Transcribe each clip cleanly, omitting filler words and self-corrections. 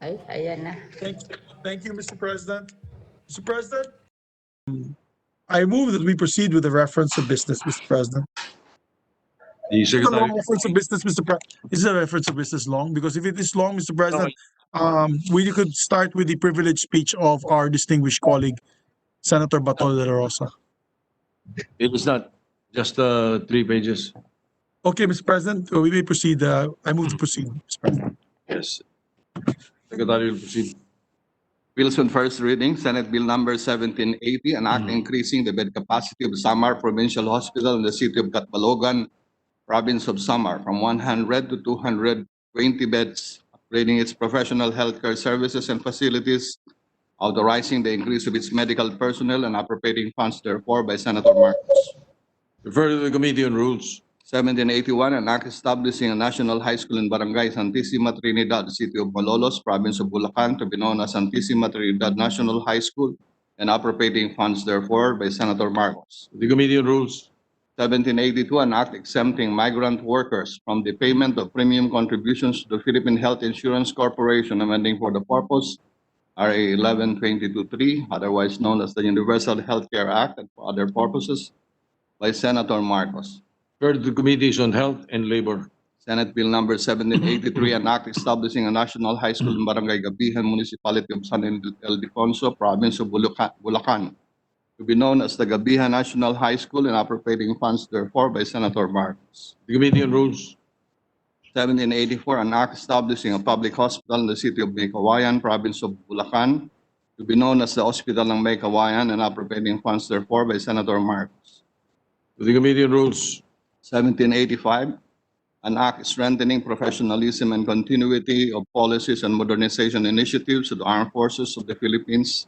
Ay, ayan na. Thank you, Mr. President. Mr. President, I move that we proceed with the reference of business, Mr. President. The Is it a Secretary. long reference of business, Mr. President? Is the reference of business long? Because if it is long, Mr. President, we could start with the privileged speech of our distinguished colleague, Senator Bato de la Rosa. It is not just 3 pages. Okay, Mr. President, we may proceed. I move to proceed, Mr. President. Yes. Secretary will proceed. Bills on first reading, Senate Bill number 1780, an act increasing the bed capacity of Samar Provincial Hospital in the city of Catbalogan, province of Samar, from 100 to 220 beds, upgrading its professional healthcare services and facilities, authorizing the increase of its medical personnel and appropriating funds therefore by Senator Marcos. Refer to the Committee on Rules. 1781, an act establishing a national high school in Barangay Santissima Trinidad, city of Malolos, province of Bulacan, to be known as Santissima Trinidad National High School, and appropriating funds therefore by Senator Marcos. The Committee on Rules. 1782, an act exempting migrant workers from the payment of premium contributions to the Philippine Health Insurance Corporation, amending for the purpose RA 1122-3, otherwise known as the Universal Healthcare Act, and for other purposes by Senator Marcos. Refer to the Committees on Health and Labor. Senate Bill number 1783, an act establishing a national high school in Barangay Gabihan, Municipality of San Ildefonso, province of Bulacan, to be known as the Gabihan National High School, and appropriating funds therefore by Senator Marcos. The Committee on Rules. 1784, an act establishing a public hospital in the city of Maykawayan, province of Bulacan, to be known as the Hospital ng Maykawayan, and appropriating funds therefore by Senator Marcos. To the Committee on Rules. 1785, an act strengthening professionalism and continuity of policies and modernization initiatives of the Armed Forces of the Philippines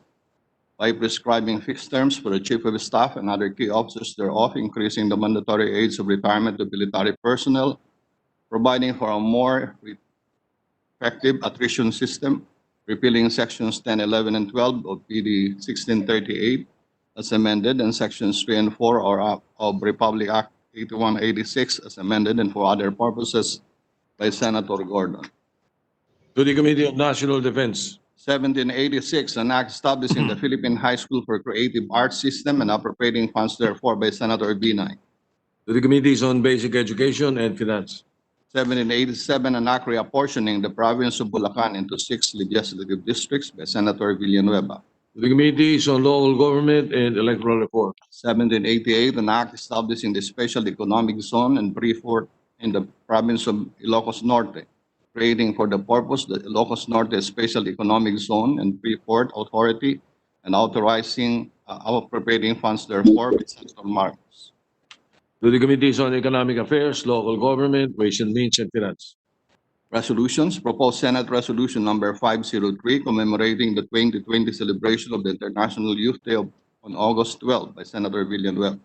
by prescribing fixed terms for the Chief of Staff and other key officers thereof, increasing the mandatory age of retirement of military personnel, providing for a more effective attrition system, repealing sections 10, 11, and 12 of PD 1638 as amended, and sections 3 and 4 of Republic Act 8186 as amended, and for other purposes by Senator Gordon. To the Committee on National Defense. 1786, an act establishing the Philippine High School for Creative Arts System and appropriating funds therefore by Senator Binay. To the Committees on Basic Education and Finance. 1787, an act reapportioning the province of Bulacan into 6 legislative districts by Senator Villanueva. To the Committees on Local Government and Electoral Reform. 1788, an act establishing the Special Economic Zone and Freeport in the province of Ilocos Norte, creating for the purpose the Ilocos Norte Special Economic Zone and Freeport Authority, and authorizing appropriating funds therefore by Senator Marcos. To the Committees on Economic Affairs, Local Government, Ways and Means, and Finance. Resolutions, proposed Senate Resolution number 503, commemorating the 2020 celebration of the International Youth Day on August 12 by Senator Villanueva.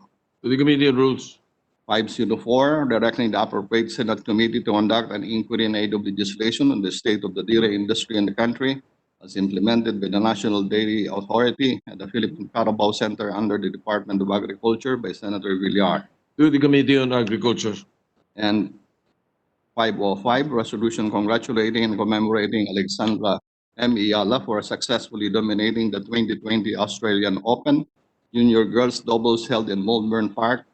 To the Committee on Rules. 504, directing the appropriate Senate Committee to conduct an inquiry in aid of legislation on the state of the dairy industry in the country as implemented by the National Dairy Authority and the Philippine Carabao Center under the Department of Agriculture by Senator Villar. To the Committee on Agriculture. And 505, resolution congratulating and commemorating Alexandra M. Iyala for successfully dominating the 2020 Australian Open Junior Girls Doubles held in Malvern Park,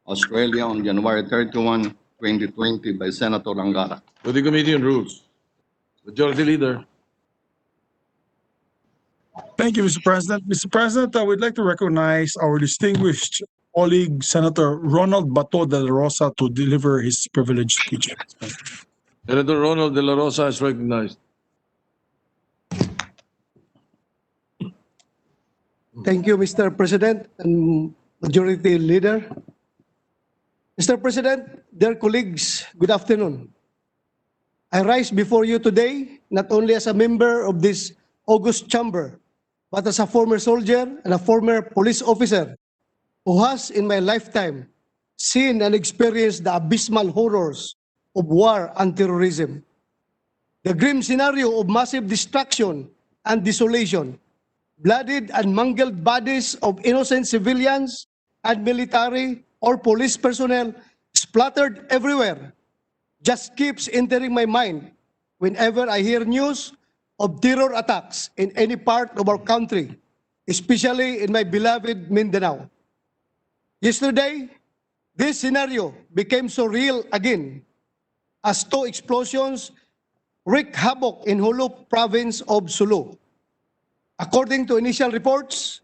Australia on January 31, 2020 by Senator Angara. To the Committee on Rules. Majority Leader. Thank you, Mr. President. Mr. President, I would like to recognize our distinguished colleague, Senator Ronald Bato de la Rosa, to deliver his privileged speech. Senator Ronald De La Rosa is recognized. Thank you, Mr. President and Majority Leader. Mr. President, dear colleagues, good afternoon. I rise before you today not only as a member of this august chamber, but as a former soldier and a former police officer who has in my lifetime seen and experienced the abysmal horrors of war and terrorism. The grim scenario of massive destruction and desolation, bloodied and mangled bodies of innocent civilians and military or police personnel splattered everywhere just keeps entering my mind whenever I hear news of terror attacks in any part of our country, especially in my beloved Mindanao. Yesterday, this scenario became so real again as two explosions wreaked havoc in Jolo province of Sulu. According to initial reports,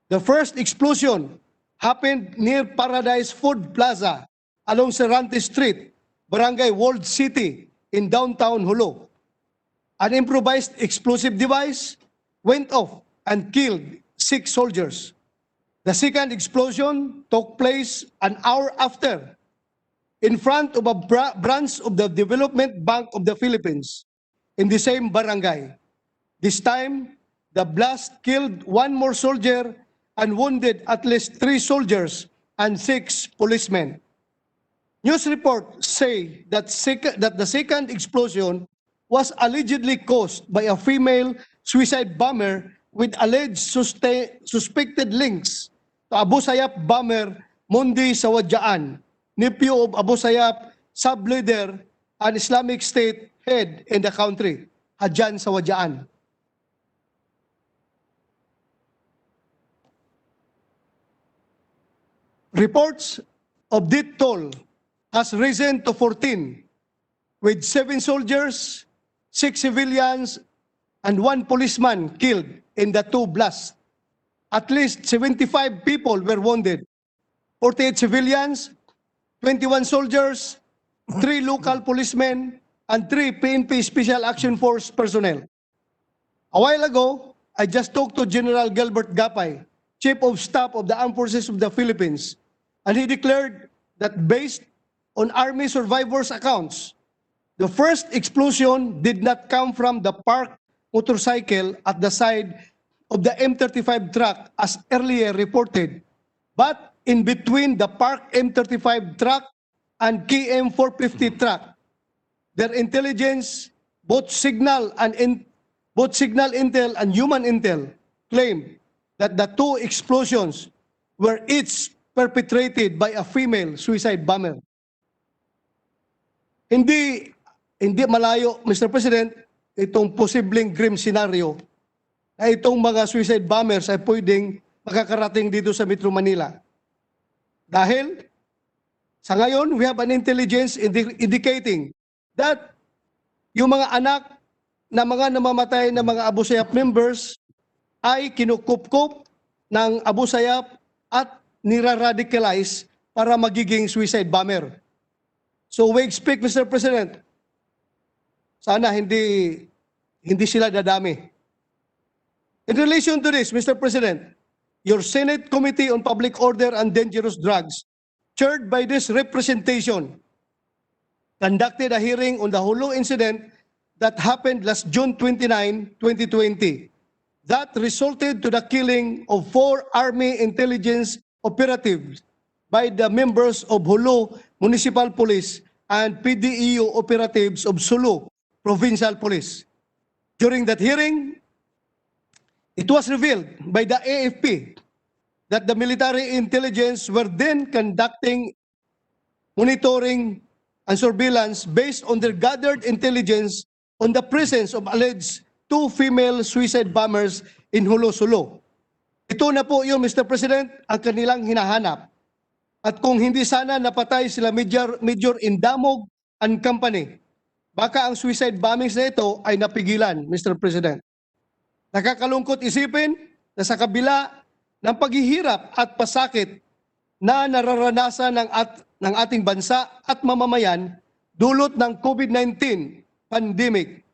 the first explosion happened near Paradise Food Plaza along Serrante Street, Barangay World City in downtown Jolo. An improvised explosive device went off and killed 6 soldiers. The second explosion took place an hour after in front of a branch of the Development Bank of the Philippines in the same barangay. This time, the blast killed 1 more soldier and wounded at least 3 soldiers and 6 policemen. News reports say that the second explosion was allegedly caused by a female suicide bomber with alleged suspected links to Abu Sayyaf bomber Mundi Sawadjaan, nephew of Abu Sayyaf sub-leader and Islamic State head in the country, Hadjan Sawadjaan. Reports of death toll has risen to 14, with 7 soldiers, 6 civilians, and 1 policeman killed in the 2 blasts. At least 75 people were wounded, 48 civilians, 21 soldiers, 3 local policemen, and 3 PNP Special Action Force personnel. A while ago, I just talked to General Gilbert Gapay, Chief of Staff of the Armed Forces of the Philippines, and he declared that based on Army survivors' accounts, the first explosion did not come from the parked motorcycle at the side of the M35 truck as earlier reported, but in between the parked M35 truck and KM450 truck. Their intelligence, both signal intel and human intel, claim that the 2 explosions were each perpetrated by a female suicide bomber. Hindi malayo, Mr. President, itong posibleng grim scenario na itong mga suicide bombers ay pwedeng makakarating dito sa Metro Manila. Dahil sa ngayon, we have an intelligence indicating that yung mga anak na mga namamatay na mga Abu Sayyaf members ay kinukup-kup ng Abu Sayyaf at niraradicalize para magiging suicide bomber. So we expect, Mr. President, sana hindi sila dadami. In relation to this, Mr. President, your Senate Committee on Public Order and Dangerous Drugs, chaired by this representation, conducted a hearing on the Jolo incident that happened last June 29, 2020, that resulted to the killing of 4 Army intelligence operatives by the members of Jolo Municipal Police and PDEO operatives of Sulu Provincial Police. During that hearing, it was revealed by the AFP that the military intelligence were then conducting monitoring and surveillance based on their gathered intelligence on the presence of alleged 2 female suicide bombers in Jolo, Sulu. Ito na po yung, Mr. President, ang kanilang hinahanap. At kung hindi sana napatay sila Major Indamog and Company, baka ang suicide bombings na ito ay napigilan, Mr. President. Nakakalungkot isipin na sa kabila ng paghihirap at pasakit na nararanasan ng ating bansa at mamamayan dulot ng COVID-19 pandemic,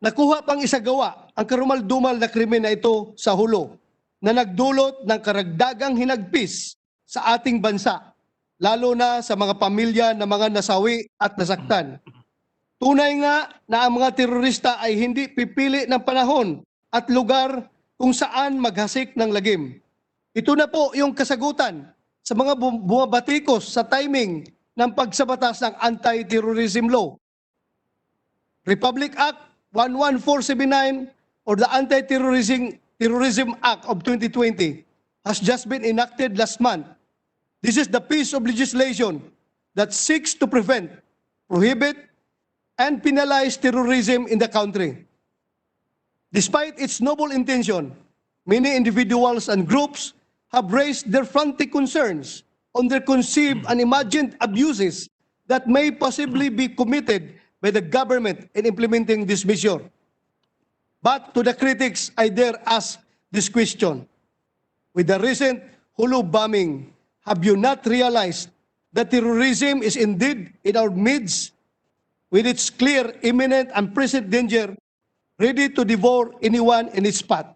nakuha pang isagawa ang karumal-dumal na krimen na ito sa Jolo na nagdulot ng karagdagang hinagpis sa ating bansa, lalo na sa mga pamilya na mga nasawi at nasaktan. Tunay nga na ang mga terorista ay hindi pipili ng panahon at lugar kung saan maghasik ng lagim. Ito na po yung kasagutan sa mga bumabatikos sa timing ng pagsabatas ng Anti-Terrorism Law. Republic Act 11479 or the Anti-Terrorism Act of 2020 has just been enacted last month. This is the piece of legislation that seeks to prevent, prohibit, and penalize terrorism in the country. Despite its noble intention, many individuals and groups have raised their frantic concerns on their conceived and imagined abuses that may possibly be committed by the government in implementing this measure. But to the critics, I dare ask this question. With the recent Hulu bombing, have you not realized that terrorism is indeed in our midst with its clear, imminent, and present danger ready to devour anyone in its path?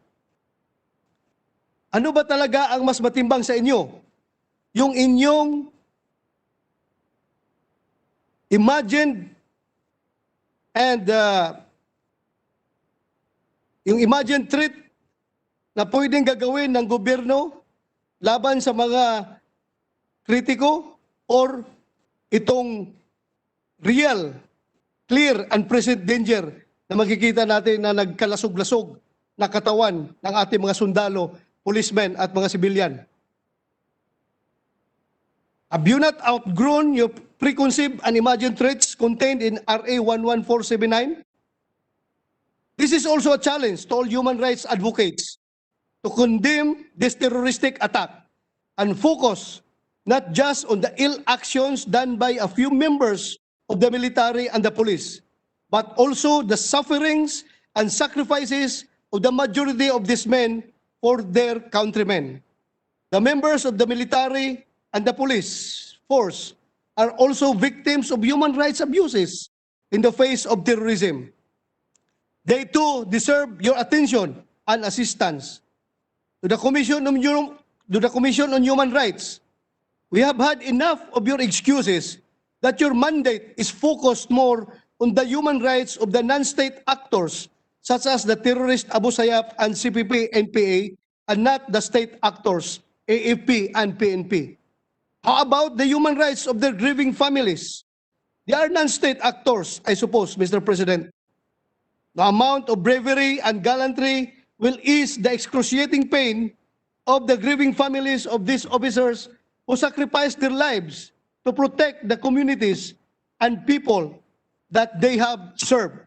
Ano ba talaga ang mas matimbang sa inyo? Yung inyong imagined and yung imagined threat na pwedeng gagawin ng gobyerno laban sa mga kritiko, or itong real, clear, and present danger na makikita natin na nagkalasog-lasog na katawan ng ating mga sundalo, policemen at mga sibilyan? Have you not outgrown your preconceived and imagined threats contained in RA 11479? This is also a challenge to all human rights advocates to condemn this terroristic attack and focus not just on the ill actions done by a few members of the military and the police, but also the sufferings and sacrifices of the majority of these men for their countrymen. The members of the military and the police force are also victims of human rights abuses in the face of terrorism. They too deserve your attention and assistance. To the Commission on Human Rights, we have had enough of your excuses that your mandate is focused more on the human rights of the non-state actors such as the terrorist Abu Sayyaf and CPP-NPA, and not the state actors, AFP and PNP. How about the human rights of their grieving families? They are non-state actors, I suppose, Mr. President. The amount of bravery and gallantry will ease the excruciating pain of the grieving families of these officers who sacrificed their lives to protect the communities and people that they have served.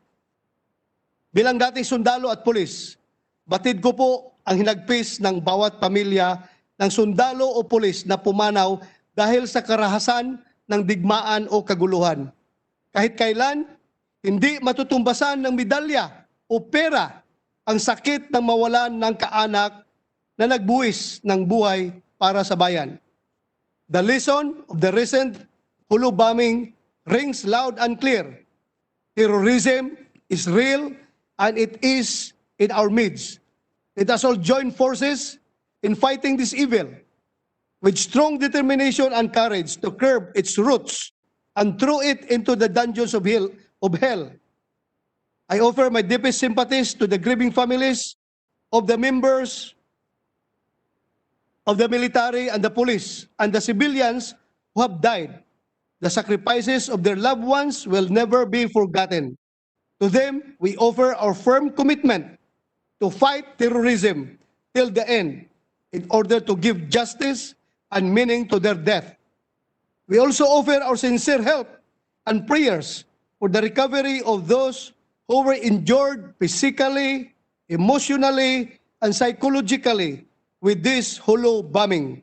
Bilang dating sundalo at pulis, batid ko po ang hinagpis ng bawat pamilya ng sundalo o pulis na pumanaw dahil sa karahasan ng digmaan o kaguluhan. Kahit kailan, hindi matutumbasan ng medalya o pera ang sakit ng mawalan ng kaanak na nagbuwis ng buhay para sa bayan. The lesson of the recent Hulu bombing rings loud and clear. Terrorism is real and it is in our midst. Let us all join forces in fighting this evil with strong determination and courage to curb its roots and throw it into the dungeons of hell. I offer my deepest sympathies to the grieving families of the members of the military and the police and the civilians who have died. The sacrifices of their loved ones will never be forgotten. To them, we offer our firm commitment to fight terrorism till the end in order to give justice and meaning to their death. We also offer our sincere help and prayers for the recovery of those who were injured physically, emotionally, and psychologically with this Hulu bombing.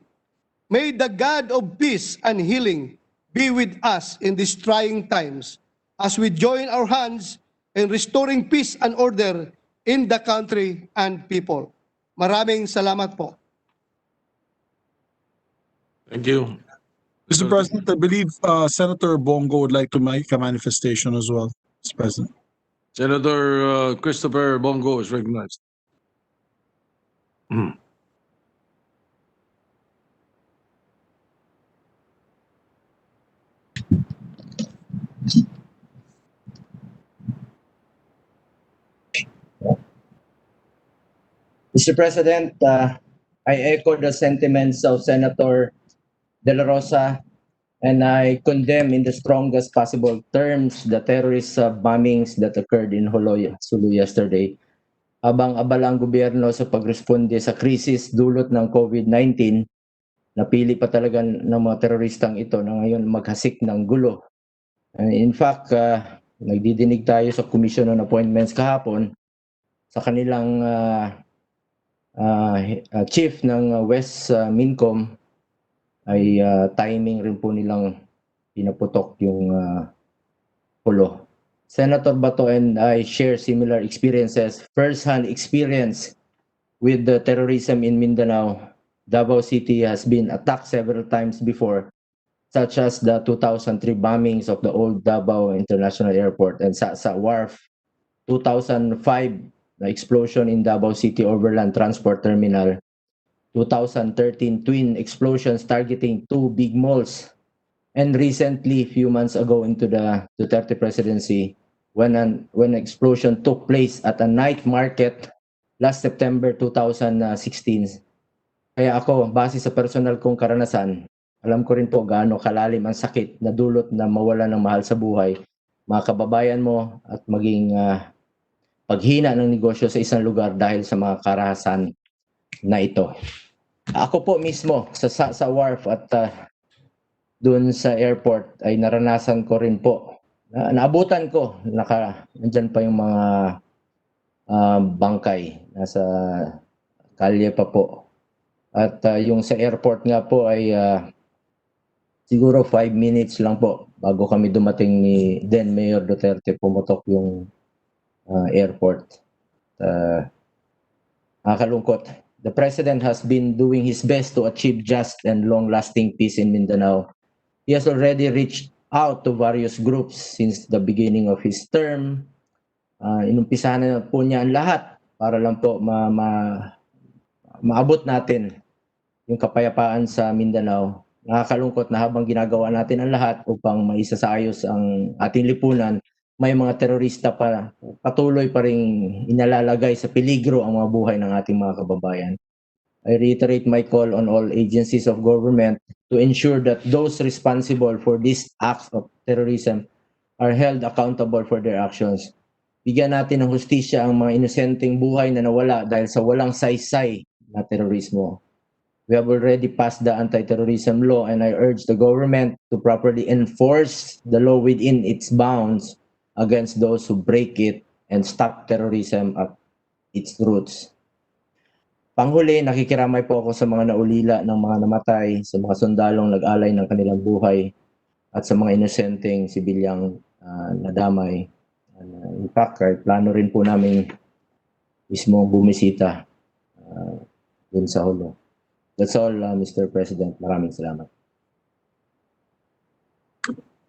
May the God of peace and healing be with us in these trying times as we join our hands in restoring peace and order in the country and people. Maraming salamat po. Thank you. Mr. President, I believe Senator Bongo would like to make a manifestation as well, Mr. President. Senator Christopher Bongo is recognized. Mr. President, I echo the sentiments of Senator De La Rosa, and I condemn in the strongest possible terms the terrorist bombings that occurred in Sulu yesterday. Abang-abala ang gobyerno sa pagresponde sa krisis dulot ng COVID-19, napili pa talaga ng mga teroristang ito na ngayon maghasik ng gulo. In fact, nagdidinig tayo sa Commission on Appointments kahapon. sa kanilang chief ng West Mincom ay timing rin po nilang pinaputok yung Jolo. Senator Bato and I share similar experiences, first-hand experience with the terrorism in Mindanao. Davao City has been attacked several times before, such as the 2003 bombings of the old Davao International Airport and sa Wharf, 2005, the explosion in Davao City Overland Transport Terminal, 2013 twin explosions targeting two big malls, and recently, few months ago into the Duterte presidency, when an explosion took place at a night market last September 2016. Kaya ako, base sa personal kong karanasan, alam ko rin po gaano kalalim ang sakit na dulot na mawala ng mahal sa buhay, mga kababayan mo, at maging paghina ng negosyo sa isang lugar dahil sa mga karahasan na ito. Ako po mismo sa wharf at doon sa airport ay naranasan ko rin po. Naabutan ko, nandyan pa yung mga bangkay, nasa kalye pa po. At yung sa airport nga po ay siguro 5 minutes lang po bago kami dumating ni then Mayor Duterte, pumutok yung airport. Nakakalungkot. The President has been doing his best to achieve just and long-lasting peace in Mindanao. He has already reached out to various groups since the beginning of his term. Inumpisahan na po niya ang lahat para lang po maabot natin yung kapayapaan sa Mindanao. Nakakalungkot na habang ginagawa natin ang lahat upang maisasayos ang ating lipunan, may mga terorista pa patuloy pa ring inalalagay sa peligro ang mga buhay ng ating mga kababayan. I reiterate my call on all agencies of government to ensure that those responsible for these acts of terrorism are held accountable for their actions. Bigyan natin ng hustisya ang mga inosenteng buhay na nawala dahil sa walang saysay na terorismo. We have already passed the anti-terrorism law and I urge the government to properly enforce the law within its bounds against those who break it and stop terrorism at its roots. Panghuli, nakikiramay po ako sa mga naulila ng mga namatay, sa mga sundalong nag-alay ng kanilang buhay, at sa mga inosenteng sibilyang nadamay. In fact, plano rin po namin mismo bumisita dun sa Jolo. That's all, Mr. President. Maraming salamat.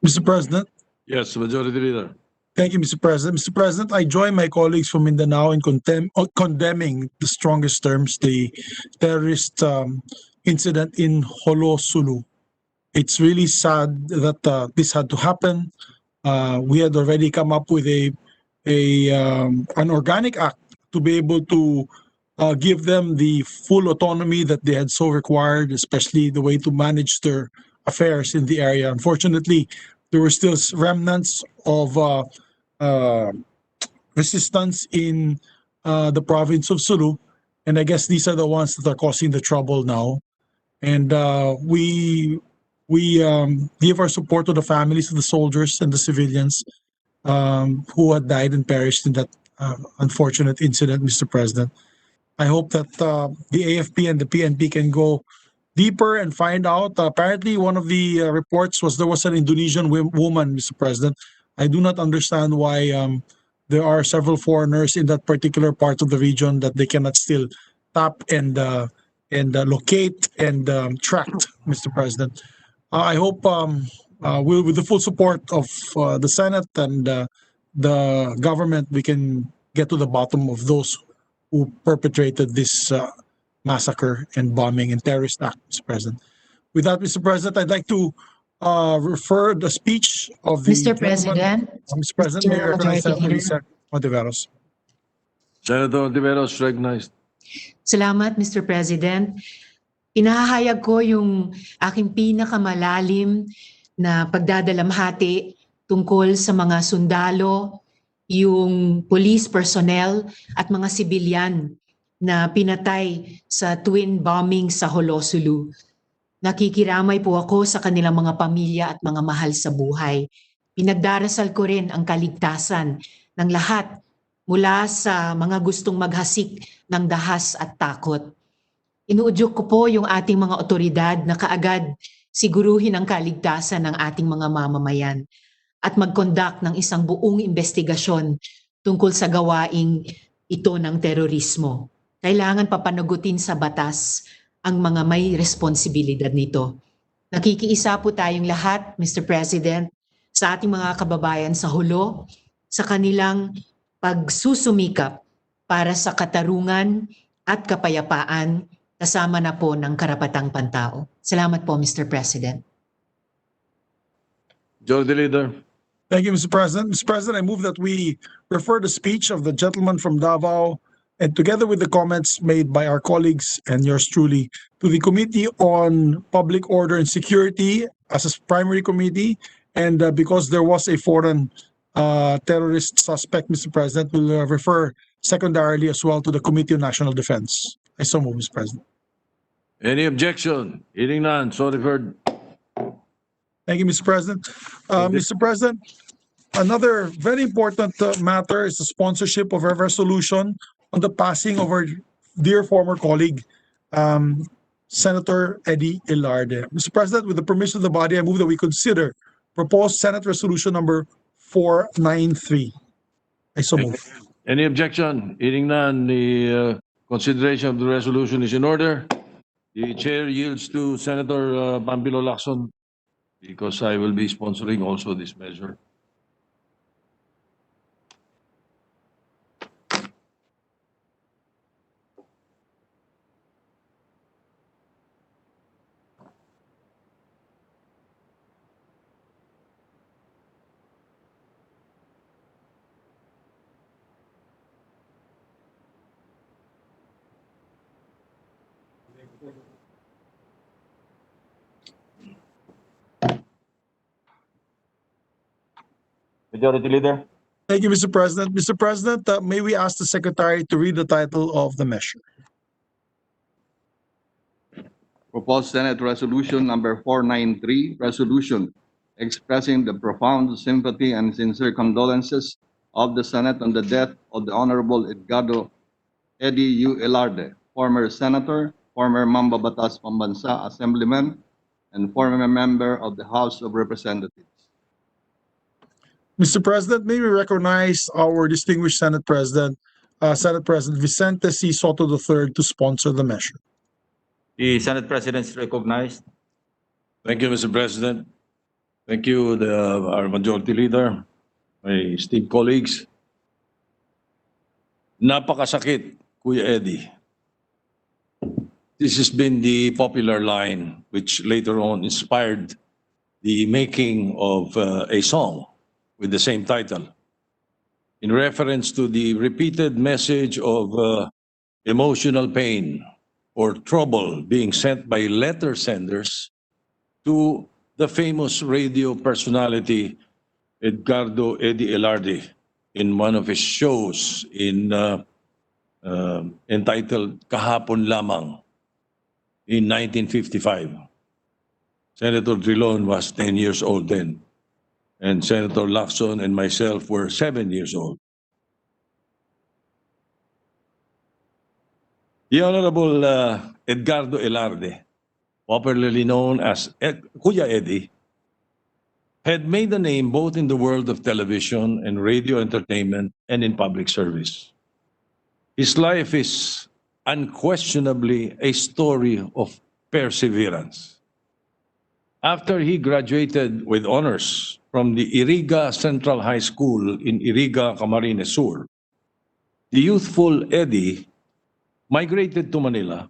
Mr. President. Yes, Majority Leader. Thank you, Mr. President. Mr. President, I join my colleagues from Mindanao in condemning the strongest terms the terrorist incident in Jolo, Sulu. It's really sad that this had to happen. We had already come up with an organic act to be able to give them the full autonomy that they had so required, especially the way to manage their affairs in the area. Unfortunately, there were still remnants of resistance in the province of Sulu, and I guess these are the ones that are causing the trouble now. And we give our support to the families of the soldiers and the civilians who had died and perished in that unfortunate incident, Mr. President. I hope that the AFP and the PNP can go deeper and find out. Apparently, one of the reports was there was an Indonesian woman, Mr. President. I do not understand why there are several foreigners in that particular part of the region that they cannot still tap and locate and track, Mr. President. I hope we'll, with the full support of the Senate and the government, we can get to the bottom of those who perpetrated this massacre and bombing and terrorist act, Mr. President. With that, Mr. President, I'd like to refer the speech of the Mr. President. Mr. President, may I recognize Senator Lisa Ontiveros. Senator Ontiveros, recognized. Salamat, Mr. President. Inahahayag ko yung aking pinakamalalim na pagdadalamhati tungkol sa mga sundalo, yung police personnel at mga sibilyan na pinatay sa twin bombing sa Jolo, Sulu. Nakikiramay po ako sa kanilang mga pamilya at mga mahal sa buhay. Pinagdarasal ko rin ang kaligtasan ng lahat mula sa mga gustong maghasik ng dahas at takot. Inuudyok ko po yung ating mga otoridad na kaagad siguruhin ang kaligtasan ng ating mga mamamayan at mag-conduct ng isang buong investigasyon tungkol sa gawaing ito ng terorismo. Kailangan papanagutin sa batas ang mga may responsibilidad nito. Nakikiisa po tayong lahat, Mr. President, sa ating mga kababayan sa Jolo, sa kanilang pagsusumikap para sa katarungan at kapayapaan kasama na po ng karapatang pantao. Salamat po, Mr. President. Majority Leader. Thank you, Mr. President. Mr. President, I move that we refer the speech of the gentleman from Davao and together with the comments made by our colleagues and yours truly to the Committee on Public Order and Security as a primary committee. And because there was a foreign terrorist suspect, Mr. President, we'll refer secondarily as well to the Committee on National Defense. I so move, Mr. President. Any objection? Hearing none, so referred. Thank you, Mr. President. Mr. President, another very important matter is the sponsorship of a resolution on the passing of our dear former colleague, Senator Eddie Ilarde. Mr. President, with the permission of the body, I move that we consider proposed Senate Resolution number 493. I so move. Any objection? Hearing none, the consideration of the resolution is in order. The chair yields to Senator Bambilo Lacson because I will be sponsoring also this measure. Majority Leader. Thank you, Mr. President. Mr. President, may we ask the Secretary to read the title of the measure? Proposed Senate Resolution number 493, resolution expressing the profound sympathy and sincere condolences of the Senate on the death of the Honorable Edgardo Eddie U. Ilarde, former Senator, former Mambabatas Pambansa Assemblyman, and former member of the House of Representatives. Mr. President, may we recognize our distinguished Senate President, Senate President Vicente C. Soto III to sponsor the measure. The Senate President is recognized. Thank you, Mr. President. Thank you, our Majority Leader, my esteemed colleagues. Napakasakit, Kuya Eddie. This has been the popular line which later on inspired the making of a song with the same title, in reference to the repeated message of emotional pain or trouble being sent by letter senders to the famous radio personality Edgardo Eddie Ilarde in one of his shows entitled Kahapon Lamang in 1955. Senator Drilon was 10 years old then, and Senator Lacson and myself were 7 years old. The Honorable Edgardo Ilarde, popularly known as Kuya Eddie, had made a name both in the world of television and radio entertainment and in public service. His life is unquestionably a story of perseverance. After he graduated with honors from the Iriga Central High School in Iriga, Camarines Sur, the youthful Eddie migrated to Manila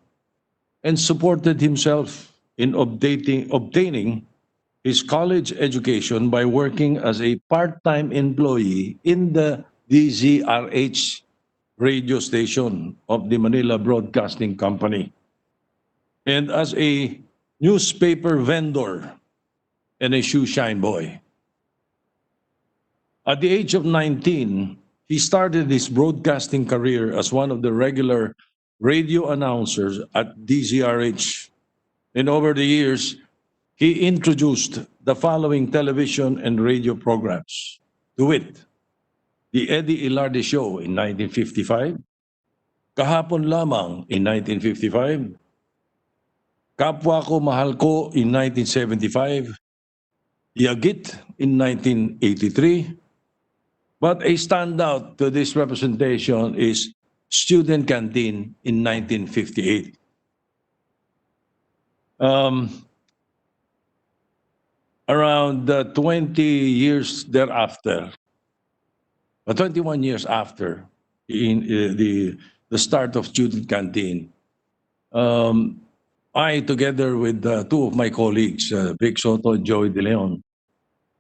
and supported himself in obtaining his college education by working as a part-time employee in the DZRH radio station of the Manila Broadcasting Company and as a newspaper vendor and a shoe shine boy. At the age of 19, he started his broadcasting career as one of the regular radio announcers at DZRH. And over the years, he introduced the following television and radio programs: to wit, The Eddie Ilarde Show in 1955, Kahapon Lamang in 1955, Kapwa Ko Mahal Ko in 1975, Yagit in 1983, but a standout to this representation is Student Canteen in 1958. Around 20 years thereafter, 21 years after the start of Student Canteen, I, together with two of my colleagues, Vic Soto and Joey De Leon,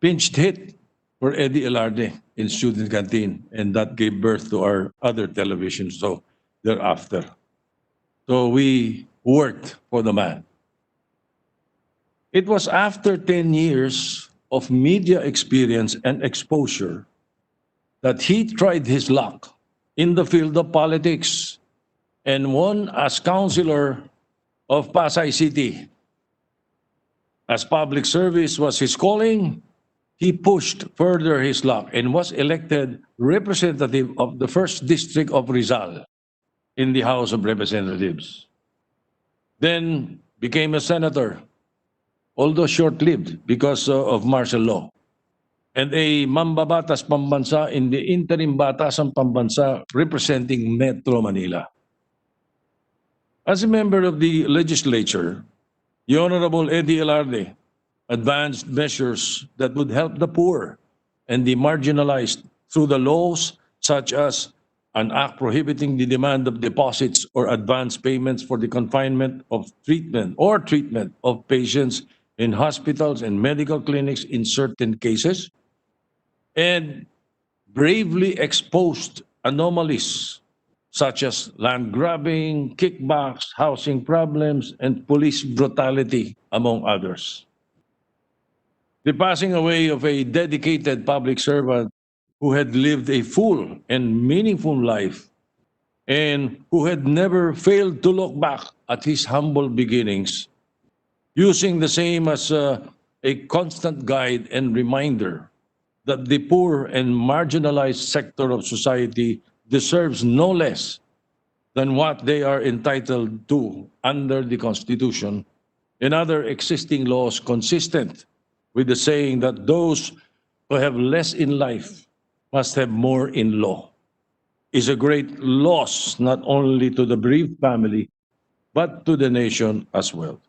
pinched hit for Eddie Ilarde in Student Canteen, and that gave birth to our other television show thereafter. So we worked for the man. It was after 10 years of media experience and exposure that he tried his luck in the field of politics and won as councilor of Pasay City. As public service was his calling, he pushed further his luck and was elected representative of the 1st District of Rizal in the House of Representatives. Then became a senator, although short-lived because of martial law, and a mambabatas pambansa in the interim batasang pambansa representing Metro Manila. As a member of the legislature, the Honorable Eddie Ilarde advanced measures that would help the poor and the marginalized through the laws such as an act prohibiting the demand of deposits or advance payments for the confinement of treatment of patients in hospitals and medical clinics in certain cases, and bravely exposed anomalies such as land grabbing, kickbacks, housing problems, and police brutality, among others. The passing away of a dedicated public servant who had lived a full and meaningful life and who had never failed to look back at his humble beginnings, using the same as a constant guide and reminder that the poor and marginalized sector of society deserves no less than what they are entitled to under the Constitution and other existing laws, consistent with the saying that those who have less in life must have more in law, is a great loss not only to the bereaved family, but to the nation as well.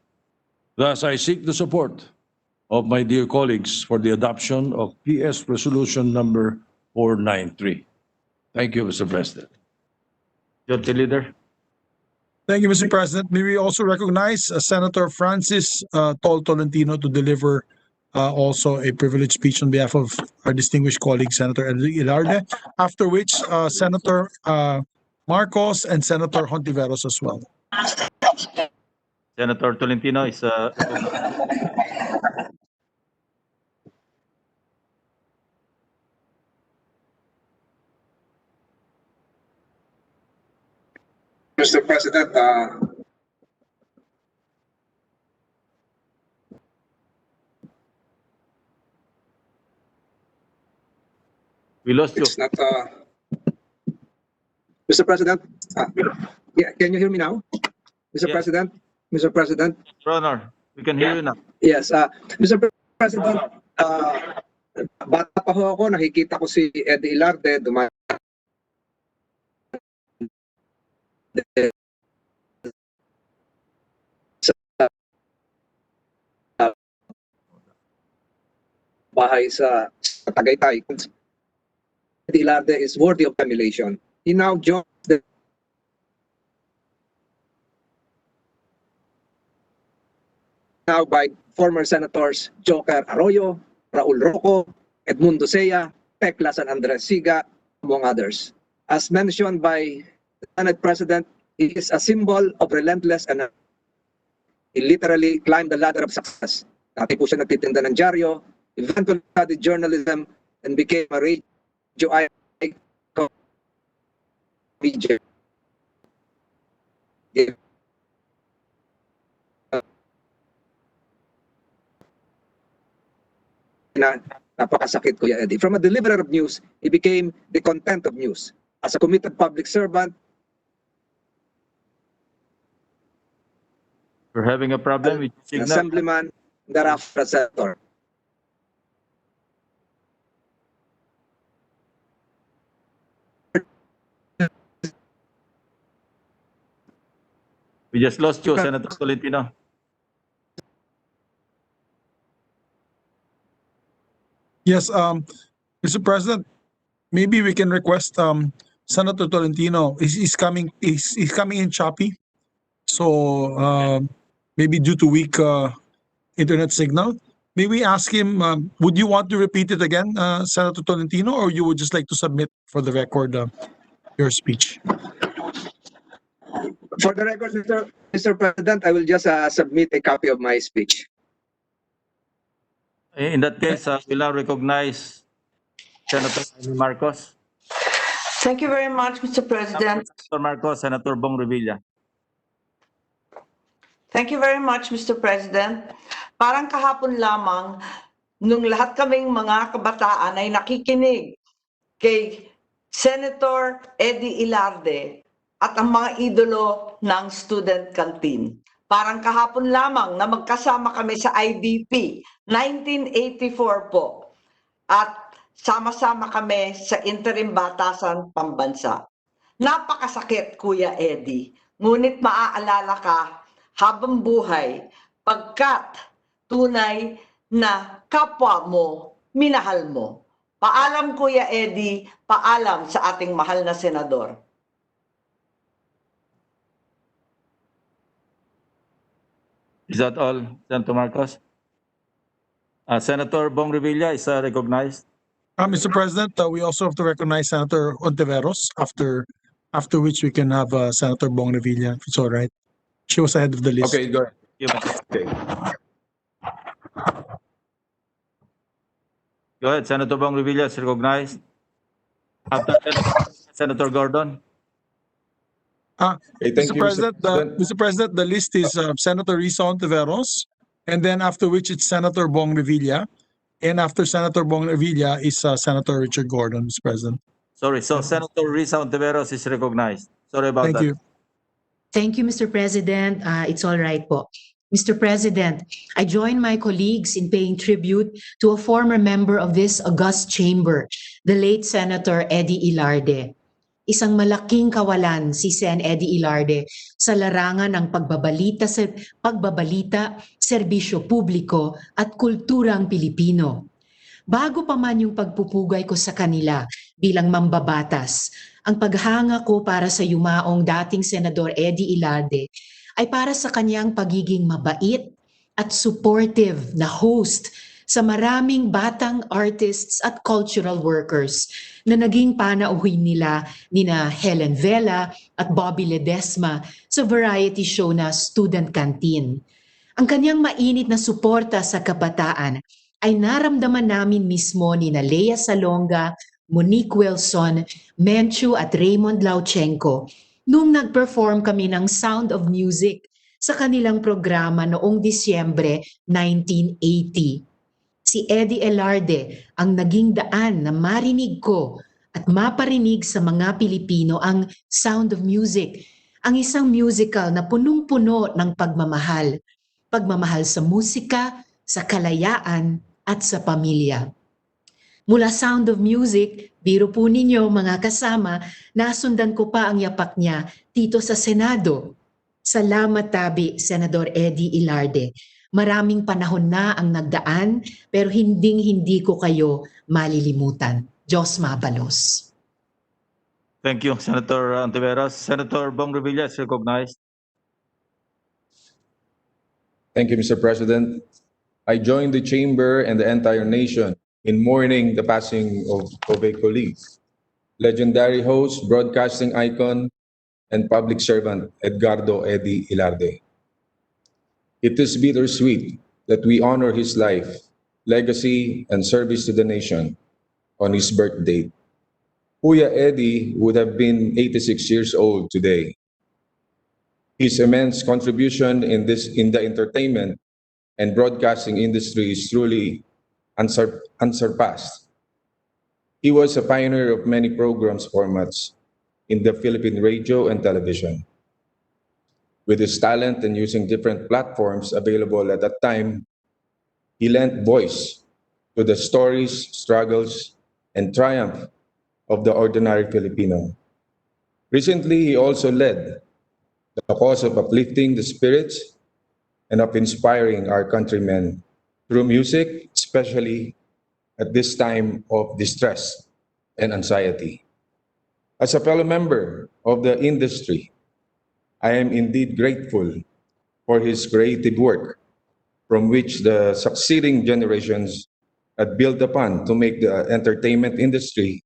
Thus, I seek the support of my dear colleagues for the adoption of PS Resolution number 493. Thank you, Mr. President. Majority Leader. Thank you, Mr. President. May we also recognize Senator Francis Tol Tolentino to deliver also a privileged speech on behalf of our distinguished colleague, Senator Eddie Ilarde, after which Senator Marcos and Senator Hontiveros as well. Senator Tolentino is Mr. President, we lost you. it's not. Mr. President, yeah, can you hear me now? Mr. Yes. President, Mr. President, Your Honor, we can hear you now. yes, Mr. President, bata pa ho ako, nakikita ko si Eddie Ilarde dumaan sa bahay sa Tagaytay. Eddie Ilarde is worthy of emulation. He now joins the now by former Senators Joker Arroyo, Raul Roco, Edmundo Sea, Pecla San Andres Siga, among others. As mentioned by the Senate President, he is a symbol of relentless and he literally climbed the ladder of success. Dati po siya nagtitinda ng dyaryo, eventually studied journalism and became a radio icon. Napakasakit, Kuya Eddie. From a deliverer of news, he became the content of news. As a committed public servant, We're having a problem with an signal. assemblyman, thereafter a senator. We just lost you, Senator Tolentino. Yes, Mr. President, maybe we can request Senator Tolentino. He's coming. He's coming in choppy. So maybe due to weak internet signal, may we ask him? Would you want to repeat it again, Senator Tolentino, or you would just like to submit for the record your speech? For the record, Mr. President, I will just submit a copy of my speech. In that case, we'll now recognize Senator Amy Marcos. Thank you very much, Mr. President. Senator Marcos, Senator Bong Revilla. Thank you very much, Mr. President. Parang kahapon lamang, nung lahat kaming mga kabataan ay nakikinig kay Senator Eddie Ilarde at ang mga idolo ng student canteen. Parang kahapon lamang na magkasama kami sa IDP, 1984 po. At sama-sama kami sa interim batasan pambansa. Napakasakit, Kuya Eddie. Ngunit maaalala ka habang buhay pagkat tunay na kapwa mo, minahal mo. Paalam, Kuya Eddie, paalam sa ating mahal na senador. Is that all, Senator Marcos? Senator Bong Revilla is recognized. Mr. President, we also have to recognize Senator Ontiveros, after which we can have Senator Bong Revilla, if it's all right. She was ahead of the list. Okay, go ahead. Okay. Go ahead, Senator Bong Revilla is recognized. After Senator Gordon. Okay, thank Mr. you, President, Mr. President. Mr. President, the list is Senator Risa Ontiveros, and then after which it's Senator Bong Revilla, and after Senator Bong Revilla is Senator Richard Gordon, Mr. President. Sorry, so Senator Risa Ontiveros is recognized. Sorry about Thank that. you. Thank you, Mr. President. It's all right po. Mr. President, I join my colleagues in paying tribute to a former member of this august chamber, the late Senator Eddie Ilarde. Isang malaking kawalan si Sen. Eddie Ilarde sa larangan ng pagbabalita, serbisyo publiko at kulturang Pilipino. Bago pa man yung pagpupugay ko sa kanila bilang mambabatas, ang paghanga ko para sa yumaong dating Senador Eddie Ilarde ay para sa kanyang pagiging mabait at supportive na host sa maraming batang artists at cultural workers na naging panauhin nila nina Helen Vela at Bobby Ledesma sa variety show na Student Canteen. Ang kanyang mainit na suporta sa kabataan ay naramdaman namin mismo nina Lea Salonga, Monique Wilson, Menchu at Raymond Lauchenko nung nag-perform kami ng Sound of Music sa kanilang programa noong Disyembre 1980. Si Eddie Ilarde ang naging daan na marinig ko at maparinig sa mga Pilipino ang Sound of Music, ang isang musical na punong-puno ng pagmamahal. Pagmamahal sa musika, sa kalayaan at sa pamilya. Mula Sound of Music, biro po ninyo mga kasama, nasundan ko pa ang yapak niya dito sa Senado. Salamat tabi, Senador Eddie Ilarde. Maraming panahon na ang nagdaan, pero hinding-hindi ko kayo malilimutan. Diyos mabalos. Thank you, Senator Ontiveros. Senator Bong Revilla is recognized. Thank you, Mr. President. I join the chamber and the entire nation in mourning the passing of a colleague, legendary host, broadcasting icon, and public servant, Edgardo Eddie Ilarde. It is bittersweet that we honor his life, legacy, and service to the nation on his birth date. Kuya Eddie would have been 86 years old today. His immense contribution in the entertainment and broadcasting industry is truly unsurpassed. He was a pioneer of many programs formats in the Philippine radio and television. With his talent and using different platforms available at that time, he lent voice to the stories, struggles, and triumph of the ordinary Filipino. Recently, he also led the cause of uplifting the spirits and of inspiring our countrymen through music, especially at this time of distress and anxiety. As a fellow member of the industry, I am indeed grateful for his creative work, from which the succeeding generations had built upon to make the entertainment industry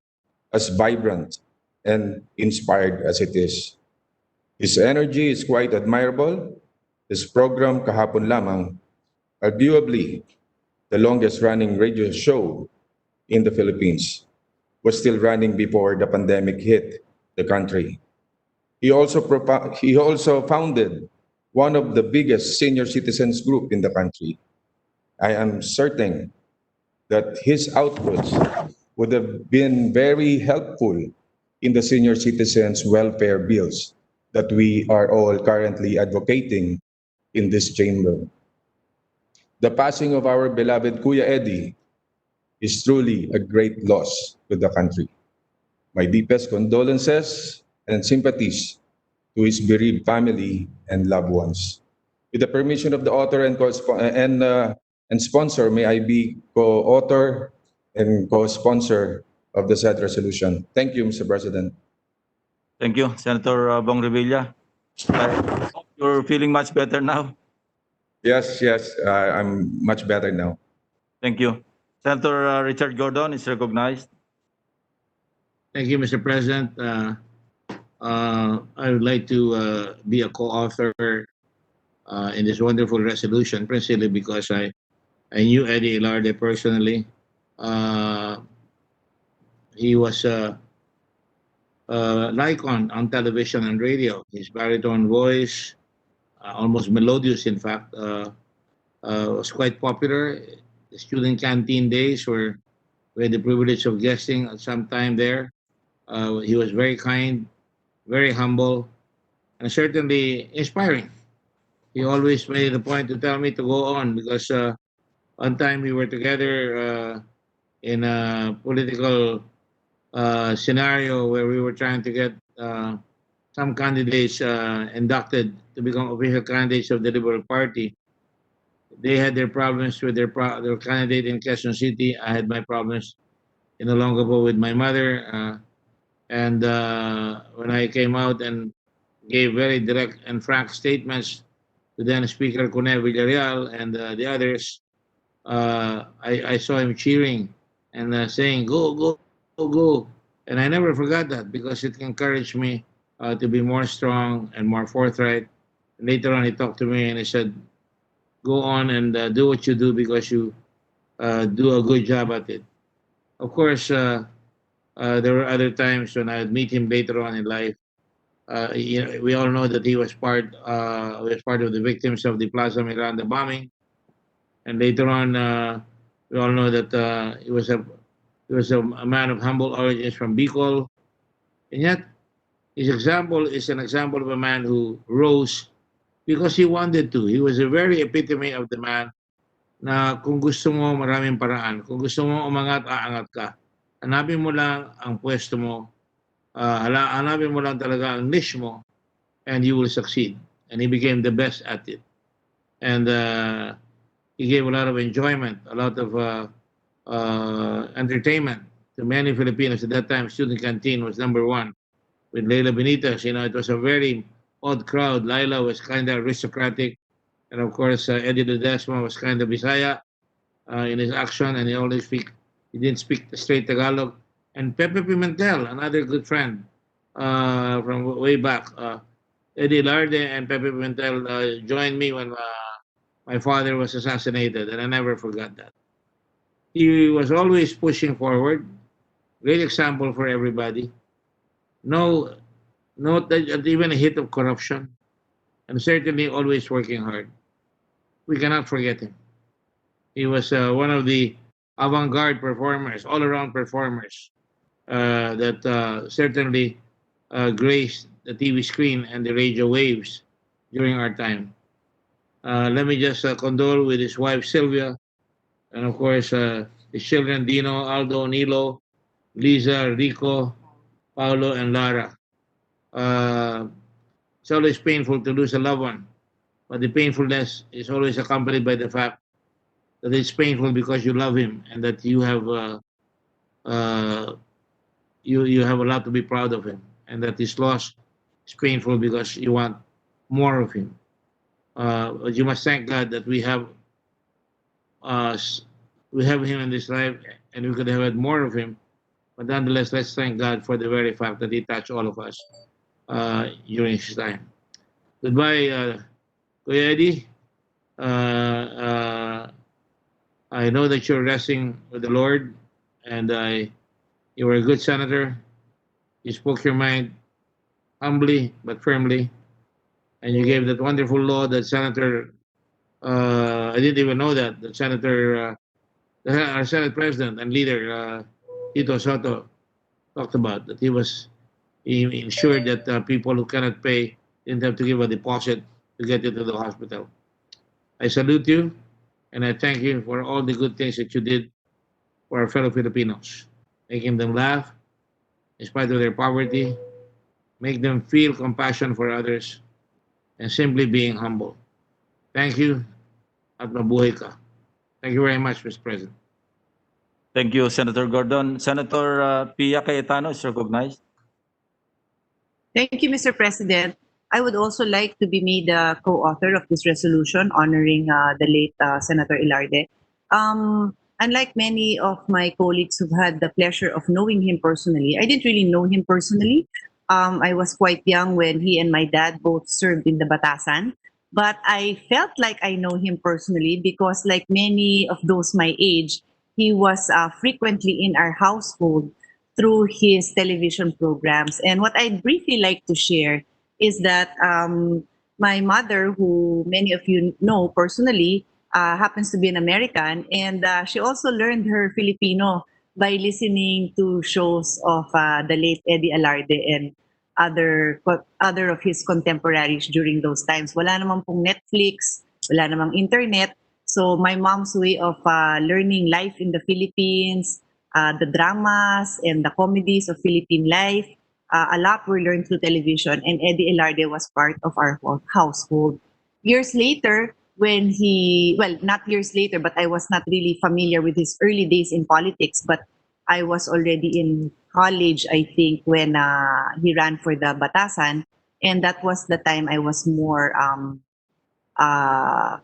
as vibrant and inspired as it is. His energy is quite admirable. His program Kahapon Lamang, arguably the longest running radio show in the Philippines, was still running before the pandemic hit the country. He also founded one of the biggest senior citizens group in the country. I am certain that his outputs would have been very helpful in the senior citizens welfare bills that we are all currently advocating in this chamber. The passing of our beloved Kuya Eddie is truly a great loss to the country. My deepest condolences and sympathies to his bereaved family and loved ones. With the permission of the author and sponsor, may I be co-author and co-sponsor of the said resolution. Thank you, Mr. President. Thank you, Senator Bong Revilla. I hope you're feeling much better now. Yes, I'm much better now. Thank you. Senator Richard Gordon is recognized. Thank you, Mr. President. I would like to be a co-author in this wonderful resolution, principally because I knew Eddie Ilarde personally. He was an icon on television and radio. His baritone voice, almost melodious, in fact, was quite popular. The student canteen days where we had the privilege of guesting at some time there. He was very kind, very humble, and certainly inspiring. He always made it a point to tell me to go on because one time we were together in a political scenario where we were trying to get some candidates inducted to become official candidates of the Liberal Party. They had their problems with their candidate in Quezon City. I had my problems in Olongapo with my mother. And when I came out and gave very direct and frank statements to then Speaker Cone Villarreal and the others, I saw him cheering and saying, go, go, go, go. And I never forgot that because it encouraged me to be more strong and more forthright. And later on, he talked to me and he said, go on and do what you do because you do a good job at it. Of course, there were other times when I would meet him later on in life. We all know that he was part of the victims of the Plaza Miranda bombing, and later on, we all know that he was a man of humble origins from Bicol, and yet his example is an example of a man who rose because he wanted to. He was a very epitome of the man na kung gusto mo, maraming paraan. Kung gusto mo umangat, aangat ka. Hanapin mo lang ang pwesto mo. Hanapin mo lang talaga ang niche mo and you will succeed. And he became the best at it. And he gave a lot of enjoyment, a lot of entertainment to many Filipinos. At that time, Student Canteen was number one with Leila Benitez. It was a very odd crowd. Laila was kind of aristocratic. And of course, Eddie Ledesma was kind of Bisaya in his action, and he didn't speak straight Tagalog. And Pepe Pimentel, another good friend from way back. Eddie Ilarde and Pepe Pimentel joined me when my father was assassinated, and I never forgot that. He was always pushing forward, great example for everybody. No, not even a hit of corruption, and certainly always working hard. We cannot forget him. He was one of the avant-garde performers, all-around performers that certainly graced the TV screen and the radio waves during our time. Let me just condole with his wife Sylvia, and of course his children Dino, Aldo, Nilo, Liza, Rico, Paolo, and Lara. It's always painful to lose a loved one, but the painfulness is always accompanied by the fact that it's painful because you love him and that you have you have a lot to be proud of him, and that his loss is painful because you want more of him. But you must thank God that uh, we have him in this life, and we could have had more of him. But nonetheless, let's thank God for the very fact that he touched all of us during his time. Goodbye, Kuya Eddie. I know that you're resting with the Lord, and you were a good senator. You spoke your mind humbly but firmly, and you gave that wonderful law that Senator. I didn't even know that Senator, our Senate President and leader, Tito Soto, talked about that he ensured that people who cannot pay didn't have to give a deposit to get into the hospital. I salute you, and I thank you for all the good things that you did for our fellow Filipinos, making them laugh in spite of their poverty, make them feel compassion for others, and simply being humble. Thank you, at mabuhay ka. Thank you very much, Mr. President. Thank you, Senator Gordon. Senator Pia Cayetano is recognized. Thank you, Mr. President. I would also like to be made a co-author of this resolution honoring the late Senator Ilarde. Unlike many of my colleagues who've had the pleasure of knowing him personally, I didn't really know him personally. I was quite young when he and my dad both served in the Batasan. But I felt like I know him personally because, like many of those my age, he was frequently in our household through his television programs. And what I'd briefly like to share is that my mother, who many of you know personally, happens to be an American, and she also learned her Filipino by listening to shows of the late Eddie Alarde and other of his contemporaries during those times. Wala namang pong Netflix, wala namang internet. So my mom's way of learning life in the Philippines, the dramas and the comedies of Philippine life, a lot were learned through television, and Eddie Ilarde was part of our household. Years later, when not years later, but I was not really familiar with his early days in politics, but I was already in college, I think, when he ran for the Batasan, and that was the time I was more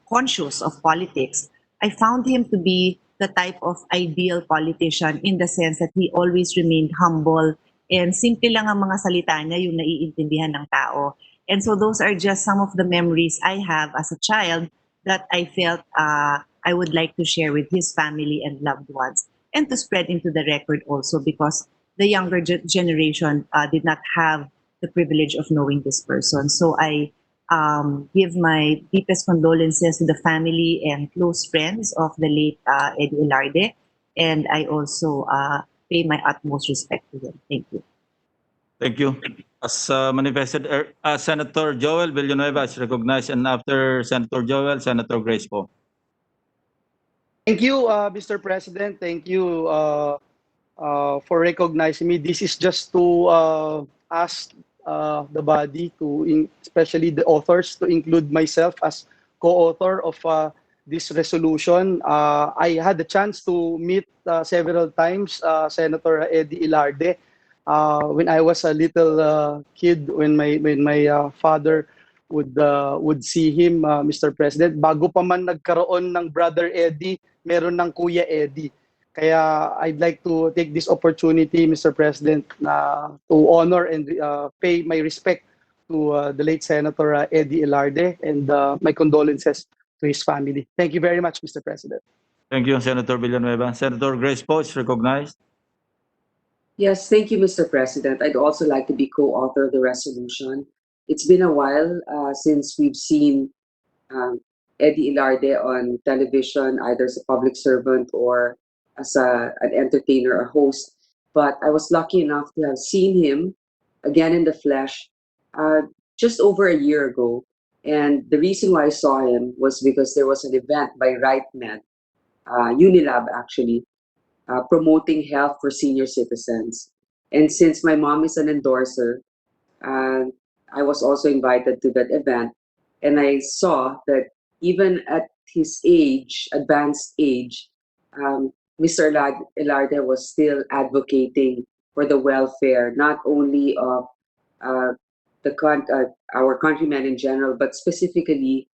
conscious of politics. I found him to be the type of ideal politician in the sense that he always remained humble and simple lang ang mga salita niya, yung naiintindihan ng tao. And so those are just some of the memories I have as a child that I felt I would like to share with his family and loved ones, and to spread into the record also, because the younger generation did not have the privilege of knowing this person. So I give my deepest condolences to the family and close friends of the late Eddie Ilarde, and I also pay my utmost respect to him. Thank you. Thank you. As manifested, Senator Joel Villanueva is recognized, and after Senator Joel, Senator Grace po. Thank you, Mr. President. Thank you for recognizing me. This is just to ask the body especially the authors, to include myself as co-author of this resolution. I had the chance to meet several times Senator Eddie Ilarde when I was a little kid, when my father would see him, Mr. President. Bago pa man nagkaroon ng Brother Eddie, meron ng Kuya Eddie. Kaya I'd like to take this opportunity, Mr. President, to honor and pay my respect to the late Senator Eddie Ilarde, and my condolences to his family. Thank you very much, Mr. President. Thank you, Senator Villanueva. Senator Grace po is recognized. Yes, thank you, Mr. President. I'd also like to be co-author of the resolution. It's been a while since we've seen Eddie Ilarde on television, either as a public servant or as an entertainer, a host, but I was lucky enough to have seen him again in the flesh just over a year ago. And the reason why I saw him was because there was an event by RightMed, Unilab actually, promoting health for senior citizens. And since my mom is an endorser, uh, I was also invited to that event. And I saw that even at his age, advanced age, Mr. Ilarde was still advocating for the welfare, not only of uh, our countrymen in general, but specifically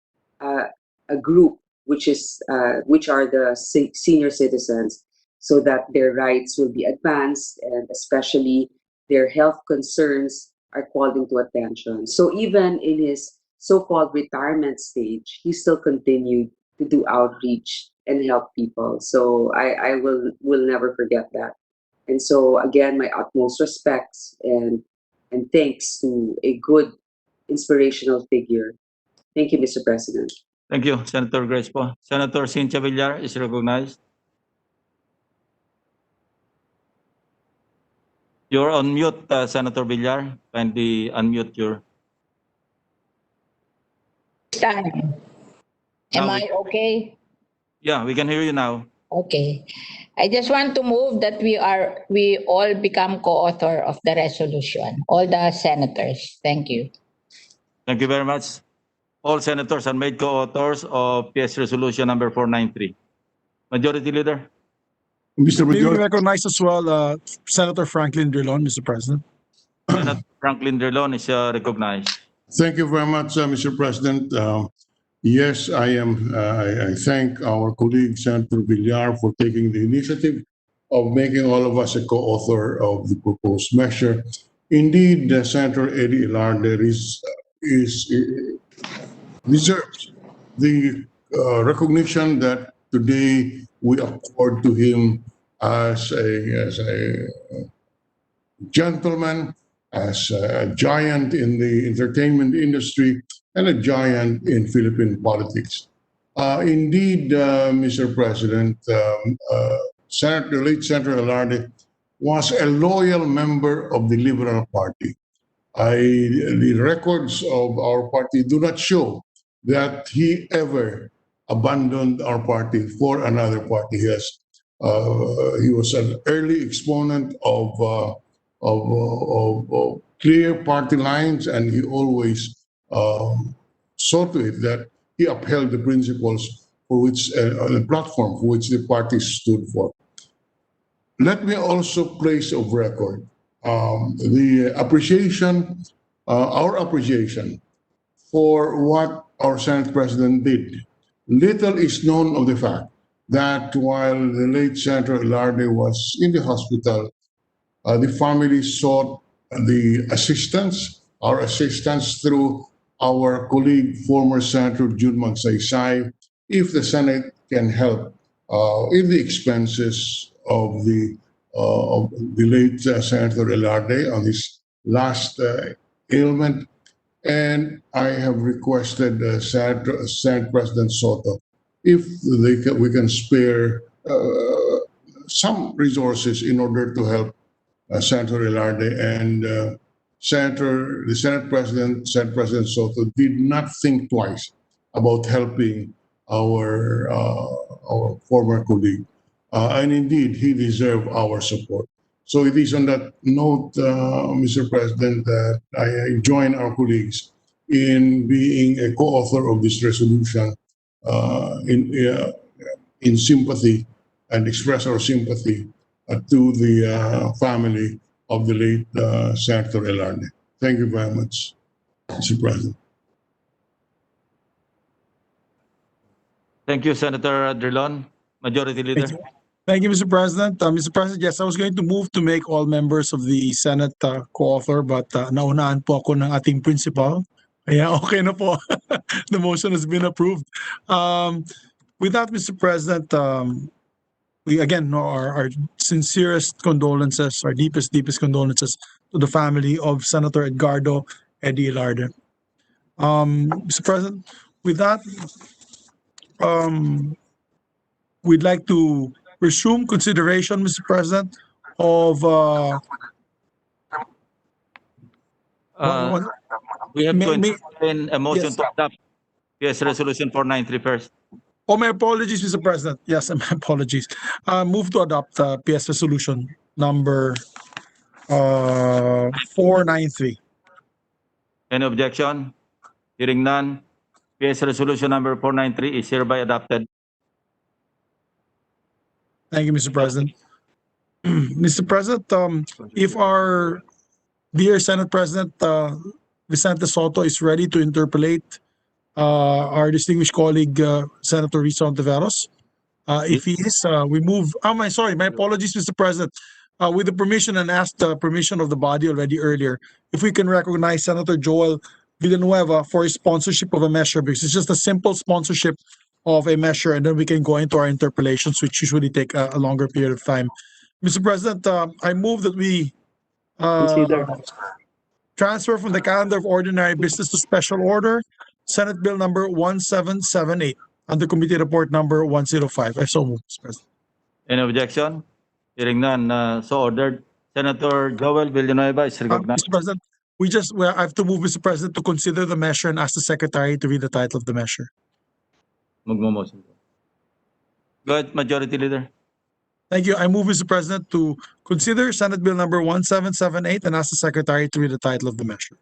uh, a group which are the senior citizens, so that their rights will be advanced and especially their health concerns are called into attention. So even in his so-called retirement stage, he still continued to do outreach and help people. So I will never forget that. And so again, my utmost respects and thanks to a good inspirational figure. Thank you, Mr. President. Thank you, Senator Grace po. Senator Cynthia Villar is recognized. You're on mute, Senator Villar. Kindly unmute your... Time. Am I okay? Yeah, we can hear you now. Okay. I just want to move that we all become co-author of the resolution, all the senators. Thank you. Thank you very much. All senators are made co-authors of PS Resolution number 493. Majority Leader. Mr. May we recognize as well Senator Franklin Drilon, Mr. President. Senator Franklin Drilon is recognized. Thank you very much, Mr. President. Yes, I thank our colleague Senator Villar for taking the initiative of making all of us a co-author of the proposed measure. Indeed, Senator Eddie Ilarde deserves the recognition that today we accord to him as a gentleman, as a giant in the entertainment industry, and a giant in Philippine politics. Indeed, Mr. President, the late Senator Ilarde was a loyal member of the Liberal Party. The records of our party do not show that he ever abandoned our party for another party. He was an early exponent of clear party lines, and he always saw to it that he upheld the principles for which the platform for which the party stood for. Let me also place of record the appreciation, our appreciation for what our Senate President did. Little is known of the fact that while the late Senator Ilarde was in the hospital, the family sought our assistance through our colleague, former Senator Jun Magsaysay, if the Senate can help in the expenses of the late Senator Ilarde on his last ailment. And I have requested Senate President Soto if we can spare some resources in order to help Senator Ilarde, and the Senate President Soto did not think twice about helping our former colleague, and indeed he deserved our support. So it is on that note, Mr. President, that I join our colleagues in being a co-author of this resolution in sympathy, and express our sympathy to the family of the late Senator Ilarde. Thank you very much, Mr. President. Thank you, Senator Drilon. Majority Leader. Thank you, Mr. President. Mr. President, yes, I was going to move to make all members of the Senate co-author, but naunahan po ako ng ating principal. Kaya okay na po. The motion has been approved. With that, Mr. President, we again know our sincerest condolences, our deepest condolences to the family of Senator Edgardo Eddie Ilarde. Mr. President, with that, we'd like to resume consideration, Mr. President, of We have to May- entertain a motion Yes. to adopt PS Resolution 493 first. Oh, my apologies, Mr. President. Yes, my apologies. Move to adopt PS Resolution number 493. Any objection? Hearing none, PS Resolution number 493 is hereby adopted. Thank you, Mr. President. Mr. President, if our dear Senate President Vicente Soto is ready to interpolate our distinguished colleague Senator Risa Ontiveros. If he is, we move. My apologies, Mr. President. With the permission and asked the permission of the body already earlier, if we can recognize Senator Joel Villanueva for his sponsorship of a measure, because it's just a simple sponsorship of a measure, and then we can go into our interpellations, which usually take a longer period of time. Mr. President, I move that we Consider. transfer from the calendar of ordinary business to special order Senate Bill number 1778 under Committee Report number 105. I so move, Mr. President. Any objection? Hearing none, so ordered. Senator Joel Villanueva is recognized. Mr. President, I have to move, Mr. President, to consider the measure and ask the Secretary to read the title of the measure. Magmo-motion. Go ahead, Majority Leader. Thank you. I move, Mr. President, to consider Senate Bill number 1778 and ask the Secretary to read the title of the measure.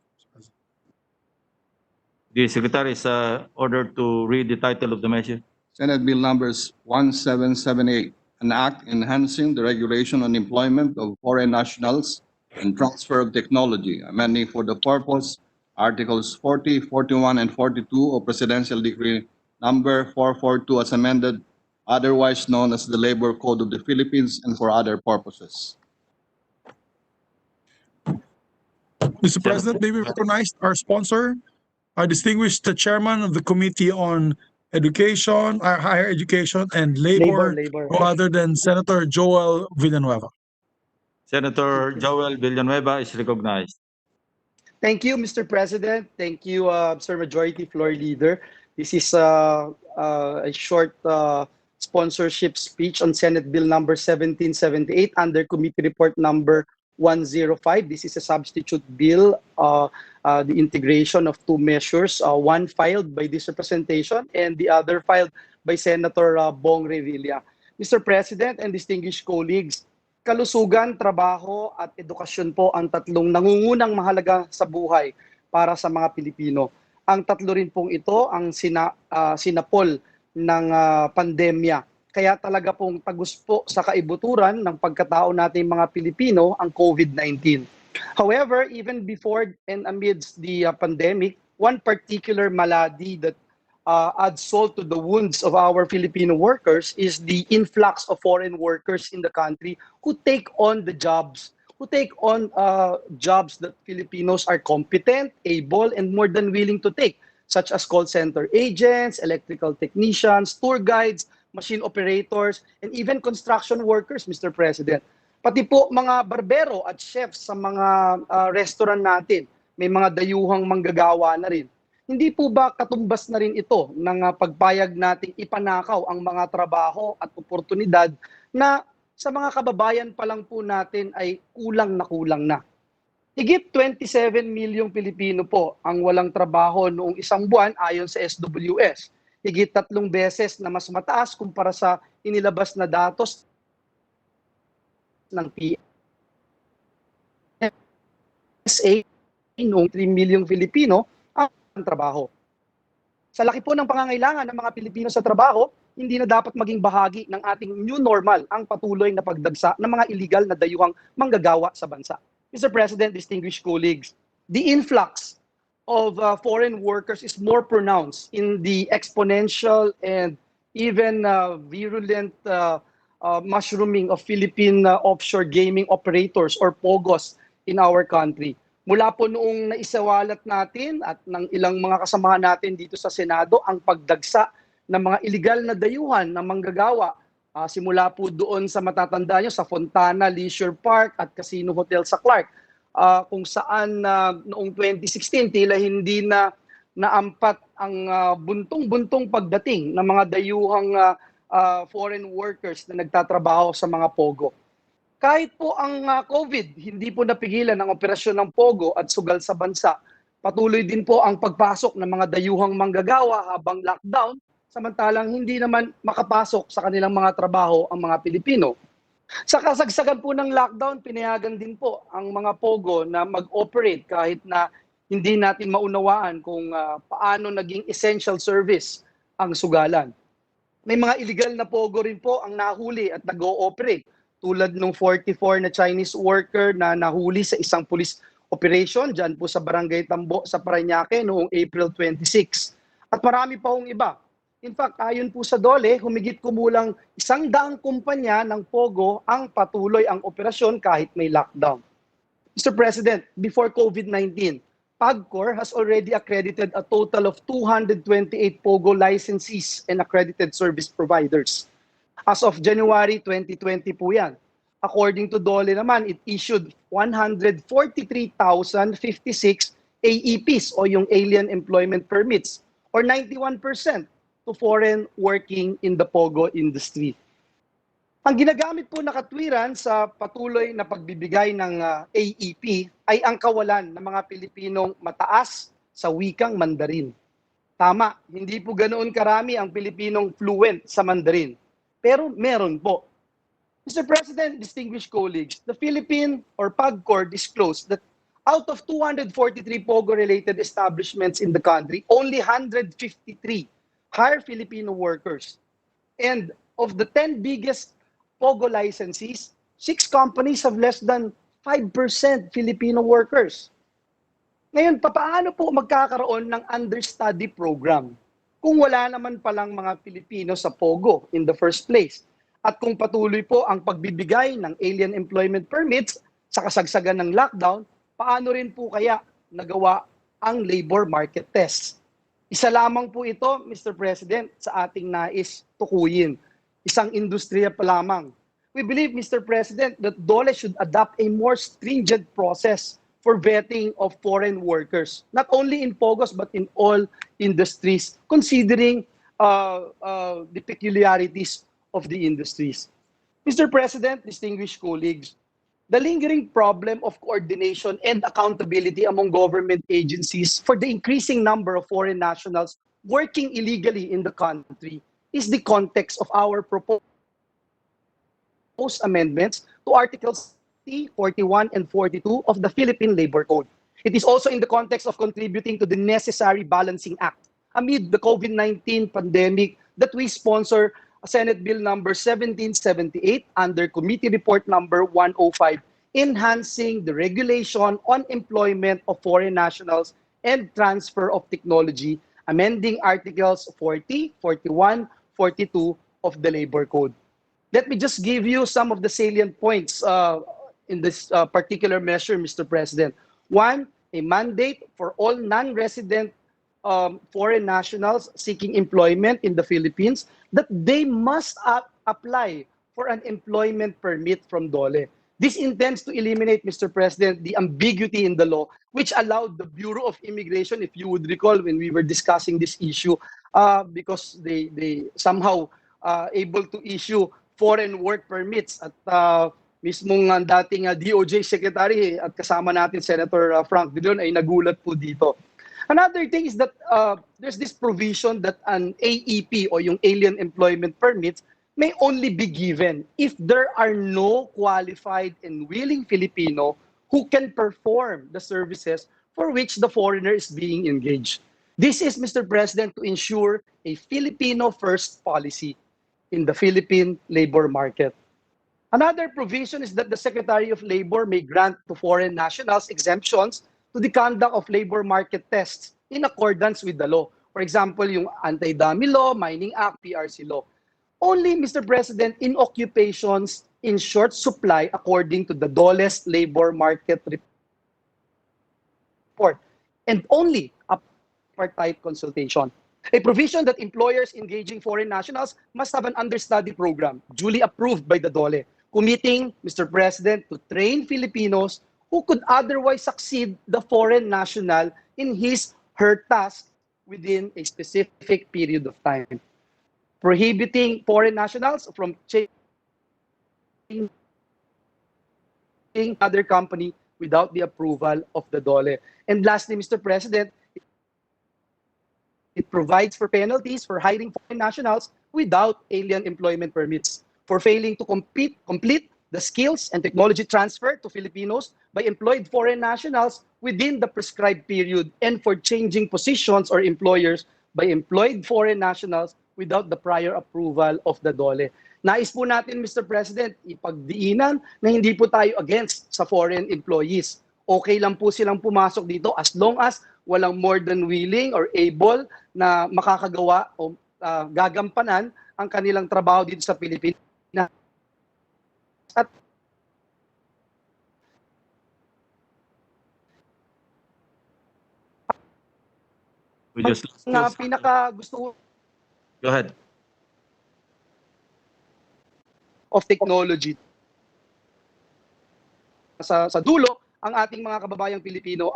The Secretary is ordered to read the title of the measure. Senate Bill numbers 1778, an act enhancing the regulation on employment of foreign nationals and transfer of technology, amending for the purpose Articles 40, 41, and 42 of Presidential Decree number 442 as amended, otherwise known as the Labor Code of the Philippines, and for other purposes. Mr. President, may we recognize our sponsor, our distinguished chairman of the Committee on Education, Higher Education, and Labor, Labor. no other than Senator Joel Villanueva. Senator Joel Villanueva is recognized. Thank you, Mr. President. Thank you, Sir Majority Floor Leader. This is a short sponsorship speech on Senate Bill number 1778 under Committee Report number 105. This is a substitute bill, the integration of two measures, one filed by this representation and the other filed by Senator Bong Revilla. Mr. President and distinguished colleagues, kalusugan, trabaho at edukasyon po ang tatlong nangungunang mahalaga sa buhay para sa mga Pilipino. Ang tatlo rin pong ito ang sinapol ng pandemya. Kaya talaga pong tagus po sa kaibuturan ng pagkatao nating mga Pilipino ang COVID-19. However, even before and amidst the pandemic, one particular malady that adds salt to the wounds of our Filipino workers is the influx of foreign workers in the country who take on the jobs, jobs that Filipinos are competent, able, and more than willing to take, such as call center agents, electrical technicians, tour guides, machine operators, and even construction workers, Mr. President. Pati po mga barbero at chefs sa mga restaurant natin, may mga dayuhang manggagawa na rin. Hindi po ba katumbas na rin ito ng pagpayag nating ipanakaw ang mga trabaho at oportunidad na sa mga kababayan pa lang po natin ay kulang na. Higit 27 milyong Pilipino po ang walang trabaho noong isang buwan ayon sa SWS. Higit 3 beses na mas mataas kumpara sa inilabas na datos ng PSA noong 3 milyong Filipino ang trabaho. Sa laki po ng pangangailangan ng mga Pilipino sa trabaho, hindi na dapat maging bahagi ng ating new normal ang patuloy na pagdagsa ng mga illegal na dayuhang manggagawa sa bansa. Mr. President, distinguished colleagues, the influx of foreign workers is more pronounced in the exponential and even virulent mushrooming of Philippine offshore gaming operators or POGOs in our country. Mula po noong naisawalat natin at ng ilang mga kasamahan natin dito sa Senado ang pagdagsa ng mga illegal na dayuhan na manggagawa. Simula po doon sa matatanda nyo sa Fontana Leisure Park at Casino Hotel sa Clark. Kung saan noong 2016 tila hindi na naampat ang buntong-buntong pagdating ng mga dayuhang foreign workers na nagtatrabaho sa mga POGO. Kahit po ang COVID, hindi po napigilan ang operasyon ng POGO at sugal sa bansa. Patuloy din po ang pagpasok ng mga dayuhang manggagawa habang lockdown, samantalang hindi naman makapasok sa kanilang mga trabaho ang mga Pilipino. Sa kasagsagan po ng lockdown, pinayagan din po ang mga POGO na mag-operate kahit na hindi natin maunawaan kung paano naging essential service ang sugalan. May mga illegal na POGO rin po ang nahuli at nag-ooperate, tulad ng 44 na Chinese worker na nahuli sa isang police operation dyan po sa Barangay Tambo sa Parañaque noong April 26. At marami pa hong iba. In fact, ayon po sa DOLE, humigit kumulang 100 kumpanya ng POGO ang patuloy ang operasyon kahit may lockdown. Mr. President, before COVID-19, PAGCOR has already accredited a total of 228 POGO licensees and accredited service providers. As of January 2020 po yan. According to DOLE naman, it issued 143,056 AEPs o yung Alien Employment Permits or 91% to foreign working in the POGO industry. Ang ginagamit po na katwiran sa patuloy na pagbibigay ng AEP ay ang kawalan ng mga Pilipinong mataas sa wikang Mandarin. Tama, hindi po ganoon karami ang Pilipinong fluent sa Mandarin. Pero meron po. Mr. President, distinguished colleagues, the Philippine or PAGCOR disclosed that out of 243 POGO-related establishments in the country, only 153 hire Filipino workers. And of the 10 biggest POGO licensees, 6 companies have less than 5% Filipino workers. Ngayon, paano po magkakaroon ng understudy program kung wala naman palang mga Pilipino sa POGO in the first place? At kung patuloy po ang pagbibigay ng alien employment permits sa kasagsagan ng lockdown, paano rin po kaya nagawa ang labor market tests? Isa lamang po ito, Mr. President, sa ating nais tukuyin. Isang industriya pa lamang. We believe, Mr. President, that DOLE should adopt a more stringent process for vetting of foreign workers, not only in POGOs but in all industries, considering the peculiarities of the industries. Mr. President, distinguished colleagues, the lingering problem of coordination and accountability among government agencies for the increasing number of foreign nationals working illegally in the country is the context of our proposed amendments to Articles 41 and 42 of the Philippine Labor Code. It is also in the context of contributing to the necessary balancing act amid the COVID-19 pandemic that we sponsor Senate Bill number 1778 under Committee Report number 105, enhancing the regulation on employment of foreign nationals and transfer of technology, amending Articles 40, 41, 42 of the Labor Code. Let me just give you some of the salient points in this particular measure, Mr. President. One, a mandate for all non-resident foreign nationals seeking employment in the Philippines that they must apply for an employment permit from DOLE. This intends to eliminate, Mr. President, the ambiguity in the law, which allowed the Bureau of Immigration, if you would recall when we were discussing this issue, because they somehow able to issue foreign work permits at mismong dating DOJ Secretary at kasama natin Senator Frank Dillon ay nagulat po dito. Another thing is that there's this provision that an AEP or yung Alien Employment Permits may only be given if there are no qualified and willing Filipino who can perform the services for which the foreigner is being engaged. This is, Mr. President, to ensure a Filipino-first policy in the Philippine labor market. Another provision is that the Secretary of Labor may grant to foreign nationals exemptions to the conduct of labor market tests in accordance with the law. For example, yung Anti-Dummy Law, Mining Act, PRC Law. Only, Mr. President, in occupations in short supply according to the DOLE's labor market report, and only a tripartite consultation. A provision that employers engaging foreign nationals must have an understudy program duly approved by the DOLE, committing, Mr. President, to train Filipinos who could otherwise succeed the foreign national in his her task within a specific period of time. prohibiting foreign nationals from changing other company without the approval of the DOLE. And lastly, Mr. President, it provides for penalties for hiring foreign nationals without alien employment permits, for failing to complete the skills and technology transfer to Filipinos by employed foreign nationals within the prescribed period, and for changing positions or employers by employed foreign nationals without the prior approval of the DOLE. Nais po natin, Mr. President, ipagdiinan na hindi po tayo against sa foreign employees. Okay lang po silang pumasok dito as long as walang more than willing or able na makakagawa o gagampanan ang kanilang trabaho dito sa Pilipinas. At We just na pinaka gusto Go ahead. of technology sa dulo ang ating mga kababayang Pilipino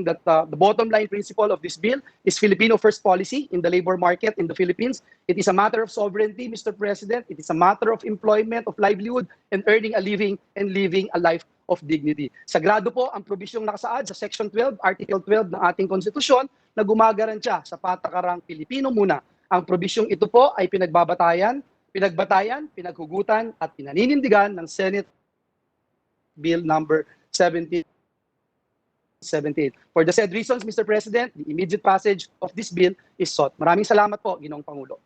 that the bottom line principle of this bill is Filipino first policy in the labor market in the Philippines. It is a matter of sovereignty, Mr. President. It is a matter of employment, of livelihood, and earning a living and living a life of dignity. Sagrado po ang probisyong nakasaad sa Section 12, Article 12 ng ating konstitusyon na gumagarantya sa patakarang Pilipino muna. Ang probisyong ito po ay pinagbatayan, pinaghugutan at pinaninindigan ng Senate Bill number 1778. For the said reasons, Mr. President, the immediate passage of this bill is sought. Maraming salamat po, Ginoong Pangulo.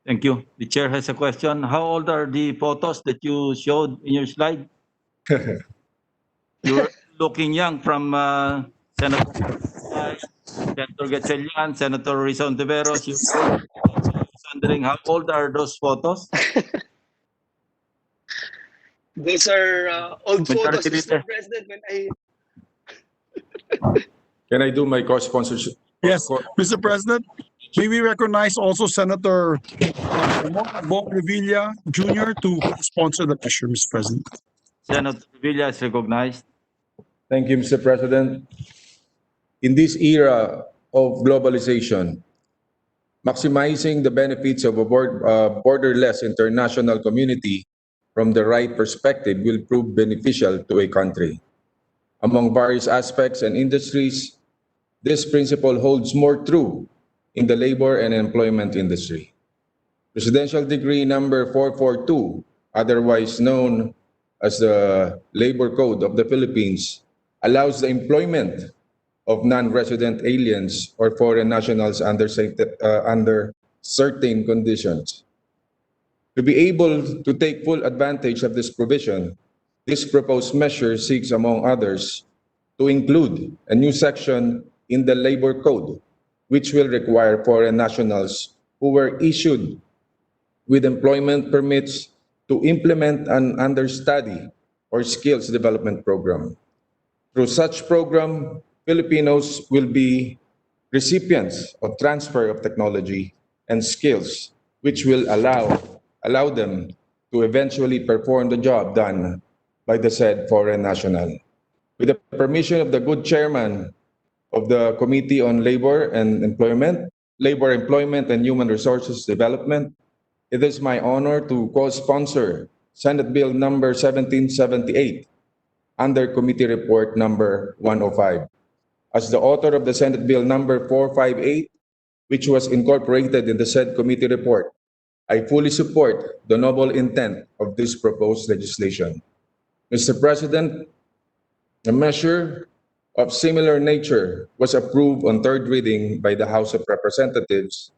Thank you. The chair has a question. How old are the photos that you showed in your slide? You're looking young from Senator Gatchalian, Senator Rizon Tiveros. I was wondering how old are those photos? These are old photos, Majority Mr. leader. President, when Can I do my co-sponsorship? Yes, Mr. President, may we recognize also Senator Bong Revilla Jr. to sponsor the measure, Mr. President. Senator Villa is recognized. Thank you, Mr. President. In this era of globalization, maximizing the benefits of a borderless international community from the right perspective will prove beneficial to a country. Among various aspects and industries, this principle holds more true in the labor and employment industry. Presidential Decree number 442, otherwise known as the Labor Code of the Philippines, allows the employment of non-resident aliens or foreign nationals under certain conditions. To be able to take full advantage of this provision, this proposed measure seeks, among others, to include a new section in the Labor Code, which will require foreign nationals who were issued with employment permits to implement an understudy or skills development program. Through such program, Filipinos will be recipients of transfer of technology and skills, which will allow them to eventually perform the job done by the said foreign national. With the permission of the good chairman of the Committee on Labor, Employment and Human Resources Development, it is my honor to co-sponsor Senate Bill number 1778 under Committee Report number 105. As the author of the Senate Bill number 458, which was incorporated in the said committee report, I fully support the noble intent of this proposed legislation. Mr. President, a measure of similar nature was approved on third reading by the House of Representatives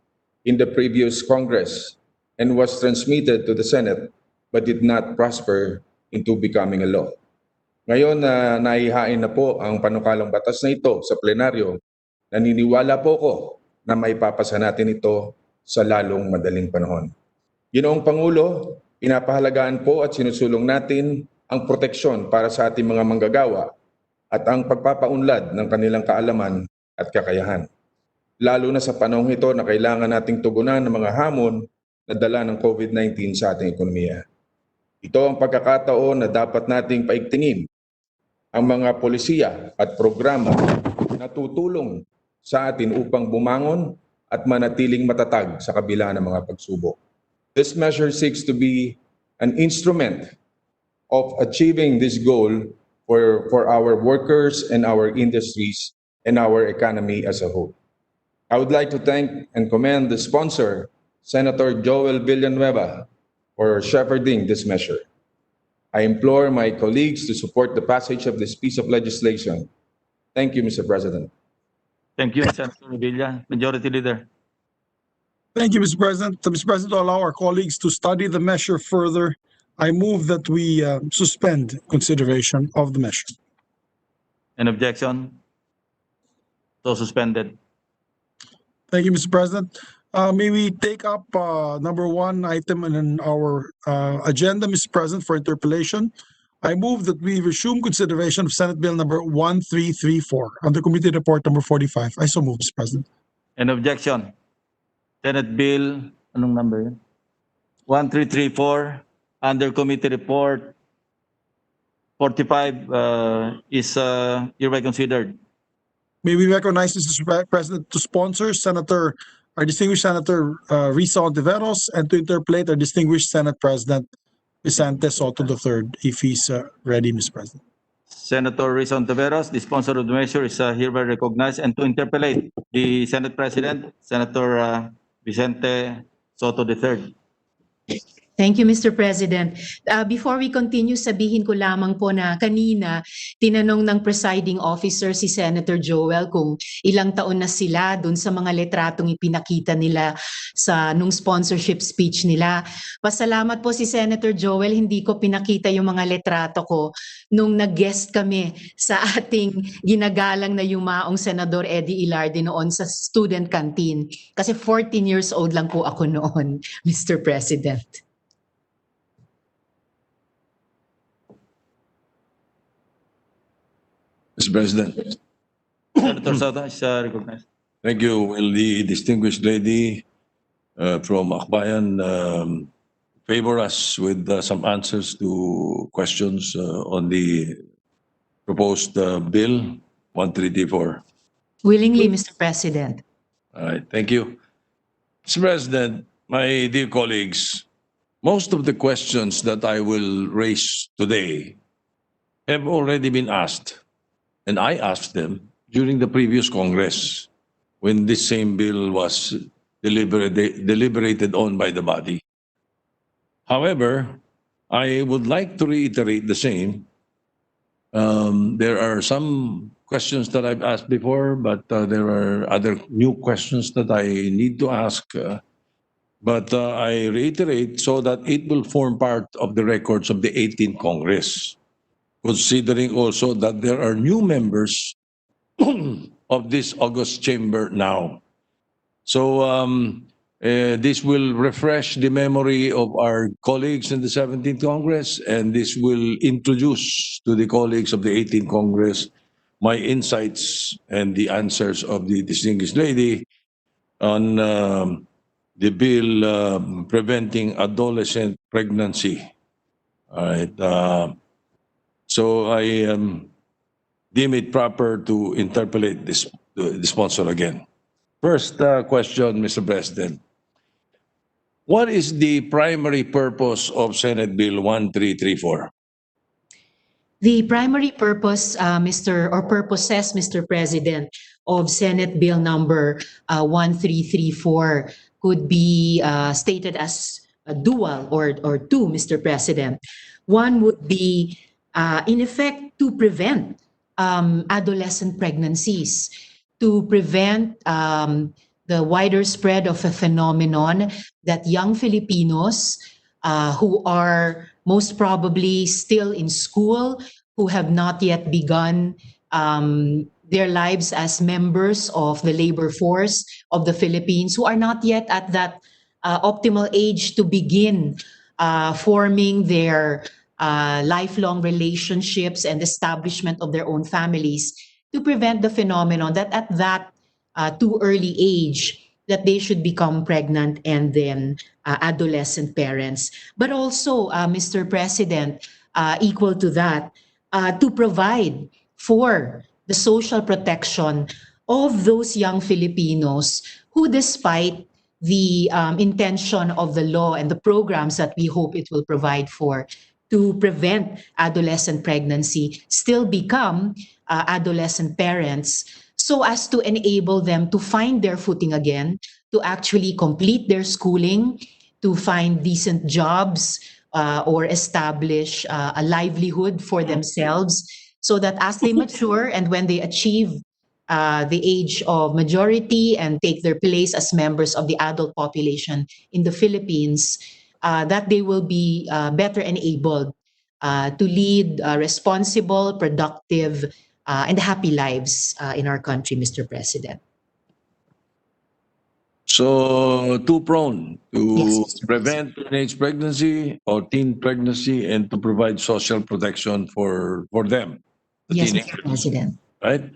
in the previous Congress and was transmitted to the Senate but did not prosper into becoming a law. Ngayon na naihain na po ang panukalang batas na ito sa plenaryo, naniniwala po ko na may papasa natin ito sa lalong madaling panahon. Ginoong Pangulo, pinapahalagaan po at sinusulong natin ang proteksyon para sa ating mga manggagawa at ang pagpapaunlad ng kanilang kaalaman at kakayahan. Lalo na sa panahong ito na kailangan nating tugunan ng mga hamon na dala ng COVID-19 sa ating ekonomiya. Ito ang pagkakataon na dapat nating paigtingin ang mga polisiya at programa na tutulong sa atin upang bumangon at manatiling matatag sa kabila ng mga pagsubok. This measure seeks to be an instrument of achieving this goal for our workers and our industries and our economy as a whole. I would like to thank and commend the sponsor, Senator Joel Villanueva, for shepherding this measure. I implore my colleagues to support the passage of this piece of legislation. Thank you, Mr. President. Thank you, Senator Villa. Majority Leader. Thank you, Mr. President. Mr. President, to allow our colleagues to study the measure further, I move that we suspend consideration of the measure. An objection? So suspended. Thank you, Mr. President. May we take up number one item in our agenda, Mr. President, for interpellation. I move that we resume consideration of Senate Bill number 1334 under Committee Report number 45. I so move, Mr. President. An objection? Senate Bill, anong number yun? 1334 under Committee Report 45 is hereby considered. May we recognize, Mr. President, to sponsor our distinguished Senator Risa Ontiveros, and to interpolate our distinguished Senate President Vicente Soto III, if he's ready, Mr. President. Senator Risa Ontiveros, the sponsor of the measure, is hereby recognized, and to interpolate the Senate President, Senator Vicente Soto III. Thank you, Mr. President. Before we continue, sabihin ko lamang po na kanina tinanong ng presiding officer si Senator Joel kung ilang taon na sila dun sa mga letratong ipinakita nila nung sponsorship speech nila. Pasalamat po si Senator Joel, hindi ko pinakita yung mga letrato ko nung nag-guest kami sa ating ginagalang na yumaong Senador Eddie Ilarde noon sa student canteen. Kasi 14 years old lang po ako noon, Mr. President. Mr. President. Senator Soto is recognized. Thank you. Will the distinguished lady from Akbayan favor us with some answers to questions on the proposed bill 1334? Willingly, Mr. President. All right, thank you. Mr. President, my dear colleagues, most of the questions that I will raise today have already been asked, and I asked them during the previous Congress when this same bill was deliberated on by the body. However, I would like to reiterate the same. There are some questions that I've asked before, but there are other new questions that I need to ask. But I reiterate so that it will form part of the records of the 18th Congress, considering also that there are new members of this august chamber now. So this will refresh the memory of our colleagues in the 17th Congress, and this will introduce to the colleagues of the 18th Congress my insights and the answers of the distinguished lady on the bill preventing adolescent pregnancy. All right. So I deem it proper to interpolate the sponsor again. First question, Mr. President. What is the primary purpose of Senate Bill 1334? The primary purpose, purposes, Mr. President, of Senate Bill number 1334 could be stated as a dual or two, Mr. President. One would be, in effect, to prevent adolescent pregnancies, to prevent the wider spread of a phenomenon that young Filipinos who are most probably still in school, who have not yet begun their lives as members of the labor force of the Philippines, who are not yet at that optimal age to begin forming their lifelong relationships and establishment of their own families, to prevent the phenomenon that at that too early age that they should become pregnant and then adolescent parents. But also, Mr. President, equal to that, to provide for the social protection of those young Filipinos who, despite the intention of the law and the programs that we hope it will provide for to prevent adolescent pregnancy, still become adolescent parents, so as to enable them to find their footing again, to actually complete their schooling, to find decent jobs, or establish a livelihood for themselves, so that as they mature and when they achieve the age of majority and take their place as members of the adult population in the Philippines, that they will be better enabled to lead responsible, productive, and happy lives in our country, Mr. President. So too prone to Yes, Mr. prevent teenage pregnancy or teen pregnancy and to provide social protection for them, the Yes, teenagers, Mr. President. right?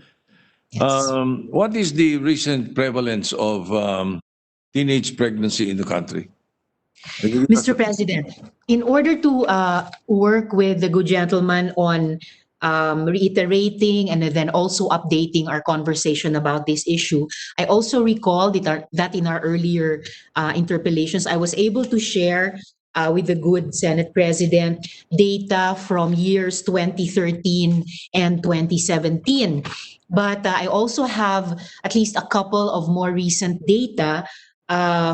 Yes. What is the recent prevalence of teenage pregnancy in the country? Mr. President, in order to work with the good gentleman on reiterating and then also updating our conversation about this issue, I also recall that in our earlier interpellations, I was able to share with the good Senate President data from years 2013 and 2017. But I also have at least a couple of more recent data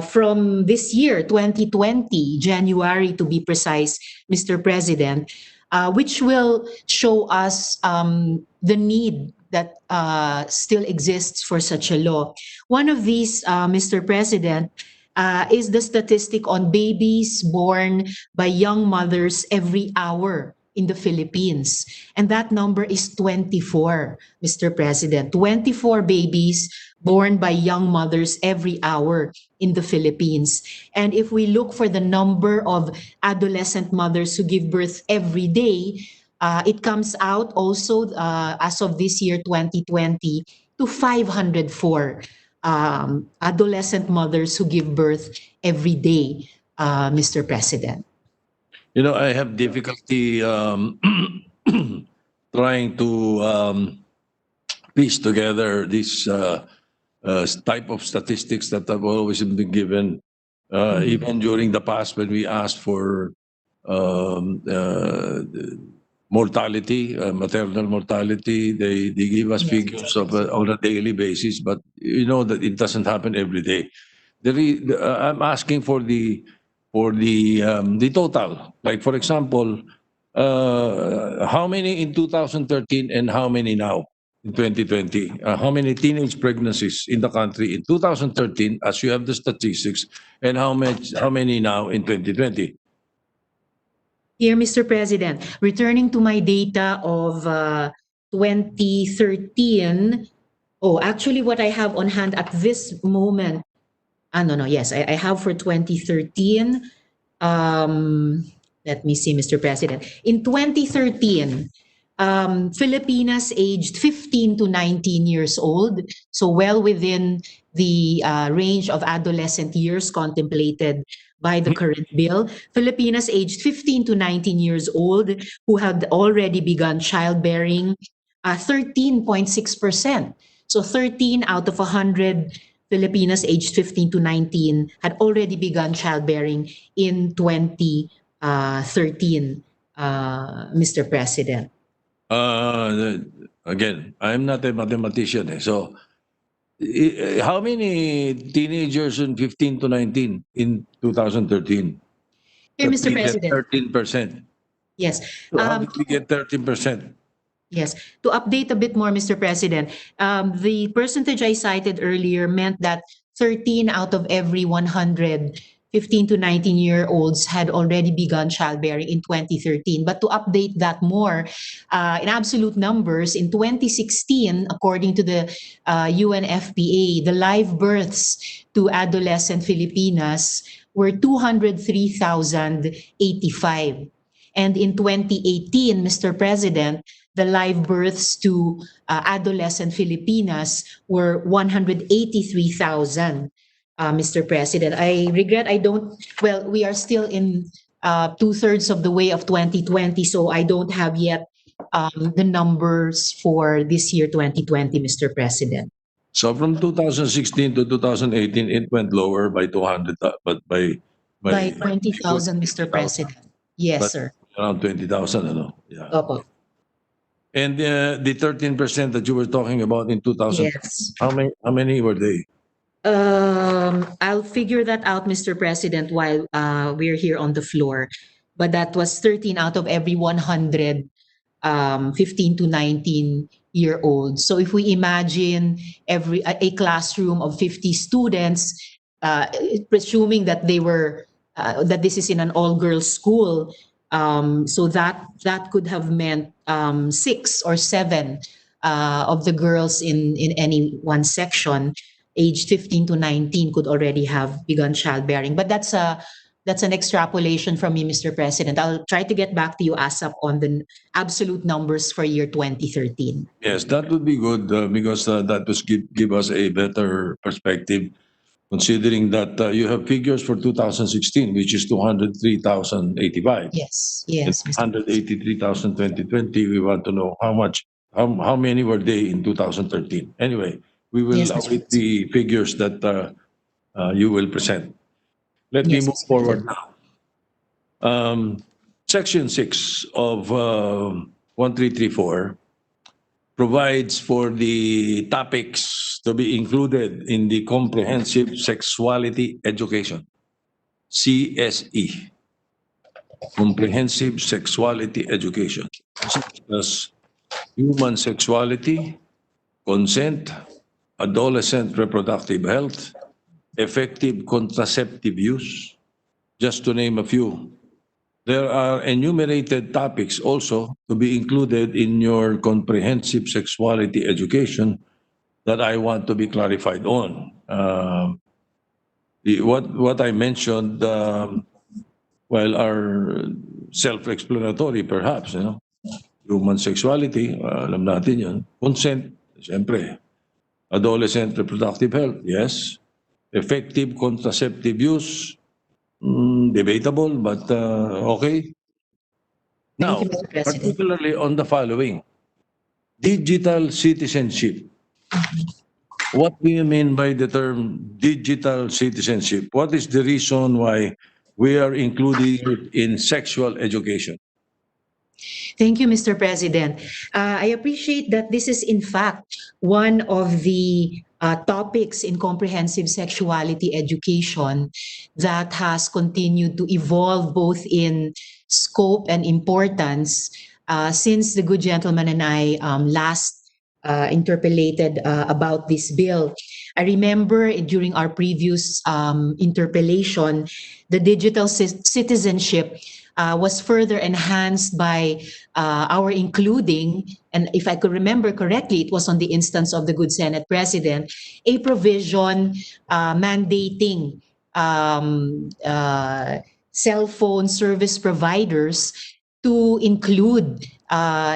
from this year, 2020, January to be precise, Mr. President, which will show us the need that still exists for such a law. One of these, Mr. President, is the statistic on babies born by young mothers every hour in the Philippines. And that number is 24, Mr. President. 24 babies born by young mothers every hour in the Philippines. And if we look for the number of adolescent mothers who give birth every day, it comes out also as of this year, 2020, to 504 adolescent mothers who give birth every day, Mr. President. You know, I have difficulty trying to piece together this type of statistics that have always been given, even during the past when we asked for mortality, maternal mortality. They give us figures of on a daily basis, but you know that it doesn't happen every day. I'm asking for the total. Like for example, how many in 2013 and how many now in 2020? How many teenage pregnancies in the country in 2013, as you have the statistics, and how many now in 2020? Here, Mr. President, returning to my data of 2013, actually what I have on hand at this moment, yes, I have for 2013, let me see, Mr. President. In 2013, Filipinas aged 15 to 19 years old, so well within the range of adolescent years contemplated by the current bill. Filipinas aged 15 to 19 years old who had already begun childbearing, 13.6%. So 13 out of 100 Filipinas aged 15 to 19 had already begun childbearing in 2013, Mr. President. Again, I'm not a mathematician, so how many teenagers in 15 to 19 in 2013? Here, Mr. President. 13%. Yes. So how did we get 13%? Yes. To update a bit more, Mr. President, the percentage I cited earlier meant that 13 out of every 100 15 to 19-year-olds had already begun childbearing in 2013. But to update that more, in absolute numbers, in 2016, according to the UNFPA, the live births to adolescent Filipinas were 203,085. And in 2018, Mr. President, the live births to adolescent Filipinas were 183,000. Mr. President, I regret we are still in 2/3 of the way of 2020, so I don't have yet the numbers for this year, 2020, Mr. President. So from 2016 to 2018, it went lower by 200, but By 20,000, Mr. President. Yes, but sir. around 20,000, ano? Yeah. Opo. And the 13% that you were talking about in 2000, Yes. how many were they? I'll figure that out, Mr. President, while we're here on the floor. But that was 13 out of every 100 15 to 19-year-olds. So if we imagine a classroom of 50 students, presuming that they were that this is in an all-girls school, so that could have meant 6 or 7 of the girls in any one section, aged 15 to 19, could already have begun childbearing. But that's an extrapolation from me, Mr. President. I'll try to get back to you ASAP on the absolute numbers for year 2013. Yes, that would be good because that would give us a better perspective, considering that you have figures for 2016, which is 203,085. Yes, yes, Mr. 183,000 2020. We want to know how many were they in 2013. Anyway, we will Yes, Mr. await the figures that you will present. Let me Yes, move Mr. forward now. Section 6 of 1334 provides for the topics to be included in the Comprehensive Sexuality Education, CSE, Comprehensive Sexuality Education, such as human sexuality, consent, adolescent reproductive health, effective contraceptive use, just to name a few. There are enumerated topics also to be included in your comprehensive sexuality education that I want to be clarified on. What I mentioned, well, are self-explanatory perhaps, Human sexuality, alam natin yun. Consent, siyempre. Adolescent reproductive health, yes. Effective contraceptive use, debatable, but okay. Thank Now, you, Mr. President. particularly on the following, digital citizenship. What do you mean by the term digital citizenship? What is the reason why we are including it in sexual education? Thank you, Mr. President. I appreciate that this is, in fact, one of the topics in comprehensive sexuality education that has continued to evolve both in scope and importance since the good gentleman and I last interpellated about this bill. I remember during our previous interpellation, the digital citizenship was further enhanced by our including, and if I could remember correctly, it was on the instance of the good Senate President, a provision mandating cell phone service providers to include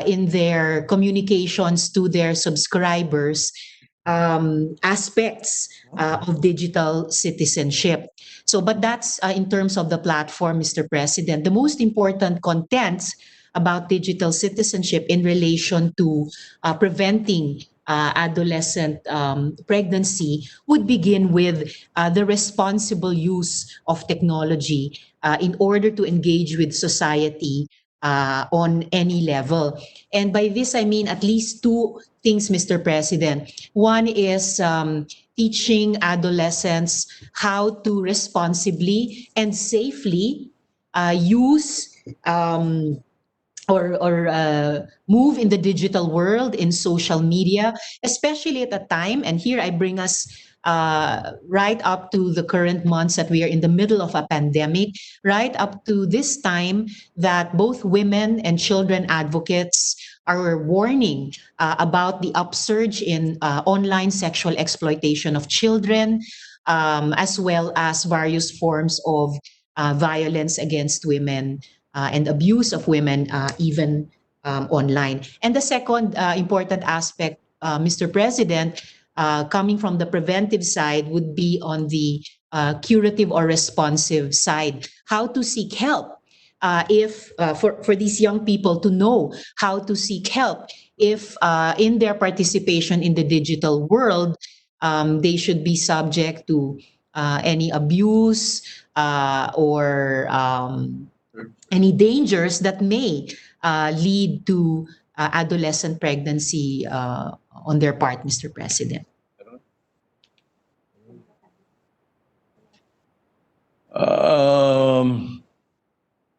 in their communications to their subscribers aspects of digital citizenship. So, but that's in terms of the platform, Mr. President. The most important contents about digital citizenship in relation to preventing adolescent pregnancy would begin with the responsible use of technology in order to engage with society on any level. And by this, I mean at least 2 things, Mr. President. One is teaching adolescents how to responsibly and safely use or move in the digital world in social media, especially at a time, and here I bring us right up to the current months that we are in the middle of a pandemic, right up to this time that both women and children advocates are warning about the upsurge in online sexual exploitation of children, as well as various forms of violence against women and abuse of women, even online. And the second important aspect, Mr. President, coming from the preventive side, would be on the curative or responsive side. How to seek help if for these young people to know how to seek help if in their participation in the digital world they should be subject to any abuse or any dangers that may lead to adolescent pregnancy on their part, Mr. President.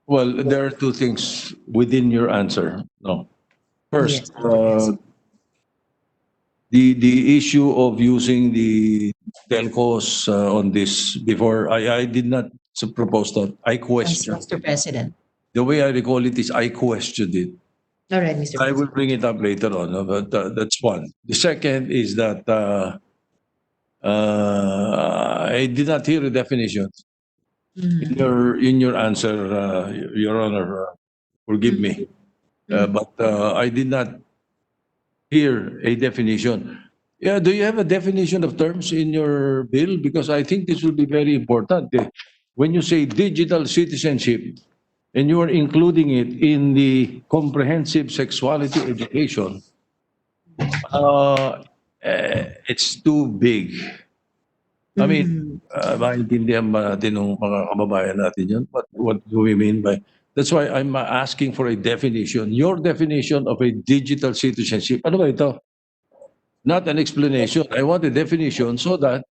Well, there are two things within your answer. No. First, the issue of using the telcos on this before, I did not propose that. I Yes, questioned. Mr. President. The way I recall it is I questioned it. All right, Mr. I President. will bring it up later on, but that's one. The second is that I did not hear a definition in your answer, Your Honor. Forgive me, but I did not hear a definition. Yeah, do you have a definition of terms in your bill? Because I think this will be very important. When you say digital citizenship, and you are including it in the comprehensive sexuality education, it's too big. I mean, maintindihan ba natin ng mga kababayan natin yun? What do we mean by... That's why I'm asking for a definition. Your definition of a digital citizenship. Ano ba ito? Not an explanation. I want a definition so that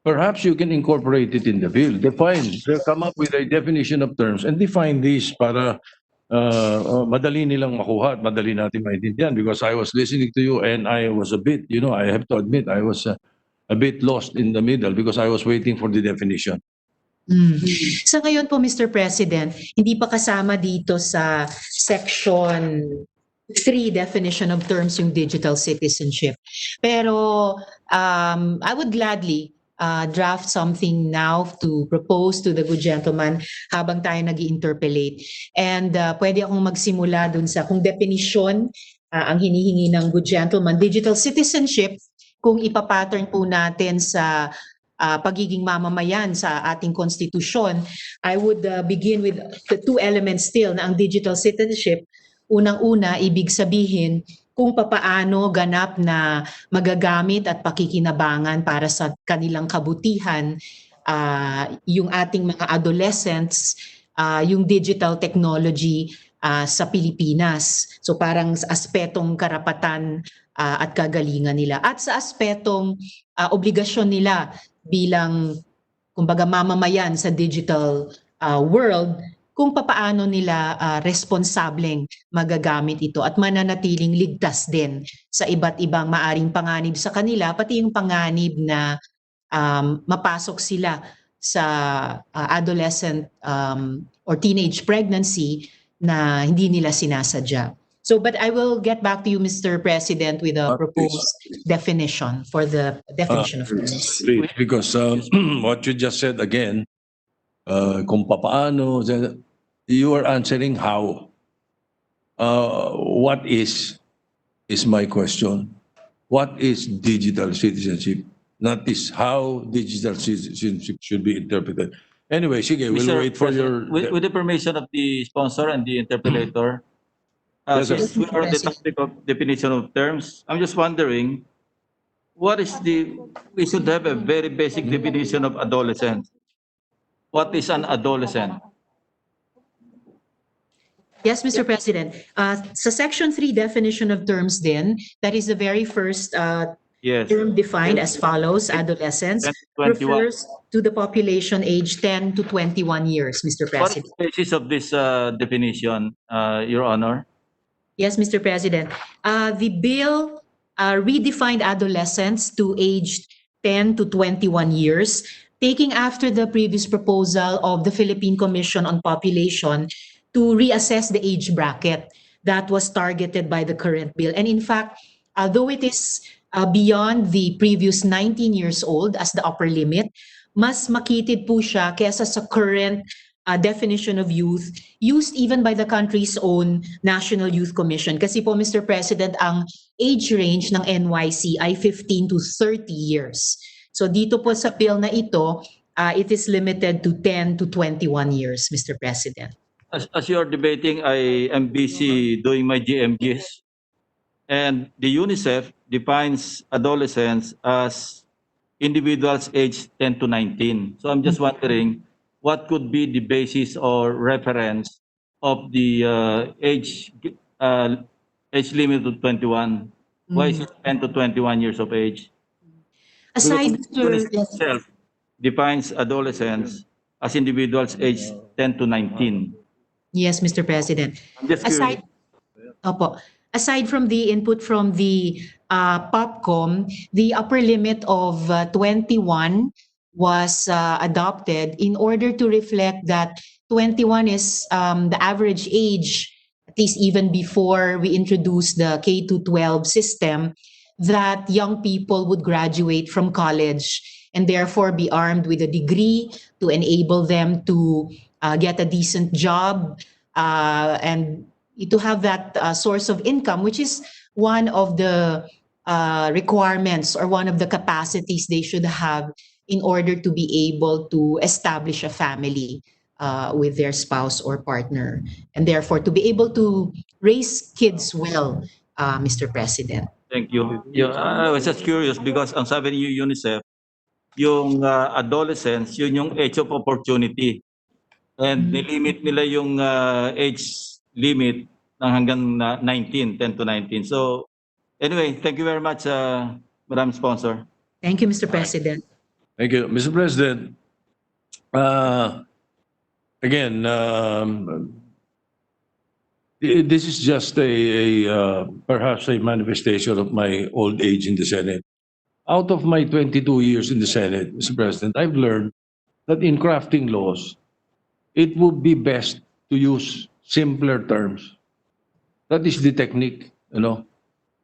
perhaps you can incorporate it in the bill. Come up with a definition of terms and define these para madali nilang makuha at madali natin maintindihan. Because I was listening to you and I was a bit, I have to admit, I was a bit lost in the middle because I was waiting for the definition. Sa ngayon po, Mr. President, hindi pa kasama dito sa Section 3 definition of terms yung digital citizenship. Pero I would gladly draft something now to propose to the good gentleman habang tayo nag-i-interpellate. And pwede akong magsimula dun sa kung definition ang hinihingi ng good gentleman. Digital citizenship, kung ipapattern po natin sa pagiging mamamayan sa ating konstitusyon, I would begin with the two elements still na ang digital citizenship. Unang-una, ibig sabihin kung papaano ganap na magagamit at pakikinabangan para sa kanilang kabutihan yung ating mga adolescents, yung digital technology sa Pilipinas. So parang sa aspetong karapatan at kagalingan nila. At sa aspetong obligasyon nila bilang kumbaga mamamayan sa digital world, kung papaano nila responsableng magagamit ito at mananatiling ligtas din sa iba't ibang maaring panganib sa kanila, pati yung panganib na mapasok sila sa adolescent or teenage pregnancy na hindi nila sinasadya. So, but I will get back to you, Mr. President, with a proposed definition for the definition of terms. Because what you just said again, kung papaano, you are answering how. What is my question. What is digital citizenship? Not is how digital citizenship should be interpreted. Anyway, sige, we'll wait for your... With the permission of the sponsor and the interpolator, since we are on the topic of definition of terms, I'm just wondering, we should have a very basic definition of adolescent. What is an adolescent? Yes, Mr. President. Sa Section 3 definition of terms din, that is the very first term defined as follows: adolescence refers to the population age 10 to 21 years, Mr. President. What is the basis of this definition, Your Honor? Yes, Mr. President. The bill redefined adolescents to age 10 to 21 years, taking after the previous proposal of the Philippine Commission on Population to reassess the age bracket that was targeted by the current bill. And in fact, although it is beyond the previous 19 years old as the upper limit, mas makitid po siya kesa sa current definition of youth used even by the country's own National Youth Commission. Kasi po, Mr. President, ang age range ng NYC ay 15 to 30 years. So dito po sa bill na ito, it is limited to 10 to 21 years, Mr. President. As you're debating, I am busy doing my GMGs. And the UNICEF defines adolescents as individuals aged 10 to 19. So I'm just wondering, what could be the basis or reference of the age limit to 21? Why is it 10 to 21 years of age? Aside, Because Mr. Yes. itself defines adolescents as individuals aged 10 to 19. Yes, Mr. President. I'm just curious. Aside, opo, aside from the input from the POPCOM, the upper limit of 21 was adopted in order to reflect that 21 is the average age, at least even before we introduced the K to 12 system, that young people would graduate from college and therefore be armed with a degree to enable them to get a decent job and to have that source of income, which is one of the requirements or one of the capacities they should have in order to be able to establish a family with their spouse or partner, and therefore to be able to raise kids well, Mr. President. Thank you. Yeah, I was just curious because ang sabi ni UNICEF, yung adolescents, yun yung age of opportunity. And nilimit nila yung age limit ng hanggang 19, 10 to 19. So anyway, thank you very much, Madam Sponsor. Thank you, Mr. President. Thank you. Mr. President, again, this is just perhaps a manifestation of my old age in the Senate. Out of my 22 years in the Senate, Mr. President, I've learned that in crafting laws, it would be best to use simpler terms. That is the technique, you know.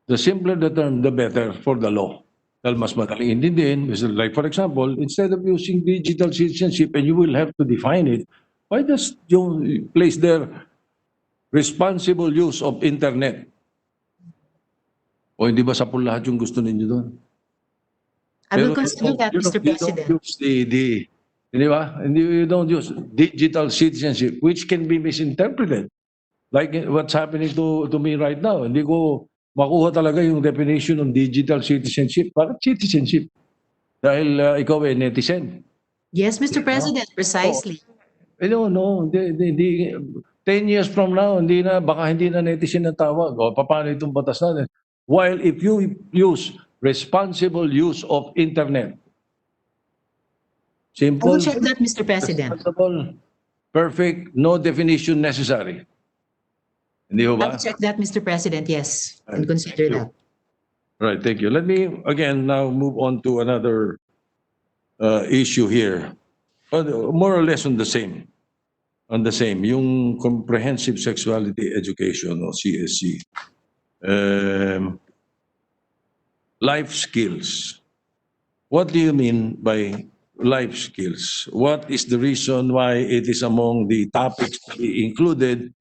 The simpler the term, the better for the law. Dahil mas madaling intindihin. Like for example, instead of using digital citizenship, and you will have to define it, why does you place there responsible use of internet? O hindi ba sapul lahat yung gusto ninyo doon? I will consider that, Mr. President. You don't use di ba? You don't use digital citizenship, which can be misinterpreted. Like what's happening to me right now. Hindi ko makuha talaga yung definition ng digital citizenship. Bakit citizenship? Dahil ikaw ay netizen. Yes, Mr. President, precisely. No. 10 years from now, baka hindi na netizen ang tawag. O, paano itong batas natin? While if you use responsible use of internet, I simple, will check that, Mr. President. responsible, perfect, no definition necessary. Hindi ho I ba? will check that, Mr. President, yes, and consider that. Right, thank you. Let me again now move on to another issue here. More or less on the same. Yung Comprehensive Sexuality Education o CSC. Life skills. What do you mean by life skills? What is the reason why it is among the topics to be included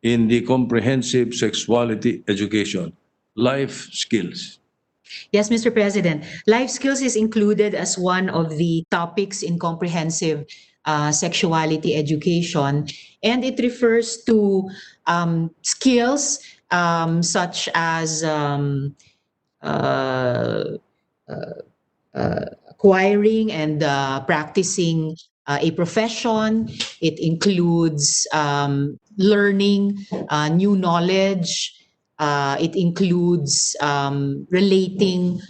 in the Comprehensive Sexuality Education? Life skills. Yes, Mr. President. Life skills is included as one of the topics in comprehensive sexuality education, and it refers to skills such as acquiring and practicing a profession. It includes learning new knowledge. It includes relating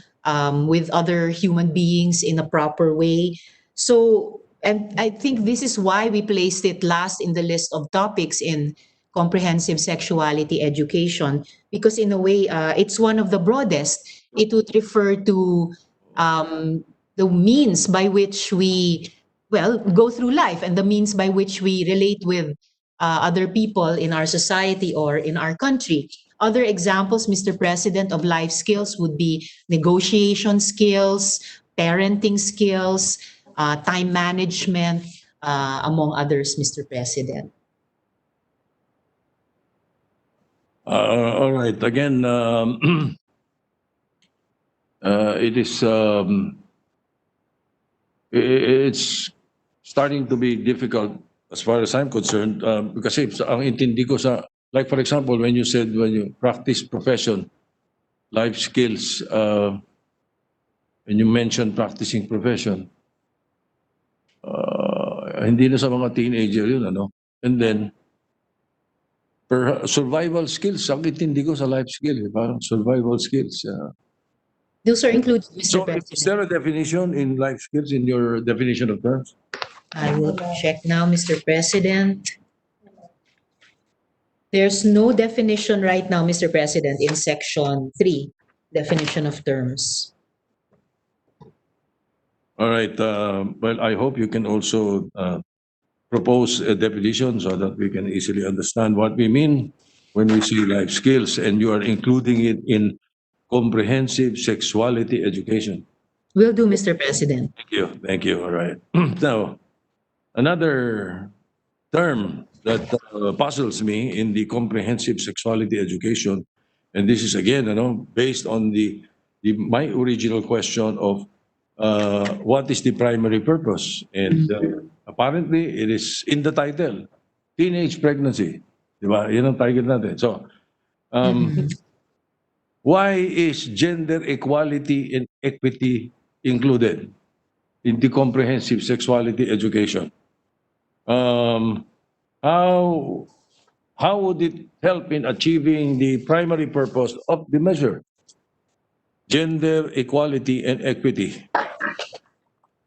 with other human beings in a proper way. So, and I think this is why we placed it last in the list of topics in comprehensive sexuality education, because in a way, it's one of the broadest. It would refer to the means by which we, go through life and the means by which we relate with other people in our society or in our country. Other examples, Mr. President, of life skills would be negotiation skills, parenting skills, time management, among others, Mr. President. All right. Again, it is it's starting to be difficult as far as I'm concerned because ang intindi ko sa, like for example, when you said when you practice profession, life skills, and you mentioned practicing profession, hindi na sa mga teenager yun, ano? And then, survival skills, ang intindi ko sa life skill, parang survival skills. Those are included, So, Mr. President. is there a definition in life skills in your definition of terms? I will check now, Mr. President. There's no definition right now, Mr. President, in Section 3, definition of terms. All right. Well, I hope you can also propose a definition so that we can easily understand what we mean when we say life skills, and you are including it in comprehensive sexuality education. Will do, Mr. President. Thank you. Thank you. All right. Now, another term that puzzles me in the comprehensive sexuality education, and this is again, based on my original question of what is the primary purpose, and apparently it is in the title, teenage pregnancy, di ba? Yan ang title natin. So, why is gender equality and equity included in the comprehensive sexuality education? How would it help in achieving the primary purpose of the measure? Gender equality and equity.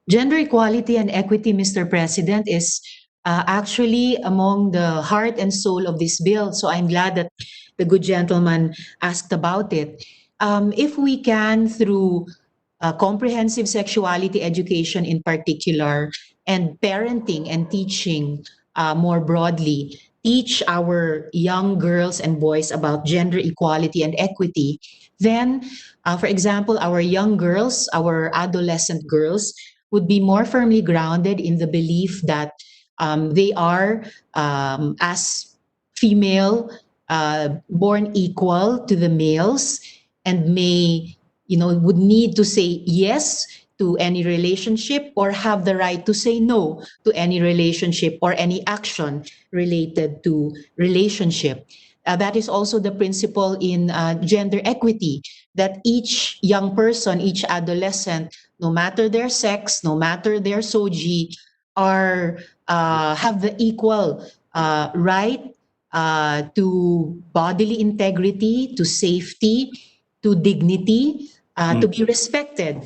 Gender equality and equity, Mr. President, is actually among the heart and soul of this bill. So I'm glad that the good gentleman asked about it. If we can, through comprehensive sexuality education in particular, and parenting and teaching more broadly, teach our young girls and boys about gender equality and equity, then, for example, our young girls, our adolescent girls, would be more firmly grounded in the belief that they are, as female, born equal to the males, and would need to say yes to any relationship, or have the right to say no to any relationship or any action related to relationship. That is also the principle in gender equity, that each young person, each adolescent, no matter their sex, no matter their SOGI, have the equal right to bodily integrity, to safety, to dignity, to be respected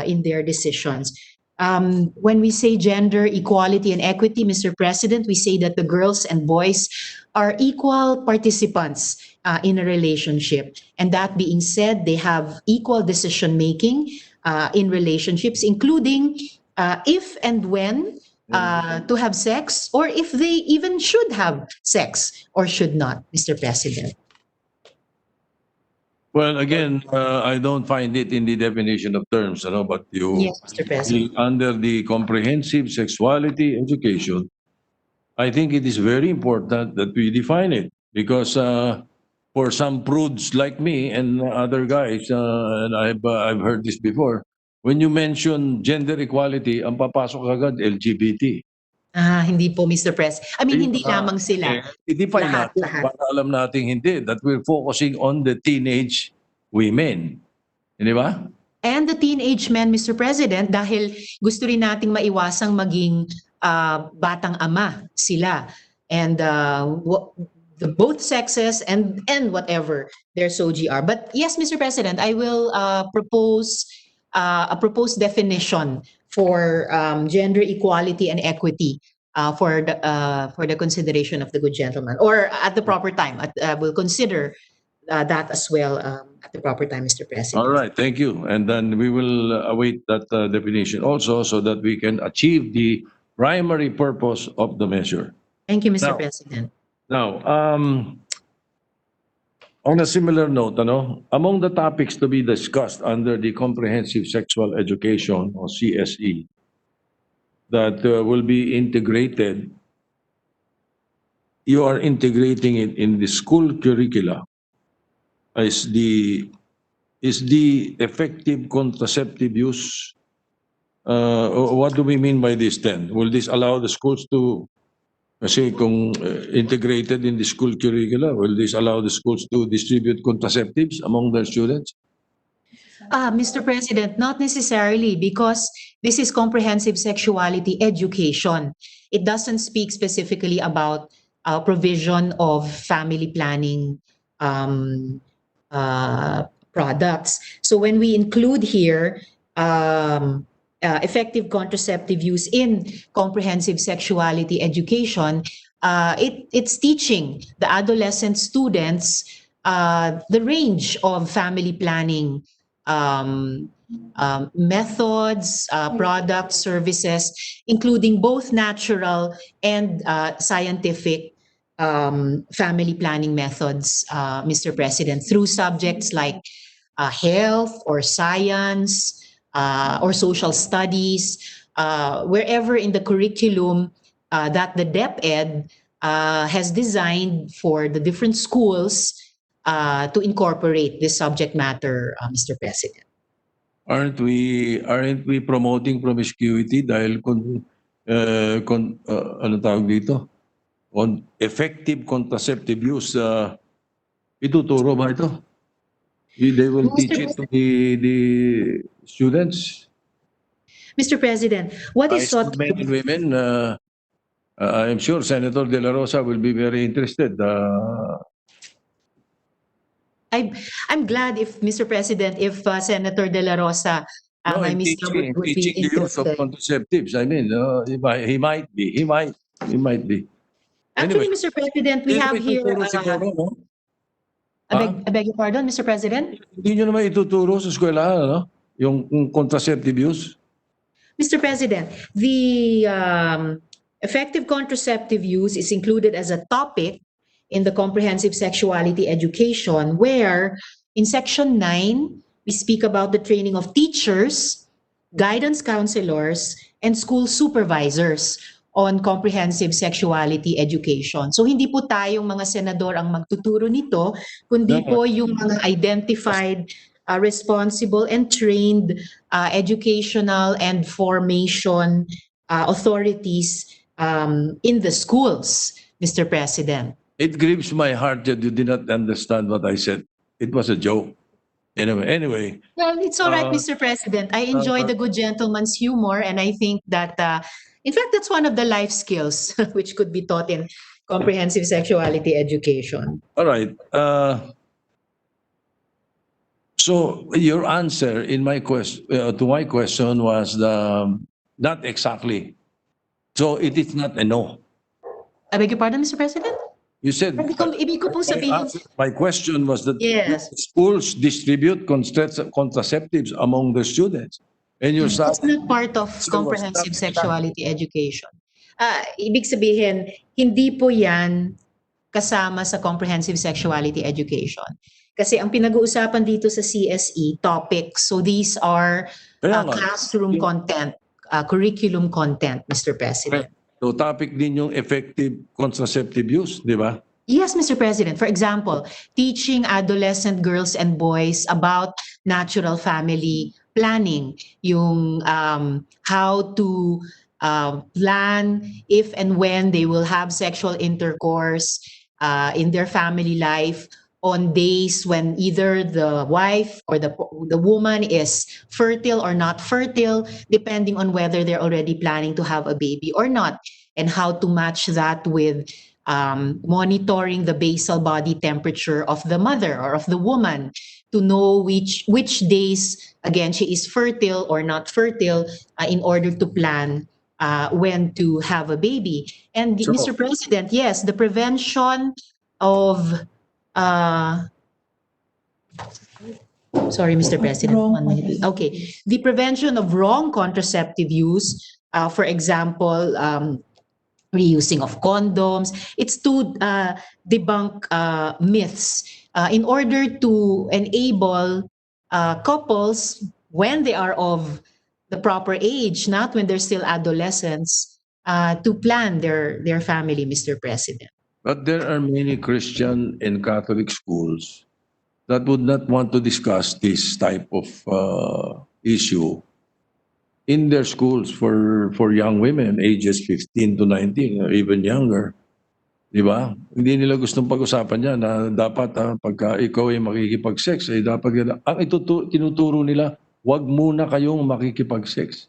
in their decisions. When we say gender equality and equity, Mr. President, we say that the girls and boys are equal participants in a relationship. And that being said, they have equal decision-making in relationships, including if and when to have sex, or if they even should have sex or should not, Mr. President. Well, again, I don't find it in the definition of terms, but Yes, Mr. President. under the comprehensive sexuality education, I think it is very important that we define it, because for some prudes like me and other guys, and I've heard this before, when you mention gender equality, ang papasok agad LGBT. Hindi po, Mr. President. I mean, hindi lamang sila. I-define Lahat, natin lahat. para alam natin hindi, that we're focusing on the teenage women. Di ba? And the teenage men, Mr. President, dahil gusto rin nating maiwasang maging batang ama sila. And the both sexes and whatever their SOGI are. But yes, Mr. President, I will propose a proposed definition for gender equality and equity for the consideration of the good gentleman, or at the proper time. We'll consider that as well at the proper time, Mr. President. All right, thank you. And then we will await that definition also, so that we can achieve the primary purpose of the measure. Thank you, Mr. Now- President. Now, on a similar note, among the topics to be discussed under the Comprehensive Sexual Education, or CSE, that will be integrated, you are integrating it in the school curricula, is the effective contraceptive use. What do we mean by this then? Will this allow the schools to, kasi kung integrated in the school curricula, will this allow the schools to distribute contraceptives among their students? Mr. President, not necessarily because this is comprehensive sexuality education. It doesn't speak specifically about provision of family planning products. So when we include here effective contraceptive use in comprehensive sexuality education, it's teaching the adolescent students the range of family planning methods, products, services, including both natural and scientific family planning methods, Mr. President, through subjects like health or science or social studies, wherever in the curriculum that the DepEd has designed for the different schools to incorporate this subject matter, Mr. President. Aren't we promoting promiscuity dahil ano tawag dito? On effective contraceptive use, ituturo ba ito? They will teach it to the students? Mr. President, what is sought Men and women, I'm sure Senator De La Rosa will be very interested. I'm glad if Mr. President, if Senator De La Rosa, No, my in Mr. teaching, would be teaching the use of interested. contraceptives. I mean, he might be. He might be. Actually, Anyway, Mr. President, we have here. ituturo siguro, no? I beg your pardon, Mr. President? Hindi nyo naman ituturo sa eskwelahan, ano? Yung contraceptive use? Mr. President, the effective contraceptive use is included as a topic in the comprehensive sexuality education, where in section 9, we speak about the training of teachers, guidance counselors, and school supervisors on comprehensive sexuality education. So hindi po tayong mga senador ang magtuturo nito, kundi po yung mga identified, responsible and trained educational and formation authorities in the schools, Mr. President. It grieves my heart that you did not understand what I said. It was a joke. Anyway. Well, it's all right, Mr. President. I enjoy the good gentleman's humor, and I think that, in fact, that's one of the life skills which could be taught in comprehensive sexuality education. All right. So your answer in my to my question was not exactly. So it is not a no. I beg your pardon, Mr. President? You said, Ibig ko pong sabihin, my question was that yes, schools distribute contraceptives among the students. And you're it's not part of comprehensive sexuality education. Ibig sabihin, hindi po yan kasama sa comprehensive sexuality education. Kasi ang pinag-uusapan dito sa CSE, topics. So these are classroom content, curriculum content, Mr. President. So topic din yung effective contraceptive use, di ba? Yes, Mr. President. For example, teaching adolescent girls and boys about natural family planning, yung how to plan if and when they will have sexual intercourse in their family life on days when either the wife or the woman is fertile or not fertile, depending on whether they're already planning to have a baby or not, and how to match that with monitoring the basal body temperature of the mother or of the woman to know which days, again, she is fertile or not fertile in order to plan when to have a baby. And So- Mr. President, yes, the prevention of sorry, Mr. President, 1 minute. Okay, the prevention of wrong contraceptive use, for example, reusing of condoms, it's to debunk myths in order to enable couples when they are of the proper age, not when they're still adolescents, to plan their family, Mr. President. But there are many Christian and Catholic schools that would not want to discuss this type of issue in their schools for young women, ages 15 to 19, or even younger. Di ba? Hindi nila gustong pag-usapan yan na dapat pagka ikaw ay makikipag-sex, dapat yan. Ang tinuturo nila, wag muna kayong makikipag-sex.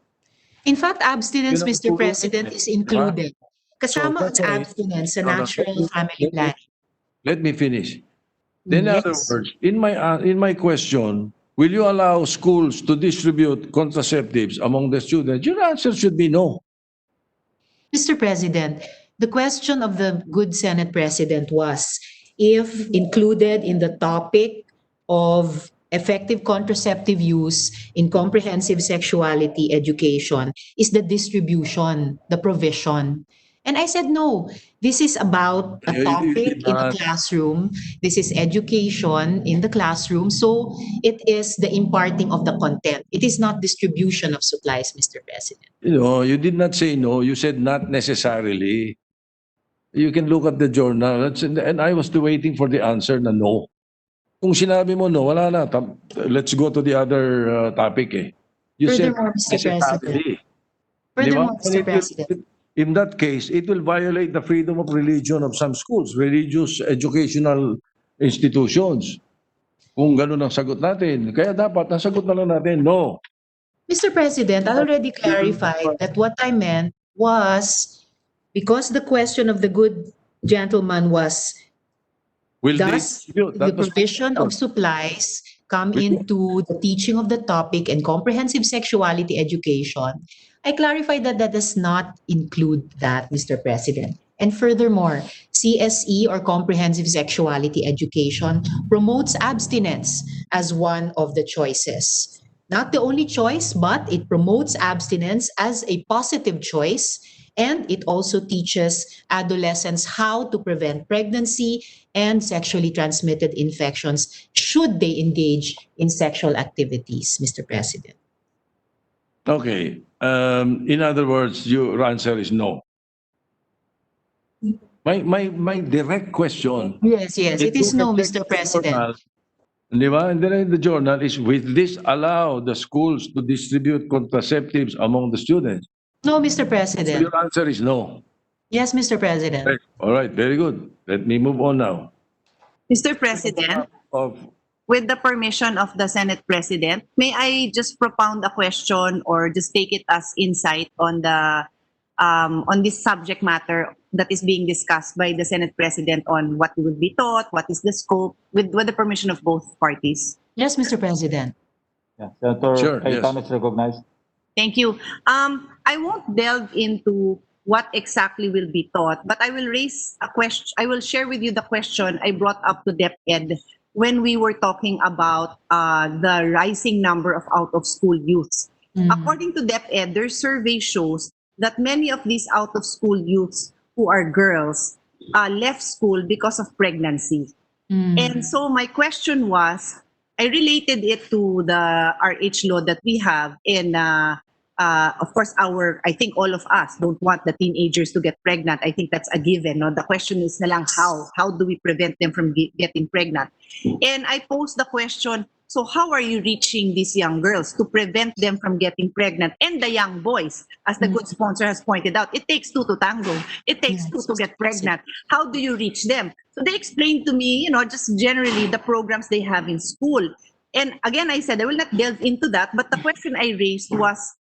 In fact, abstinence, Yun ang Mr. turo President, nila, is di ba? included. Kasama ang that's why- abstinence sa No, no, natural family planning. Let me finish. In other Yes. words, in my question, will you allow schools to distribute contraceptives among the students? Your answer should be no. Mr. President, the question of the good Senate President was if included in the topic of effective contraceptive use in comprehensive sexuality education is the distribution, the provision. And I said, no, this is about a You topic in a not. classroom. This is education in the classroom. So it is the imparting of the content. It is not distribution of supplies, Mr. President. You did not say no. You said not necessarily. You can look at the journal. And I was waiting for the answer na no. Kung sinabi mo no, wala na. Let's go to the other topic eh. You said Furthermore, Mr. President. necessarily. Furthermore, Di ba? Mr. President. In that case, it will violate the freedom of religion of some schools, religious educational institutions. Kung ganun ang sagot natin. Kaya dapat, nasagot na lang natin, no. Mr. President, I already clarified that what I meant was because the question of the good gentleman was, Will they does distribute? the That was- provision of supplies come into the teaching of the topic and comprehensive sexuality education? I clarified that that does not include that, Mr. President. And furthermore, CSE or comprehensive sexuality education promotes abstinence as one of the choices. Not the only choice, but it promotes abstinence as a positive choice. And it also teaches adolescents how to prevent pregnancy and sexually transmitted infections should they engage in sexual activities, Mr. President. Okay. In other words, your answer is no. My direct question. Yes, yes, it is no, Check Mr. the President. journal, di ba? And then in the journal is, will this allow the schools to distribute contraceptives among the students? No, Mr. So President. your answer is no. Yes, Mr. President. Right. All right, very good. Let me move on now. Mr. President, Of with the permission of the Senate President, may I just propound a question or just take it as insight on the on this subject matter that is being discussed by the Senate President on what will be taught, what is the scope, with the permission of both parties? Yes, Mr. President. Yeah, Senator Sure, Cayetano yes. is recognized. Thank you. I won't delve into what exactly will be taught, but I will raise a question. I will share with you the question I brought up to DepEd when we were talking about the rising number of out-of-school youths. According to DepEd, their survey shows that many of these out-of-school youths who are girls left school because of pregnancy. And so my question was, I related it to the RH law that we have in, of course, I think all of us don't want the teenagers to get pregnant. I think that's a given. No? The question is na lang how do we prevent them from getting pregnant? And I posed the question, so how are you reaching these young girls to prevent them from getting pregnant? And the young boys, as the good sponsor has pointed out, it takes two to tango. It takes two to get pregnant. How do you reach them? So they explained to me, just generally the programs they have in school. And again, I said, I will not delve into that, but the question I raised was,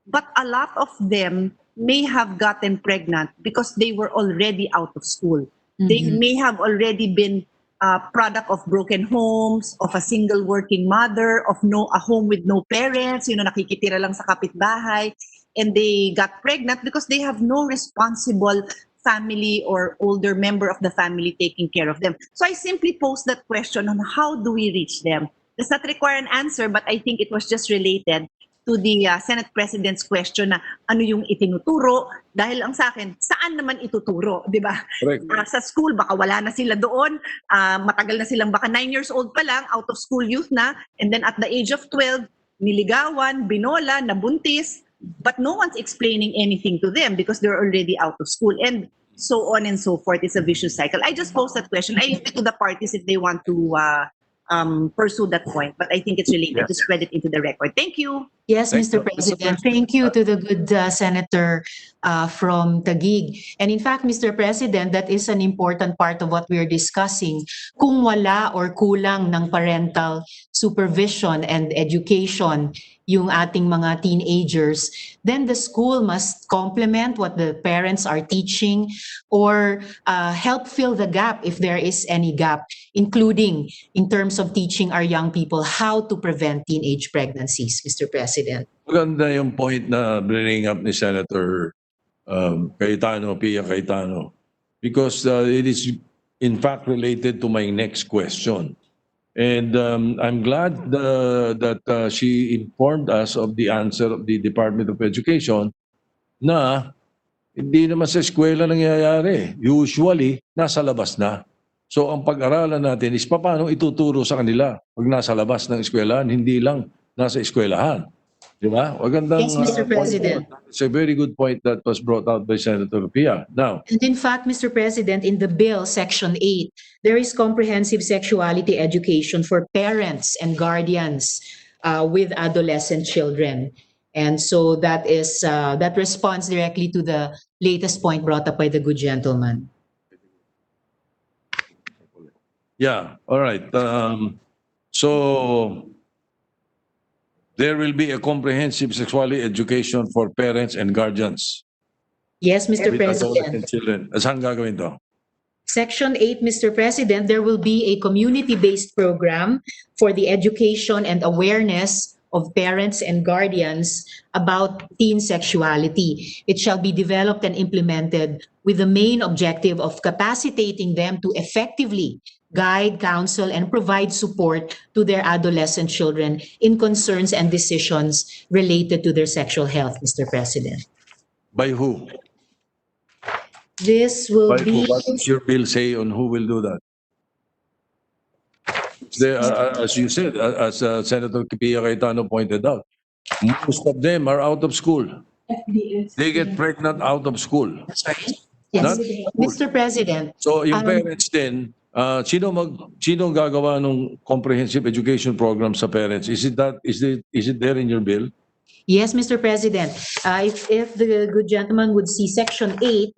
but a lot of them may have gotten pregnant because they were already out of school. They may have already been a product of broken homes, of a single working mother, of a home with no parents, nakikitira lang sa kapitbahay, and they got pregnant because they have no responsible family or older member of the family taking care of them. So I simply posed that question on how do we reach them? Does not require an answer, but I think it was just related to the Senate President's question na ano yung itinuturo, dahil ang sa akin, saan naman ituturo, di ba? Sa school, baka wala na sila doon, matagal na silang baka 9 years old pa lang, out of school youth na, and then at the age of 12, niligawan, binola, nabuntis, but no one's explaining anything to them because they're already out of school, and so on and so forth. It's a vicious cycle. I just posed that question. I leave it to the parties if they want to pursue that point, but I think it's related to spread it into the record. Thank you. Yes, Thank Mr. you. President. Thank you to the good senator from Taguig. And in fact, Mr. President, that is an important part of what we are discussing. Kung wala or kulang ng parental supervision and education yung ating mga teenagers, then the school must complement what the parents are teaching or help fill the gap if there is any gap, including in terms of teaching our young people how to prevent teenage pregnancies, Mr. President. Maganda yung point na bringing up ni Senator Pia Cayetano, because it is in fact related to my next question. And I'm glad that she informed us of the answer of the Department of Education na hindi naman sa eskwela nangyayari. Usually, nasa labas na. So ang pag-aralan natin is paano ituturo sa kanila pag nasa labas ng eskwelahan, hindi lang nasa eskwelahan. Di ba? Magandang, Yes, Mr. President. It's a very good point that was brought out by Senator Pia. Now, And in fact, Mr. President, in the bill, Section 8, there is comprehensive sexuality education for parents and guardians with adolescent children. And so that is that responds directly to the latest point brought up by the good gentleman. yeah, all right. So there will be a comprehensive sexuality education for parents and guardians Yes, Mr. with President. adolescent children. Saan gagawin to? Section 8, Mr. President, there will be a community-based program for the education and awareness of parents and guardians about teen sexuality. It shall be developed and implemented with the main objective of capacitating them to effectively guide, counsel, and provide support to their adolescent children in concerns and decisions related to their sexual health, Mr. President. By who? This will By who? be, What does your bill say on who will do that? There, as you said, as Senator Pia Cayetano pointed out, most of them are out of school. They get pregnant out of school. sorry. Not Yes, school. Mr. President. So yung Um, parents din, sino gagawa ng comprehensive education program sa parents? Is it there in your bill? Yes, Mr. President. If the good gentleman would see Section 8,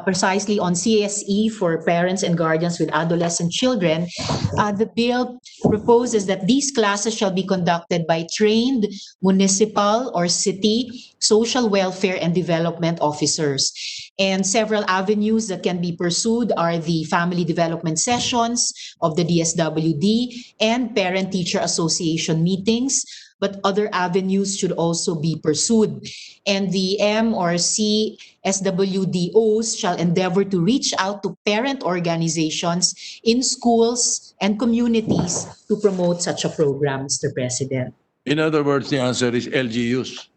precisely on CSE for parents and guardians with adolescent children, the bill proposes that these classes shall be conducted by trained municipal or city social welfare and development officers. And several avenues that can be pursued are the family development sessions of the DSWD and parent-teacher association meetings, but other avenues should also be pursued. And the M or C SWDOs shall endeavor to reach out to parent organizations in schools and communities to promote such a program, Mr. President. In other words, the answer is LGUs.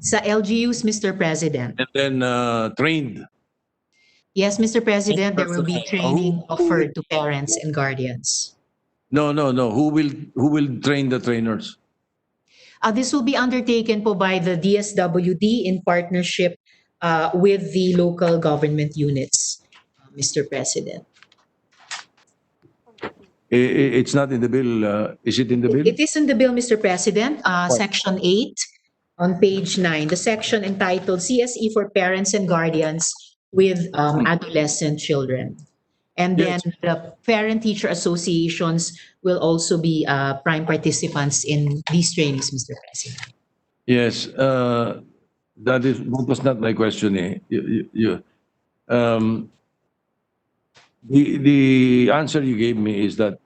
Sa LGUs, Mr. President. And then trained. Yes, Mr. President, there will be training offered to parents and guardians. No. Who will train the trainers? This will be undertaken po by the DSWD in partnership with the local government units, Mr. President. It's not in the bill. Is it in the bill? It is in the bill, Mr. President, Section 8 on page 9, the section entitled CSE for Parents and Guardians with Adolescent Children. And then the parent-teacher associations will also be prime participants in these trainings, Mr. President. Yes, that was not my question. The answer you gave me is that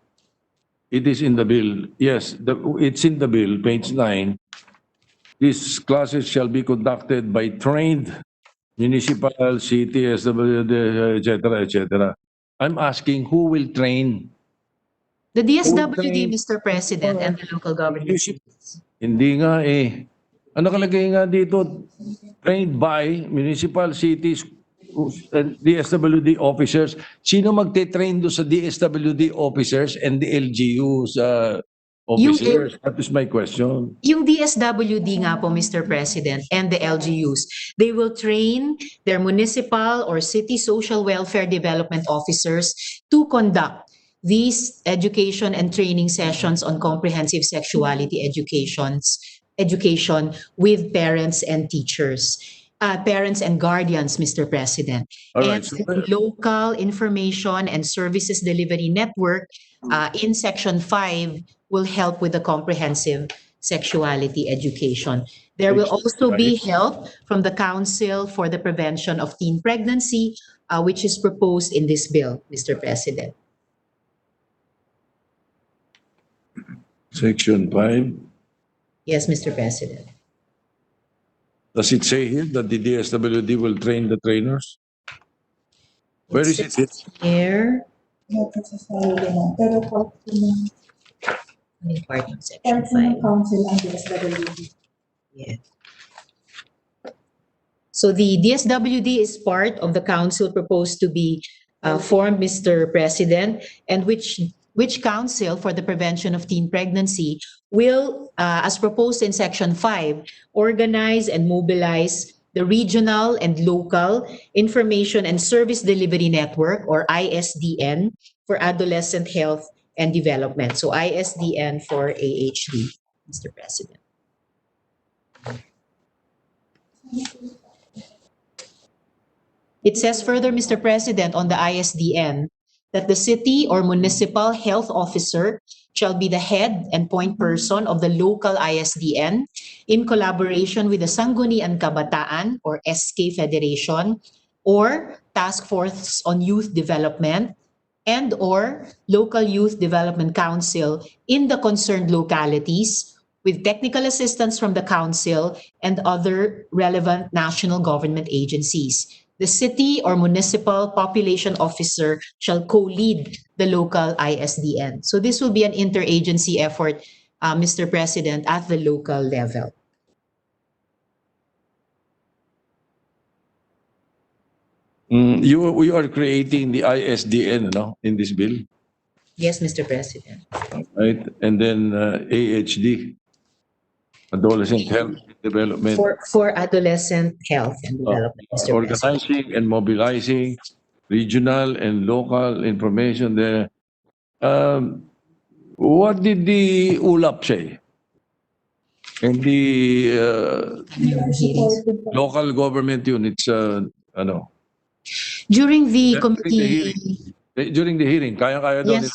it is in the bill. Yes, it's in the bill, page 9. These classes shall be conducted by trained municipal, city, SWD, etc., etc. I'm asking who will train? The DSWD, Mr. President, and the local government units. Hindi nga eh. Ano nakalagay nga dito? Trained by municipal, cities, and DSWD officers. Sino magte-train doon sa DSWD officers and the LGUs officers? That is my question. Yung DSWD nga po, Mr. President, and the LGUs, they will train their municipal or city social welfare development officers to conduct these education and training sessions on comprehensive sexuality education with parents and teachers, parents and guardians, Mr. President. All And right. the local information and services delivery network in Section 5 will help with the comprehensive sexuality education. There will also be help from the Council for the Prevention of Teen Pregnancy, which is proposed in this bill, Mr. President. Section 5. Yes, Mr. President. Does it say here that the DSWD will train the trainers? Where is it? Here. Part of Section 5. Yeah. So the DSWD is part of the council proposed to be formed, Mr. President, and which council for the prevention of teen pregnancy will, as proposed in Section 5, organize and mobilize the regional and local information and service delivery network, or ISDN, for adolescent health and development. So ISDN for AHD, Mr. President. It says further, Mr. President, on the ISDN that the city or municipal health officer shall be the head and point person of the local ISDN in collaboration with the Sangguniang Kabataan or SK Federation or Task Force on Youth Development and or Local Youth Development Council in the concerned localities with technical assistance from the council and other relevant national government agencies. The city or municipal population officer shall co-lead the local ISDN. So this will be an interagency effort, Mr. President, at the local level. We are creating the ISDN, no, in this bill, Yes, Mr. President. right? And then AHD, Adolescent Health Development. For adolescent health and development, Mr. President. Organizing and mobilizing regional and local information there. What did the ULAP say? And the local government units, ano? During the During the hearing, kaya-kaya daw nila.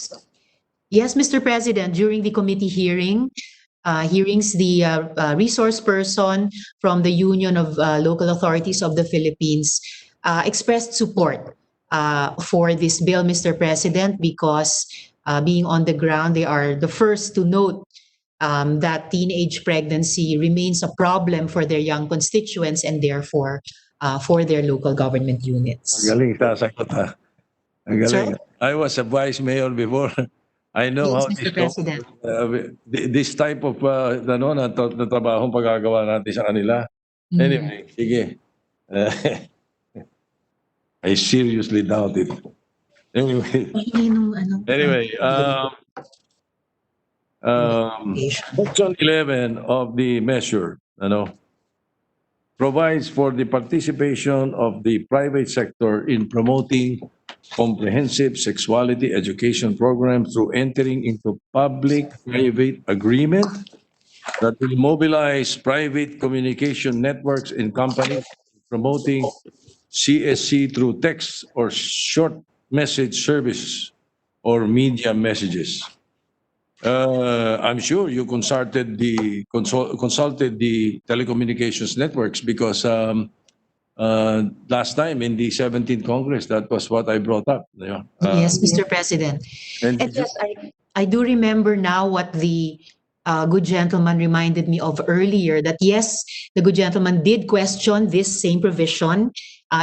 Yes, Mr. President, during the committee hearings, the resource person from the Union of Local Authorities of the Philippines expressed support for this bill, Mr. President, because being on the ground, they are the first to note that teenage pregnancy remains a problem for their young constituents and therefore for their local government units. Magaling sasagot ha. Magaling. Sir? I was a vice mayor before. I know Yes, how Mr. President. this type of na trabaho pagagawa natin sa kanila. Anyway, sige. I seriously doubt it. Anyway, Section 11 of the measure, provides for the participation of the private sector in promoting comprehensive sexuality education programs through entering into public-private agreement that will mobilize private communication networks and companies promoting CSC through text or short message service or media messages. I'm sure you consulted the telecommunications networks because last time in the 17th Congress, that was what I brought up. Yes, Mr. President. And yes, I do remember now what the good gentleman reminded me of earlier, that yes, the good gentleman did question this same provision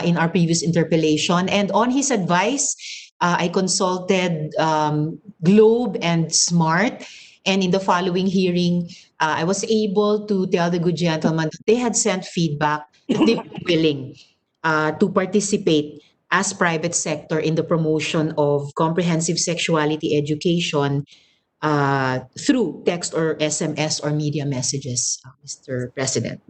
in our previous interpellation. And on his advice, I consulted Globe and Smart. And in the following hearing, I was able to tell the good gentleman that they had sent feedback that they were willing to participate as private sector in the promotion of comprehensive sexuality education through text or SMS or media messages, Mr. President.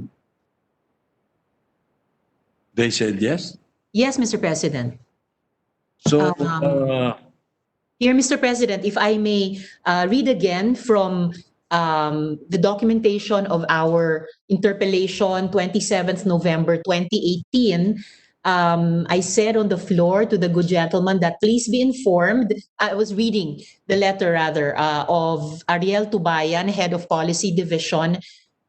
they said yes. Yes, Mr. President. So Here, Mr. President, if I may read again from the documentation of our interpellation, 27th November 2018, I said on the floor to the good gentleman that please be informed. I was reading the letter rather of Ariel Tubayan, head of policy division,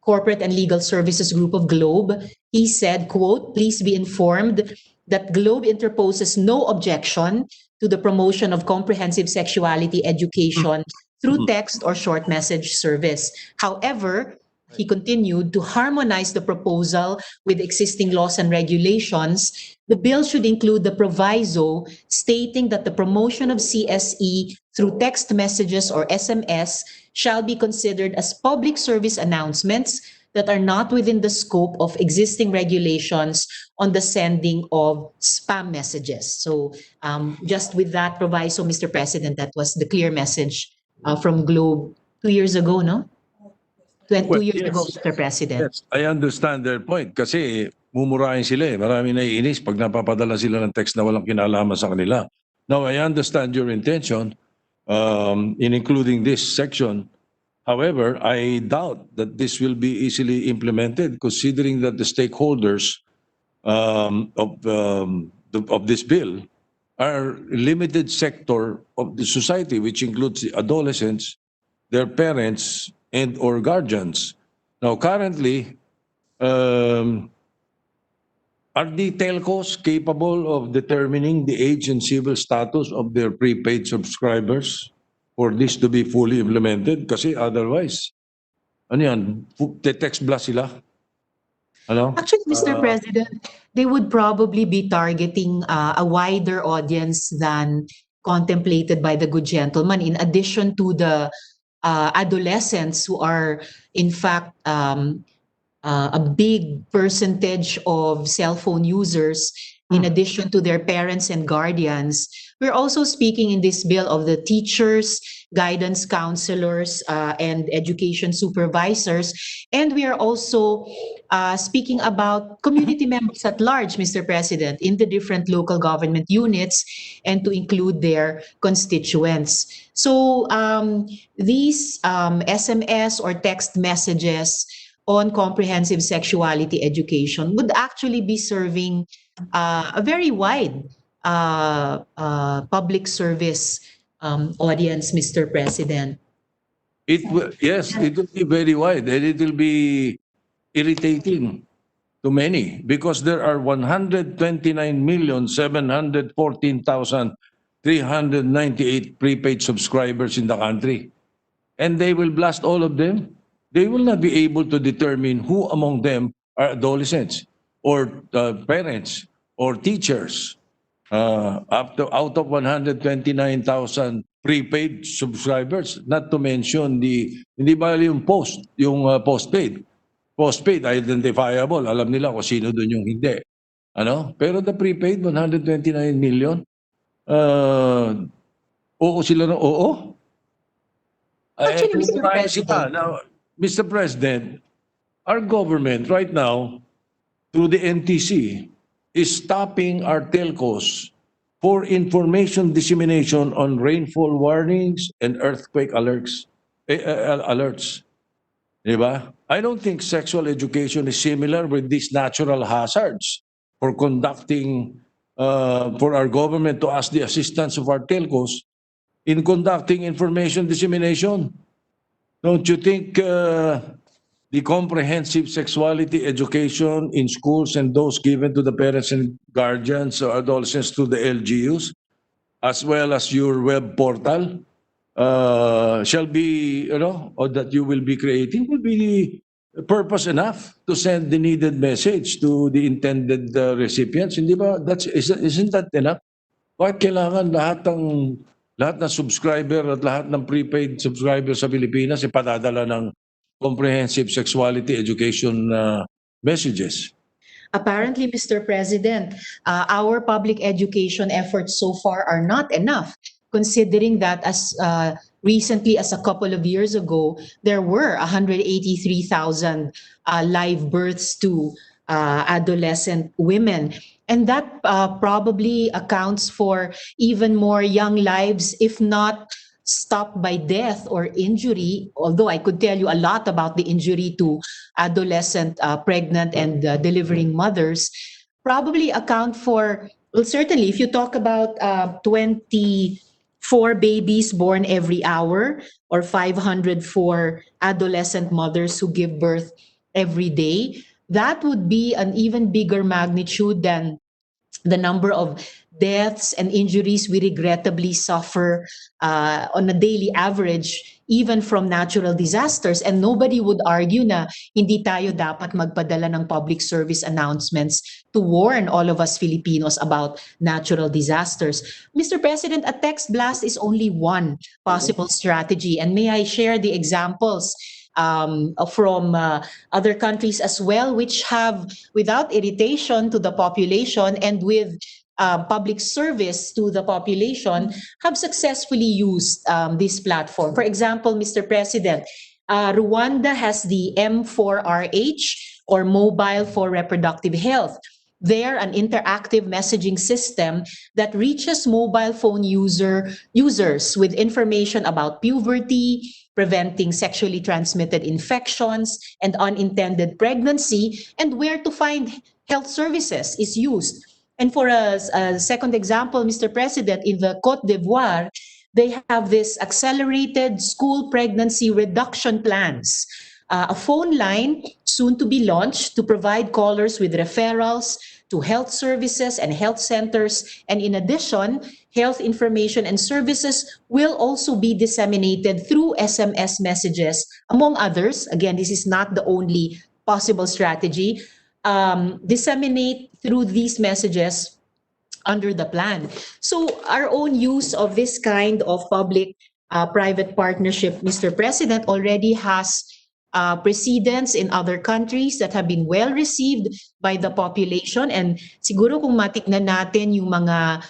corporate and legal services group of Globe. He said, quote, please be informed that Globe interposes no objection to the promotion of comprehensive sexuality education through text or short message service. However, he continued, to harmonize the proposal with existing laws and regulations, the bill should include the proviso stating that the promotion of CSE through text messages or SMS shall be considered as public service announcements that are not within the scope of existing regulations on the sending of spam messages. So just with that proviso, Mr. President, that was the clear message from Globe 2 years ago, no? 2 years ago, Mr. President. Yes, I understand their point kasi mumurahin sila eh. Marami naiinis pag napapadala sila ng text na walang kinalaman sa kanila. Now, I understand your intention in including this section. However, I doubt that this will be easily implemented considering that the stakeholders of this bill are limited sector of the society, which includes the adolescents, their parents, and or guardians. Now, currently, are the telcos capable of determining the age and civil status of their prepaid subscribers for this to be fully implemented? Kasi otherwise, ano yan, text blast sila? Ano? Actually, Mr. President, they would probably be targeting a wider audience than contemplated by the good gentleman, in addition to the adolescents who are, in fact, a big percentage of cell phone users, in addition to their parents and guardians. We're also speaking in this bill of the teachers, guidance counselors, and education supervisors. And we are also speaking about community members at large, Mr. President, in the different local government units, and to include their constituents. So these SMS or text messages on comprehensive sexuality education would actually be serving a very wide public service audience, Mr. President. Yes, it will be very wide and it will be irritating to many because there are 129,714,398 prepaid subscribers in the country. And they will blast all of them. They will not be able to determine who among them are adolescents or parents or teachers. Out of 129,000 prepaid subscribers, not to mention hindi ba yung postpaid. Postpaid, identifiable. Alam nila kung sino doon yung hindi. Ano? Pero the prepaid, 129 million. Oo sila ng oo? Actually, Mr. President. Now, Mr. President, our government right now, through the NTC, is stopping our telcos for information dissemination on rainfall warnings and earthquake alerts. Diba? I don't think sexual education is similar with these natural hazards for conducting, for our government to ask the assistance of our telcos in conducting information dissemination. Don't you think the comprehensive sexuality education in schools and those given to the parents and guardians or adolescents to the LGUs, as well as your web portal, shall be, or that you will be creating, will be purpose enough to send the needed message to the intended recipients. Hindi ba? Isn't that enough? Bakit kailangan lahat ng subscriber at lahat ng prepaid subscriber sa Pilipinas ipadadala ng comprehensive sexuality education messages? Apparently, Mr. President, our public education efforts so far are not enough, considering that as recently as a couple of years ago, there were 183,000 live births to adolescent women. And that probably accounts for even more young lives, if not stopped by death or injury, although I could tell you a lot about the injury to adolescent, pregnant, and delivering mothers, probably account for, well, certainly, if you talk about 24 babies born every hour or 504 adolescent mothers who give birth every day, that would be an even bigger magnitude than the number of deaths and injuries we regrettably suffer on a daily average, even from natural disasters. And nobody would argue na hindi tayo dapat magpadala ng public service announcements to warn all of us Filipinos about natural disasters. Mr. President, a text blast is only one possible strategy. And may I share the examples from other countries as well, which have, without irritation to the population and with public service to the population, have successfully used this platform. For example, Mr. President, Rwanda has the M4RH, or Mobile for Reproductive Health. They're an interactive messaging system that reaches mobile phone users with information about puberty, preventing sexually transmitted infections and unintended pregnancy, and where to find health services is used. And for a second example, Mr. President, in the Côte d'Ivoire, they have this accelerated school pregnancy reduction plans, a phone line soon to be launched to provide callers with referrals to health services and health centers. And in addition, health information and services will also be disseminated through SMS messages, among others. Again, this is not the only possible strategy. Disseminate through these messages under the plan. So our own use of this kind of public-private partnership, Mr. President, already has precedents in other countries that have been well received by the population. And siguro kung matiknan natin yung mga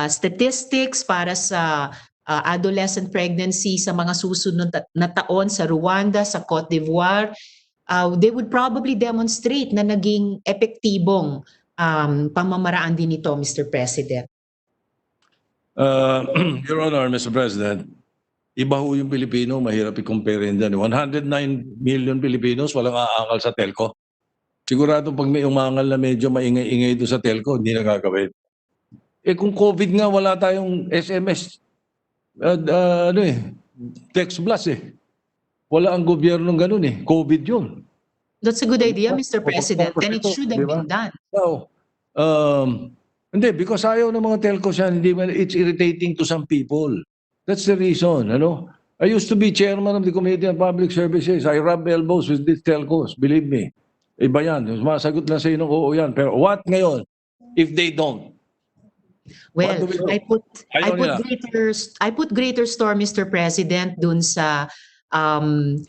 statistics para sa adolescent pregnancy sa mga susunod na taon sa Rwanda, sa Côte d'Ivoire, they would probably demonstrate na naging epektibong pamamaraan din ito, Mr. President. Your Honor, Mr. President, iba ho yung Pilipino, mahirap i-compare yan dyan. 109 million Filipinos, walang aangal sa telco. Sigurado pag may umangal na medyo maingay-ingay doon sa telco, hindi na gagawin. Eh kung COVID nga, wala tayong SMS, text blast eh. Wala ang gobyernong ganun eh. COVID yun. That's a good idea, Mr. President, and it should have been done. So, hindi, because ayaw ng mga telcos yan, it's irritating to some people. That's the reason, ano? I used to be chairman of the Committee on Public Services. I rub elbows with these telcos, believe me. Iba yan, masagot lang sa'yo ng oo yan. Pero what ngayon if they don't? Well, I put greater store, Mr. President, dun sa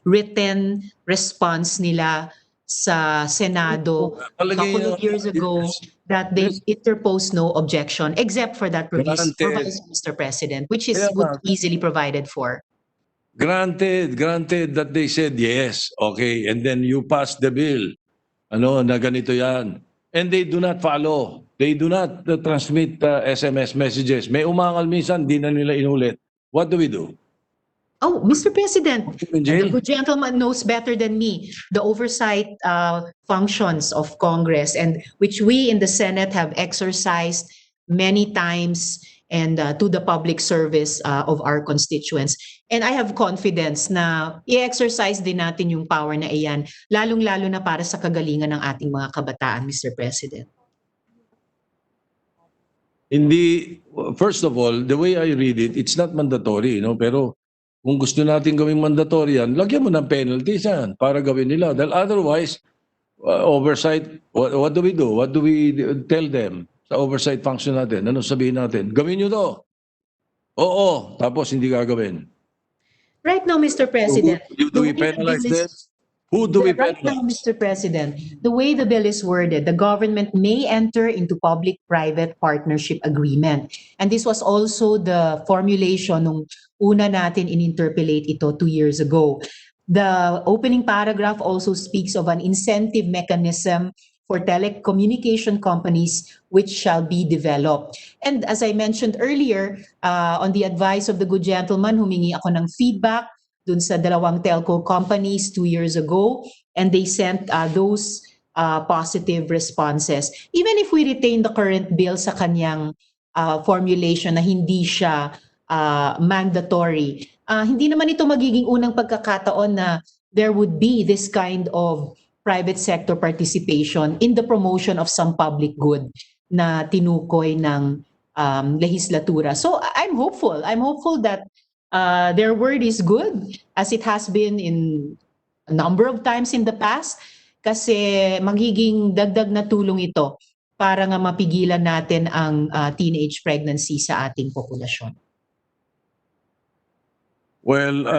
written response nila sa Senado a couple of years ago that they interposed no objection except for that provision, Mr. President, which is easily provided for. Granted that they said yes, okay, and then you pass the bill, ano, na ganito yan. And they do not follow. They do not transmit SMS messages. May umangal minsan, di na nila inulit. What do we do? Oh, Mr. President, the good gentleman knows better than me the oversight functions of Congress, and which we in the Senate have exercised many times, and to the public service of our constituents. And I have confidence na i-exercise din natin yung power na iyan, lalong-lalo na para sa kagalingan ng ating mga kabataan, Mr. President. Hindi, first of all, the way I read it, it's not mandatory, no? Pero kung gusto natin gawing mandatory yan, lagyan mo ng penalties yan para gawin nila. Dahil otherwise, oversight, what do we do? What do we tell them sa oversight function natin? Ano sabihin natin? Gawin nyo to. Oo, tapos hindi gagawin. Right now, Mr. President, do we penalize them? Who do we penalize? Right now, Mr. President, the way the bill is worded, the government may enter into public-private partnership agreement. And this was also the formulation nung una natin in-interpolate ito 2 years ago. The opening paragraph also speaks of an incentive mechanism for telecommunication companies which shall be developed. And as I mentioned earlier, on the advice of the good gentleman, humingi ako ng feedback dun sa dalawang telco companies 2 years ago, and they sent those positive responses. Even if we retain the current bill sa kanyang formulation na hindi siya mandatory, hindi naman ito magiging unang pagkakataon na there would be this kind of private sector participation in the promotion of some public good na tinukoy ng legislatura. So I'm hopeful. I'm hopeful that their word is good, as it has been in a number of times in the past, kasi magiging dagdag na tulong ito para nga mapigilan natin ang teenage pregnancy sa ating populasyon. Well,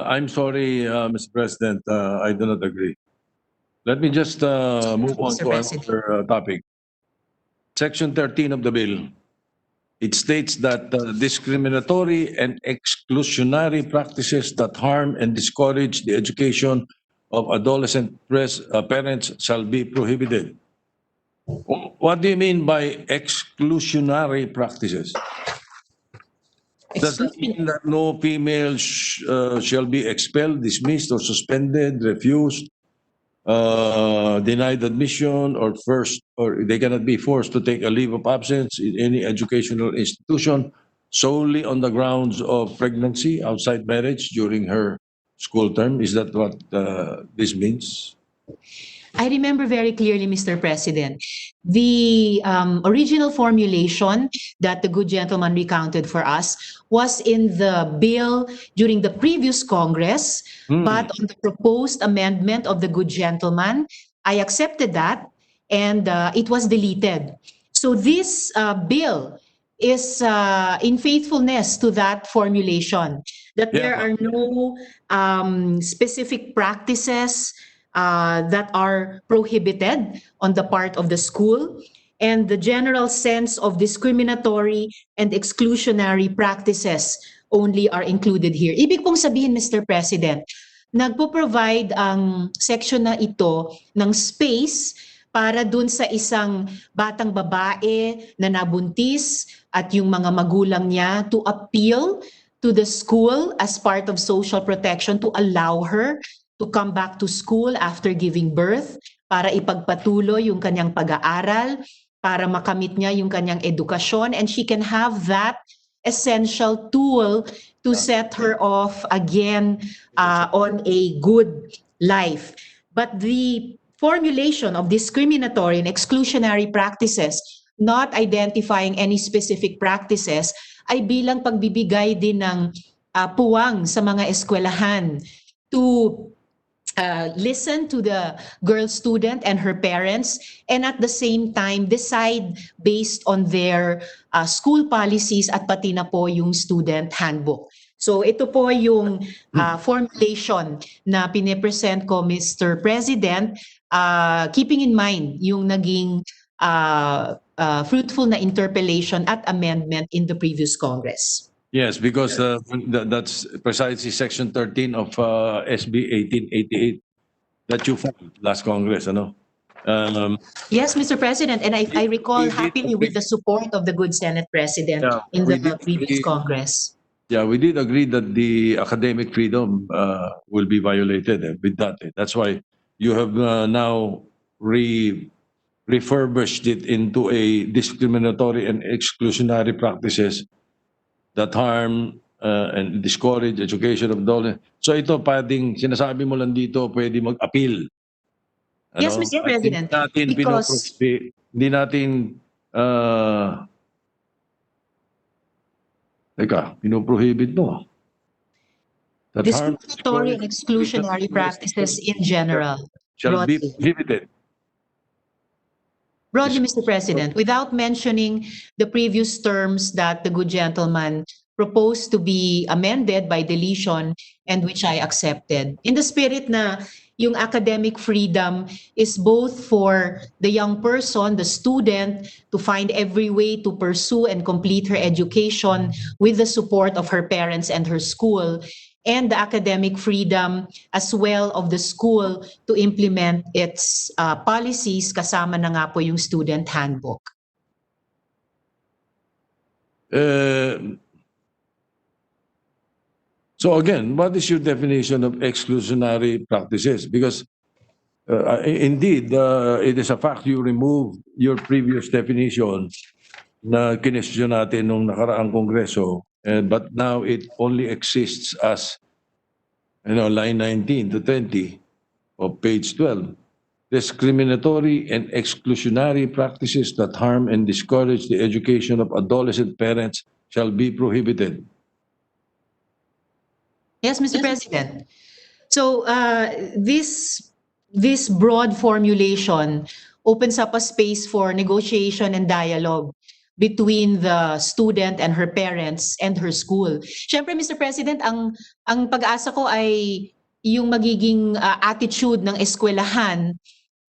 I'm sorry, Mr. President, I do not agree. Let me just move on Mr. to President. another topic. Section 13 of the bill, it states that discriminatory and exclusionary practices that harm and discourage the education of adolescent parents shall be prohibited. What do you mean by exclusionary practices? Does that mean that no female shall be expelled, dismissed, or suspended, refused, denied admission, or they cannot be forced to take a leave of absence in any educational institution solely on the grounds of pregnancy outside marriage during her school term? Is that what this means? I remember very clearly, Mr. President, the original formulation that the good gentleman recounted for us was in the bill during the previous Congress, but on the proposed amendment of the good gentleman, I accepted that and it was deleted. So this bill is in faithfulness to that formulation, that there are no specific practices that are prohibited on the part of the school, and the general sense of discriminatory and exclusionary practices only are included here. Ibig pong sabihin, Mr. President, nagpo-provide ang section na ito ng space para dun sa isang batang babae na nabuntis at yung mga magulang niya to appeal to the school as part of social protection to allow her to come back to school after giving birth para ipagpatuloy yung kanyang pag-aaral, para makamit niya yung kanyang edukasyon, and she can have that essential tool to set her off again on a good life. But the formulation of discriminatory and exclusionary practices, not identifying any specific practices, ay bilang pagbibigay din ng puwang sa mga eskwelahan to listen to the girl student and her parents, and at the same time decide based on their school policies at pati na po yung student handbook. So ito po yung formulation na pinipresent ko, Mr. President, keeping in mind yung naging fruitful na interpellation at amendment in the previous Congress. Yes, because that's precisely Section 13 of SB 1888 that you filed last Congress, ano? Yes, Mr. President, and I recall happily with the support of the good Senate President in the previous Congress. Yeah, we did agree that the academic freedom will be violated with that. That's why you have now refurbished it into a discriminatory and exclusionary practices that harm and discourage education of adolescents. So ito, pwedeng, sinasabi mo lang dito, pwede mag-appeal. Yes, Mr. President, because hindi natin pinoprohibit mo. discriminatory and exclusionary practices in general. Shall be prohibited. Broadly, Mr. President, without mentioning the previous terms that the good gentleman proposed to be amended by deletion and which I accepted. In the spirit na yung academic freedom is both for the young person, the student, to find every way to pursue and complete her education with the support of her parents and her school. and the academic freedom as well of the school to implement its policies, kasama na nga po yung student handbook. So again, what is your definition of exclusionary practices? Because indeed, it is a fact you remove your previous definition na kinestyon natin nung nakaraang Kongreso, but now it only exists as, line 19 to 20 of page 12. Discriminatory and exclusionary practices that harm and discourage the education of adolescent parents shall be prohibited. Yes, Mr. President. So this broad formulation opens up a space for negotiation and dialogue between the student and her parents and her school. Siyempre, Mr. President, ang pag-asa ko ay yung magiging attitude ng eskwelahan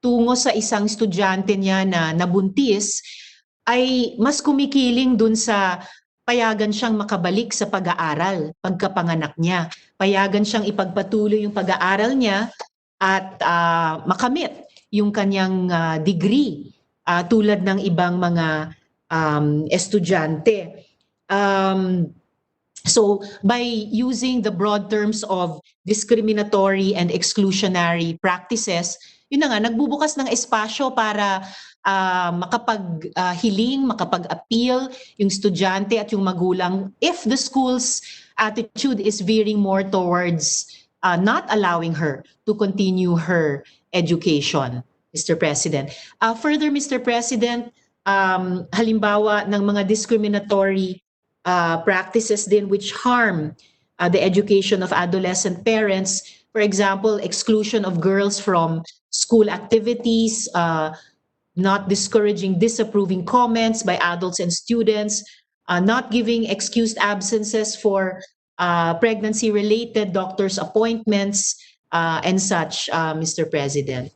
tungo sa isang estudyante niya na nabuntis ay mas kumikiling dun sa payagan siyang makabalik sa pag-aaral pagkapanganak niya. Payagan siyang ipagpatuloy yung pag-aaral niya at makamit yung kanyang degree tulad ng ibang mga estudyante. So by using the broad terms of discriminatory and exclusionary practices, yun na nga, nagbubukas ng espasyo para makapag-hiling, makapag-appeal yung estudyante at yung magulang if the school's attitude is veering more towards not allowing her to continue her education, Mr. President. Further, Mr. President, halimbawa ng mga discriminatory practices din which harm the education of adolescent parents. For example, exclusion of girls from school activities, not discouraging disapproving comments by adults and students, not giving excused absences for pregnancy-related doctor's appointments, and such, Mr. President.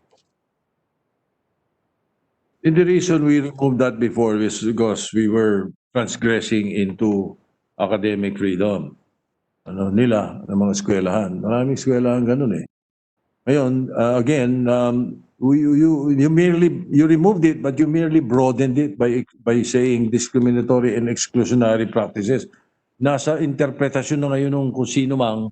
And the reason we removed that before is because we were transgressing into academic freedom. Nila, ng mga eskwelahan. Maraming eskwelahan ganun eh. Ngayon, again, you removed it, but you merely broadened it by saying discriminatory and exclusionary practices. Nasa interpretasyon na ngayon ng kung sino mang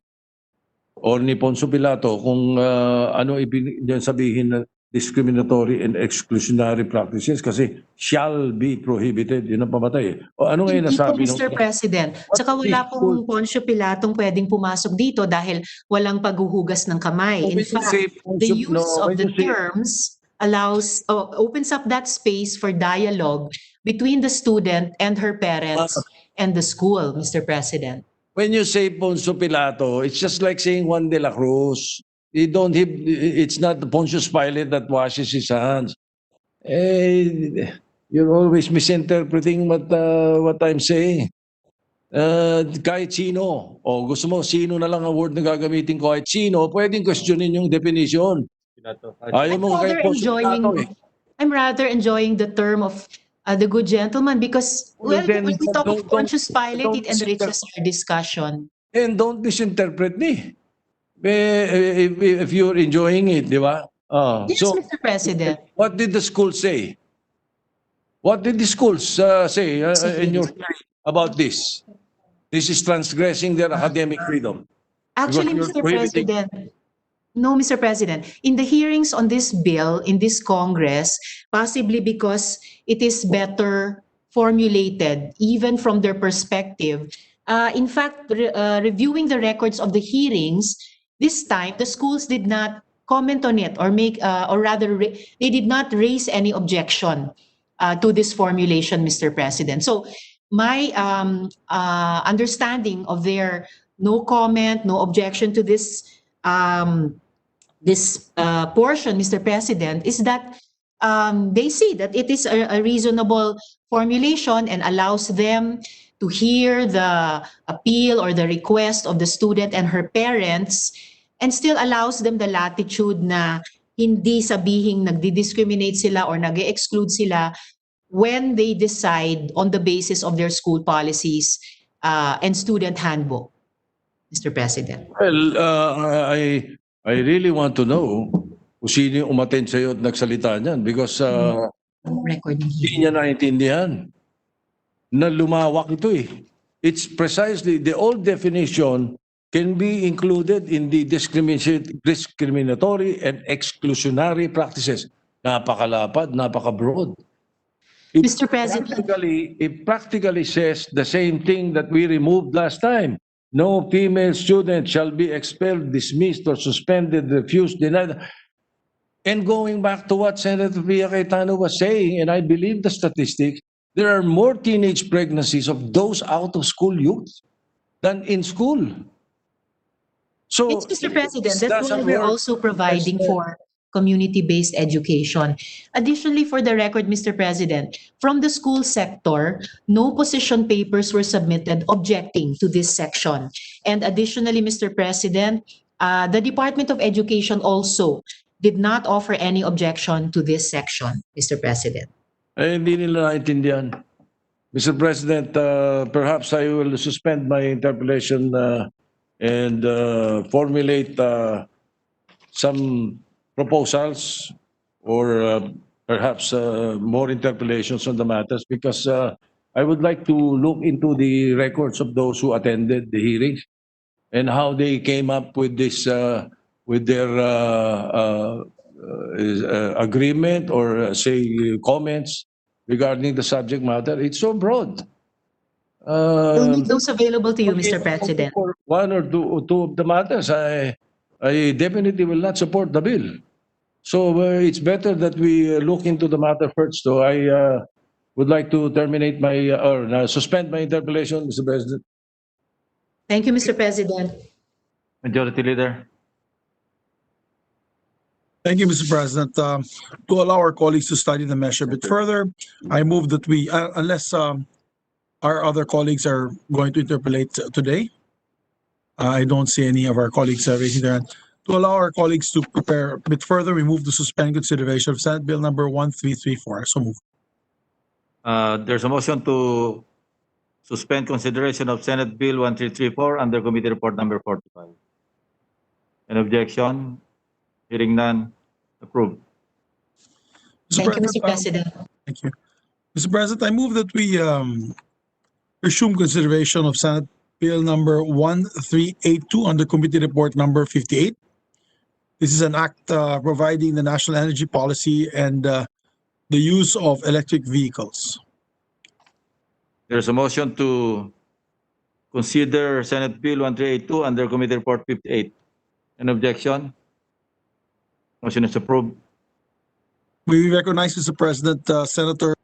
or ni Poncio Pilato kung ano ibig sabihin na discriminatory and exclusionary practices kasi shall be prohibited. Yun ang pamatay. O ano ngayon Hindi po, nasabi Mr. President. Saka wala pong Poncio Pilatong pwedeng pumasok dito dahil walang paghuhugas ng kamay. In fact, the use of the terms opens up that space for dialogue between the student and her parents and the school, Mr. President. When you say Poncio Pilato, it's just like saying Juan de la Cruz. It's not the Pontius Pilate that washes his hands. You're always misinterpreting what I'm saying. Kahit sino, o gusto mo sino na lang ang word na gagamitin ko, kahit sino, pwedeng questionin yung definition. Ayaw mo kahit Poncio Pilato eh. I'm rather enjoying the term of the good gentleman because when we talk of Pontius Pilate, it enriches our discussion. And don't misinterpret me. If you're enjoying it, di ba? Yes, So, Mr. President. what did the school say? What did the schools say in your about this? This is transgressing their academic freedom. Actually, Because Mr. you're prohibiting- President, no, Mr. President, in the hearings on this bill in this Congress, possibly because it is better formulated, even from their perspective. In fact, reviewing the records of the hearings, this time the schools did not comment on it or they did not raise any objection to this formulation, Mr. President. So my understanding of their no comment, no objection to this portion, Mr. President, is that they see that it is a reasonable formulation and allows them to hear the appeal or the request of the student and her parents and still allows them the latitude na hindi sabihing nagdi-discriminate sila or nag-exclude sila when they decide on the basis of their school policies and student handbook. Mr. President. Well, I really want to know kung sino yung umattend sa'yo at nagsalita niyan because Recording hindi here. niya naintindihan na lumawak ito eh. It's precisely the old definition can be included in the discriminatory and exclusionary practices. Napakalapad, napaka-broad. Mr. President. It practically says the same thing that we removed last time. No female student shall be expelled, dismissed, or suspended, refused, denied. And going back to what Senator Pia Cayetano was saying, and I believe the statistics, there are more teenage pregnancies of those out-of-school youth than in school. So, Yes, Mr. President, this that's why doesn't we're work. also providing for community-based education. Additionally, for the record, Mr. President, from the school sector, no position papers were submitted objecting to this section. And additionally, Mr. President, the Department of Education also did not offer any objection to this section, Mr. President. Eh, hindi nila naintindihan. Mr. President, perhaps I will suspend my interpellation and formulate some proposals or perhaps more interpellations on the matters because I would like to look into the records of those who attended the hearings and how they came up with this, with their agreement or say comments regarding the subject matter. It's so broad. We'll make those available to you, Mr. President. For one or two of the matters, I definitely will not support the bill. So it's better that we look into the matter first. So I would like to terminate my or suspend my interpellation, Mr. President. Thank you, Mr. President. Majority Leader. Thank you, Mr. President. To allow our colleagues to study the measure a bit further, I move that we, unless our other colleagues are going to interpolate today, I don't see any of our colleagues raising their hand. To allow our colleagues to prepare a bit further, we move to suspend consideration of Senate Bill number 1334. So move. There's a motion to suspend consideration of Senate Bill 1334 under Committee Report number 45. An objection? Hearing none. Approved. Thank you, Mr. President. Thank you. Mr. President, I move that we resume consideration of Senate Bill number 1382 under Committee Report number 58. This is an act providing the national energy policy and the use of electric vehicles. There's a motion to consider Senate Bill 1382 under Committee Report 58. An objection? Motion is approved. We recognize, Mr. President, Senator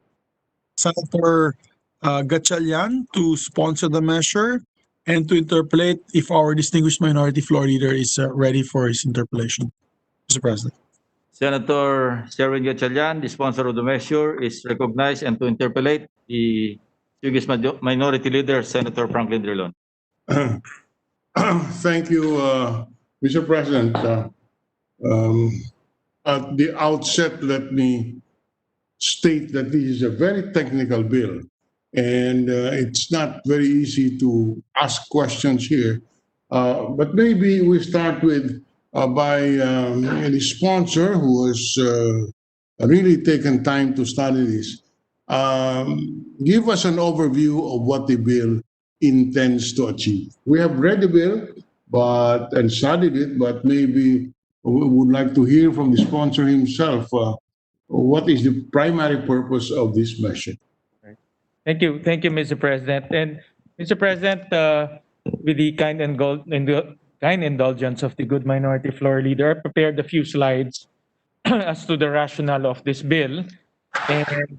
Gatchalian to sponsor the measure and to interpolate if our distinguished minority floor leader is ready for his interpolation. Mr. President. Senator Sherwin Gatchalian, the sponsor of the measure, is recognized and to interpolate the distinguished minority leader, Senator Franklin Drilon. Thank you, Mr. President. At the outset, let me state that this is a very technical bill, and it's not very easy to ask questions here. But maybe we start with by the sponsor who has really taken time to study this. Give us an overview of what the bill intends to achieve. We have read the bill and studied it, but maybe we would like to hear from the sponsor himself. What is the primary purpose of this measure? Thank you, Mr. President. And Mr. President, with the kind indulgence of the good minority floor leader, I prepared a few slides as to the rationale of this bill. And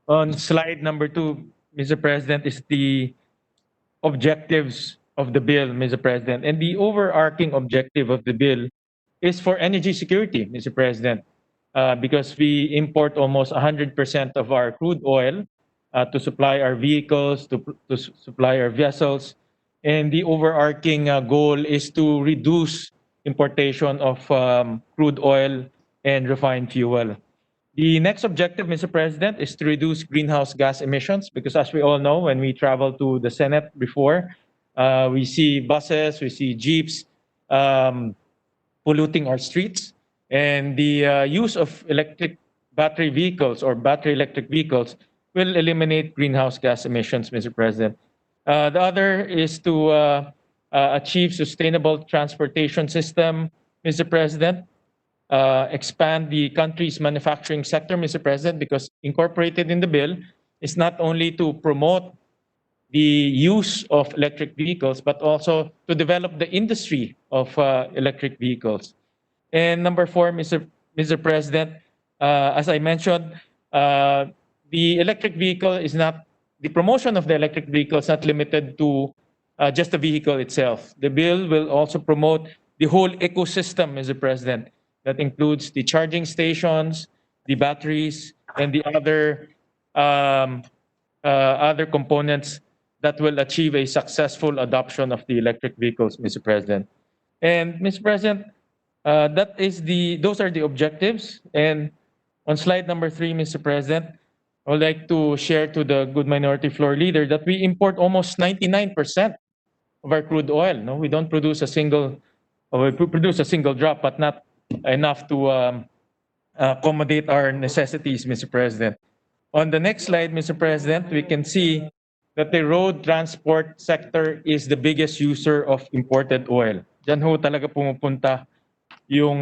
on slide number 2, Mr. President, is the objectives of the bill, Mr. President. And the overarching objective of the bill is for energy security, Mr. President, because we import almost 100% of our crude oil to supply our vehicles, to supply our vessels. And the overarching goal is to reduce importation of crude oil and refined fuel. The next objective, Mr. President, is to reduce greenhouse gas emissions because as we all know, when we traveled to the Senate before, We see buses, we see jeeps polluting our streets, and the use of electric battery vehicles or battery electric vehicles will eliminate greenhouse gas emissions, Mr. President. The other is to achieve sustainable transportation system, Mr. President. Expand the country's manufacturing sector, Mr. President, because incorporated in the bill is not only to promote the use of electric vehicles, but also to develop the industry of electric vehicles. And number four, Mr. President, as I mentioned, the electric vehicle is not, the promotion of the electric vehicle is not limited to just the vehicle itself. The bill will also promote the whole ecosystem, Mr. President. That includes the charging stations, the batteries, and the other components that will achieve a successful adoption of the electric vehicles, Mr. President. And Mr. President, those are the objectives. And on slide number 3, Mr. President, I would like to share to the good minority floor leader that we import almost 99% of our crude oil. No, we don't produce a single, or we produce a single drop, but not enough to accommodate our necessities, Mr. President. On the next slide, Mr. President, we can see that the road transport sector is the biggest user of imported oil. Diyan ho talaga pumupunta yung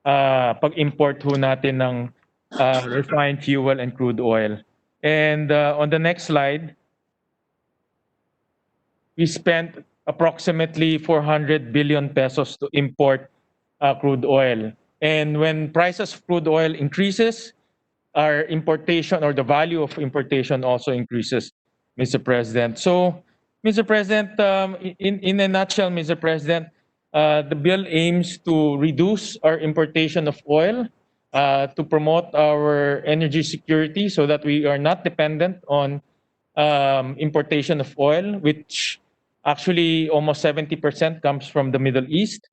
pag-import ho natin ng refined fuel and crude oil. And on the next slide, we spent approximately 400 billion pesos to import crude oil. And when prices of crude oil increases, our importation or the value of importation also increases, Mr. President. So, Mr. President, in a nutshell, Mr. President, the bill aims to reduce our importation of oil, to promote our energy security so that we are not dependent on importation of oil, which actually almost 70% comes from the Middle East.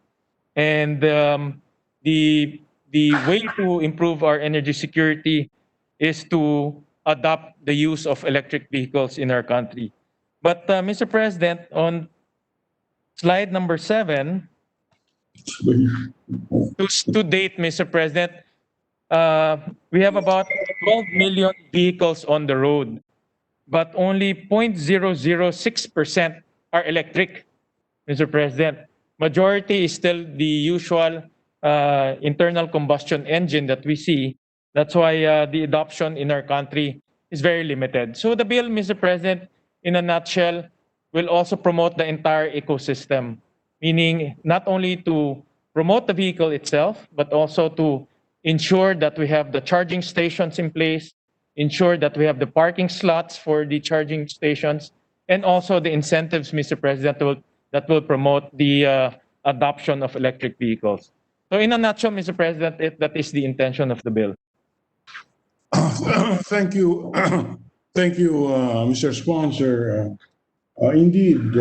And the way to improve our energy security is to adopt the use of electric vehicles in our country. But Mr. President, on slide number 7, to date, Mr. President, we have about 12 million vehicles on the road, but only 0.006% are electric, Mr. President. Majority is still the usual internal combustion engine that we see. That's why the adoption in our country is very limited. So the bill, Mr. President, in a nutshell, will also promote the entire ecosystem, meaning not only to promote the vehicle itself, but also to ensure that we have the charging stations in place, ensure that we have the parking slots for the charging stations, and also the incentives, Mr. President, that will promote the adoption of electric vehicles. So in a nutshell, Mr. President, that is the intention of the bill. Thank you. Thank you, Mr. Sponsor. Indeed,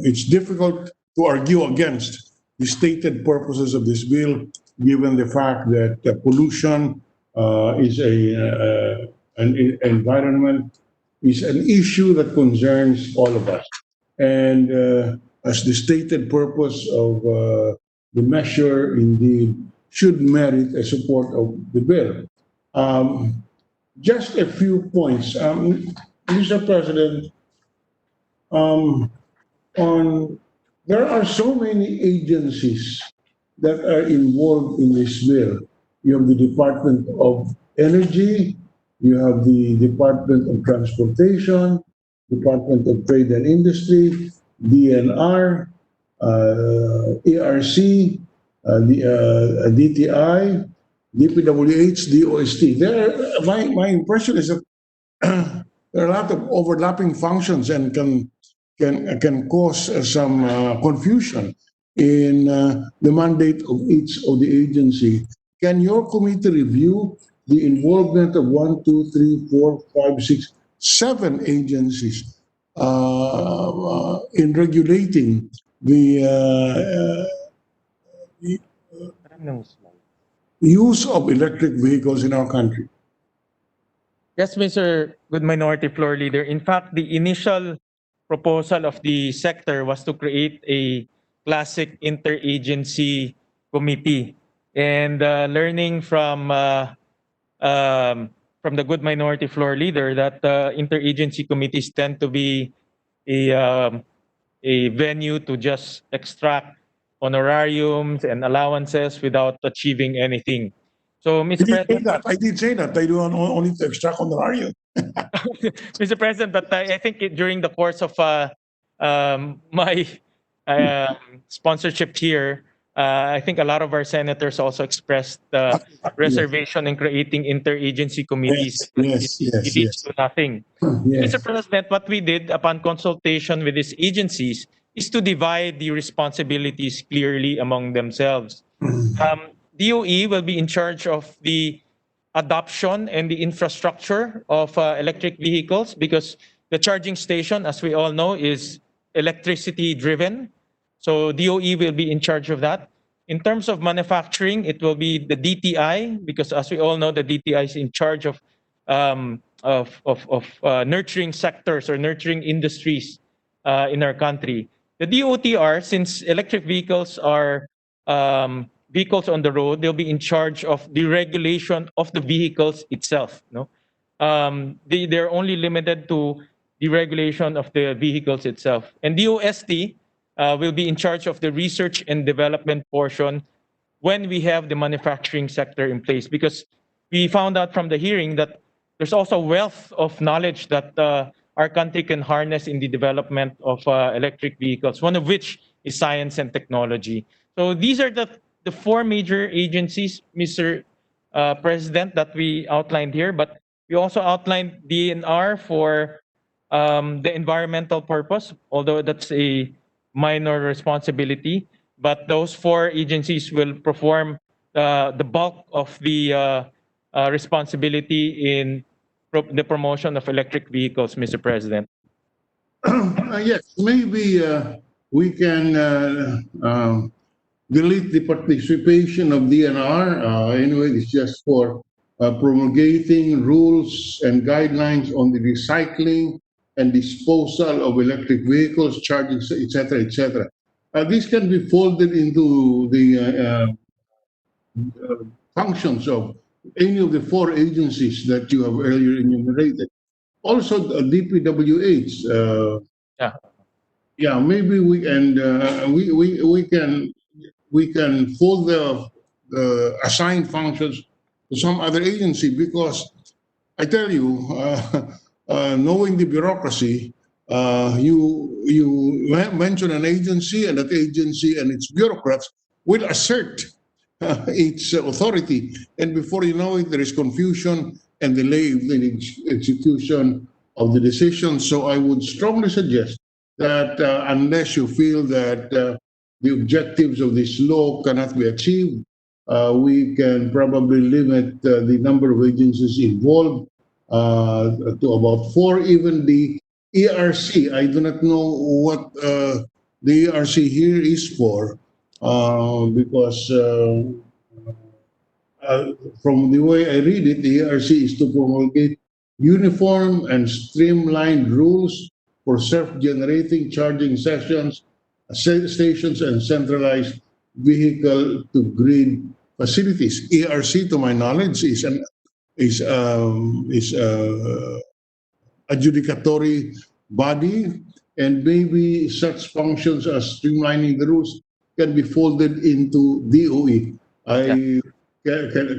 it's difficult to argue against the stated purposes of this bill, given the fact that pollution is an environment, is an issue that concerns all of us. And as the stated purpose of the measure indeed should merit a support of the bill. Just a few points. Mr. President, there are so many agencies that are involved in this bill. You have the Department of Energy, you have the Department of Transportation, Department of Trade and Industry, DNR, ARC, the DTI, DPWH, DOST. My impression is that there are a lot of overlapping functions and can cause some confusion in the mandate of each of the agency. Can your committee review the involvement of 1, 2, 3, 4, 5, 6, 7 agencies in regulating the use of electric vehicles in our country? Yes, Mr. Good Minority Floor Leader. In fact, the initial proposal of the sector was to create a classic interagency committee. And learning from the good minority floor leader that interagency committees tend to be a venue to just extract honorariums and allowances without achieving anything. So, Mr. President, I did say that. I do only to extract honorarium. Mr. President, but I think during the course of my sponsorship here, I think a lot of our senators also expressed reservation in creating interagency committees. It leads to nothing. Mr. President, what we did upon consultation with these agencies is to divide the responsibilities clearly among themselves. DOE will be in charge of the adoption and the infrastructure of electric vehicles because the charging station, as we all know, is electricity driven. So DOE will be in charge of that. In terms of manufacturing, it will be the DTI because, as we all know, the DTI is in charge of nurturing sectors or nurturing industries in our country. The DOTR, since electric vehicles are vehicles on the road, they'll be in charge of the regulation of the vehicles itself. No, they're only limited to the regulation of the vehicles itself. And DOST will be in charge of the research and development portion when we have the manufacturing sector in place. Because we found out from the hearing that there's also wealth of knowledge that our country can harness in the development of electric vehicles, one of which is science and technology. So these are the four major agencies, Mr. President, that we outlined here, but we also outlined DNR for the environmental purpose, although that's a minor responsibility. But those four agencies will perform the bulk of the responsibility in the promotion of electric vehicles, Mr. President. Yes, maybe we can delete the participation of DNR. Anyway, it's just for promulgating rules and guidelines on the recycling and disposal of electric vehicles, charging, etc., etc. This can be folded into the functions of any of the four agencies that you have earlier enumerated. Also, DPWH. Yeah, maybe we can fold the assigned functions to some other agency because I tell you, knowing the bureaucracy, you mention an agency and that agency and its bureaucrats will assert its authority, and before you know it, there is confusion and delay in the execution of the decision. So I would strongly suggest that unless you feel that the objectives of this law cannot be achieved, we can probably limit the number of agencies involved to about four. Even the ERC, I do not know what the ERC here is for, because from the way I read it, the ERC is to promulgate uniform and streamlined rules for self-generating charging stations and centralized vehicle-to-grid facilities. ERC, to my knowledge, is adjudicatory body, and maybe such functions as streamlining the rules can be folded into DOE. I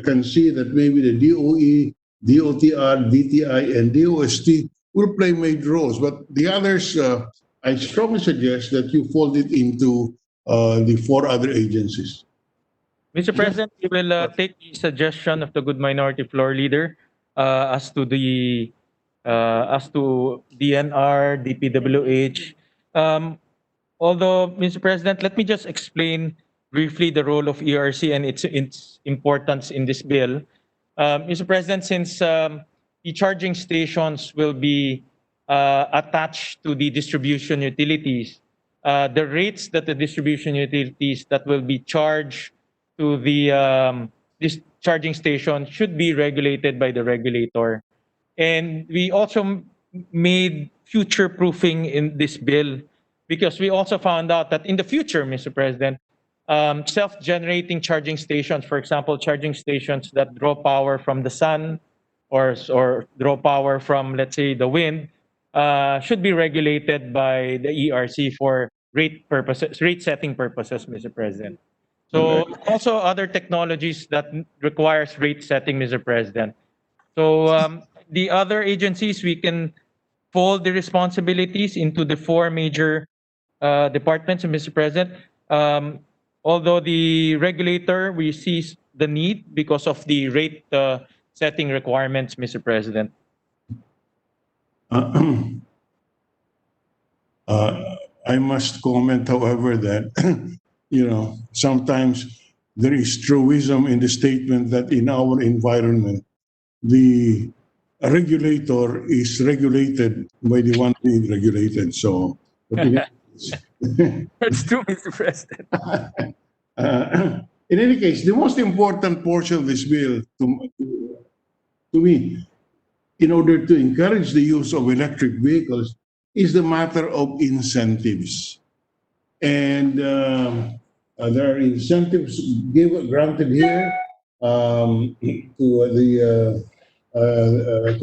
can see that maybe the DOE, DOTR, DTI, and DOST will play major roles, but the others, I strongly suggest that you fold it into the four other agencies. Mr. President, we will take the suggestion of the good minority floor leader as to DNR, DPWH. Although, Mr. President, let me just explain briefly the role of ERC and its importance in this bill. Mr. President, since the charging stations will be attached to the distribution utilities, the rates that the distribution utilities that will be charged to the this charging station should be regulated by the regulator. And we also made future proofing in this bill, because we also found out that in the future, Mr. President, self-generating charging stations, for example, charging stations that draw power from the sun or draw power from, let's say, the wind, should be regulated by the ERC for rate purposes, rate setting purposes, Mr. President. So also other technologies that requires rate setting, Mr. President. So the other agencies, we can fold the responsibilities into the four major departments, Mr. President. Although the regulator, we see the need because of the rate setting requirements, Mr. President. I must comment, however, that sometimes there is truism in the statement that in our environment, the regulator is regulated by the one being regulated. So, That's true, Mr. President. in any case, the most important portion of this bill to me, in order to encourage the use of electric vehicles, is the matter of incentives. And there are incentives granted here to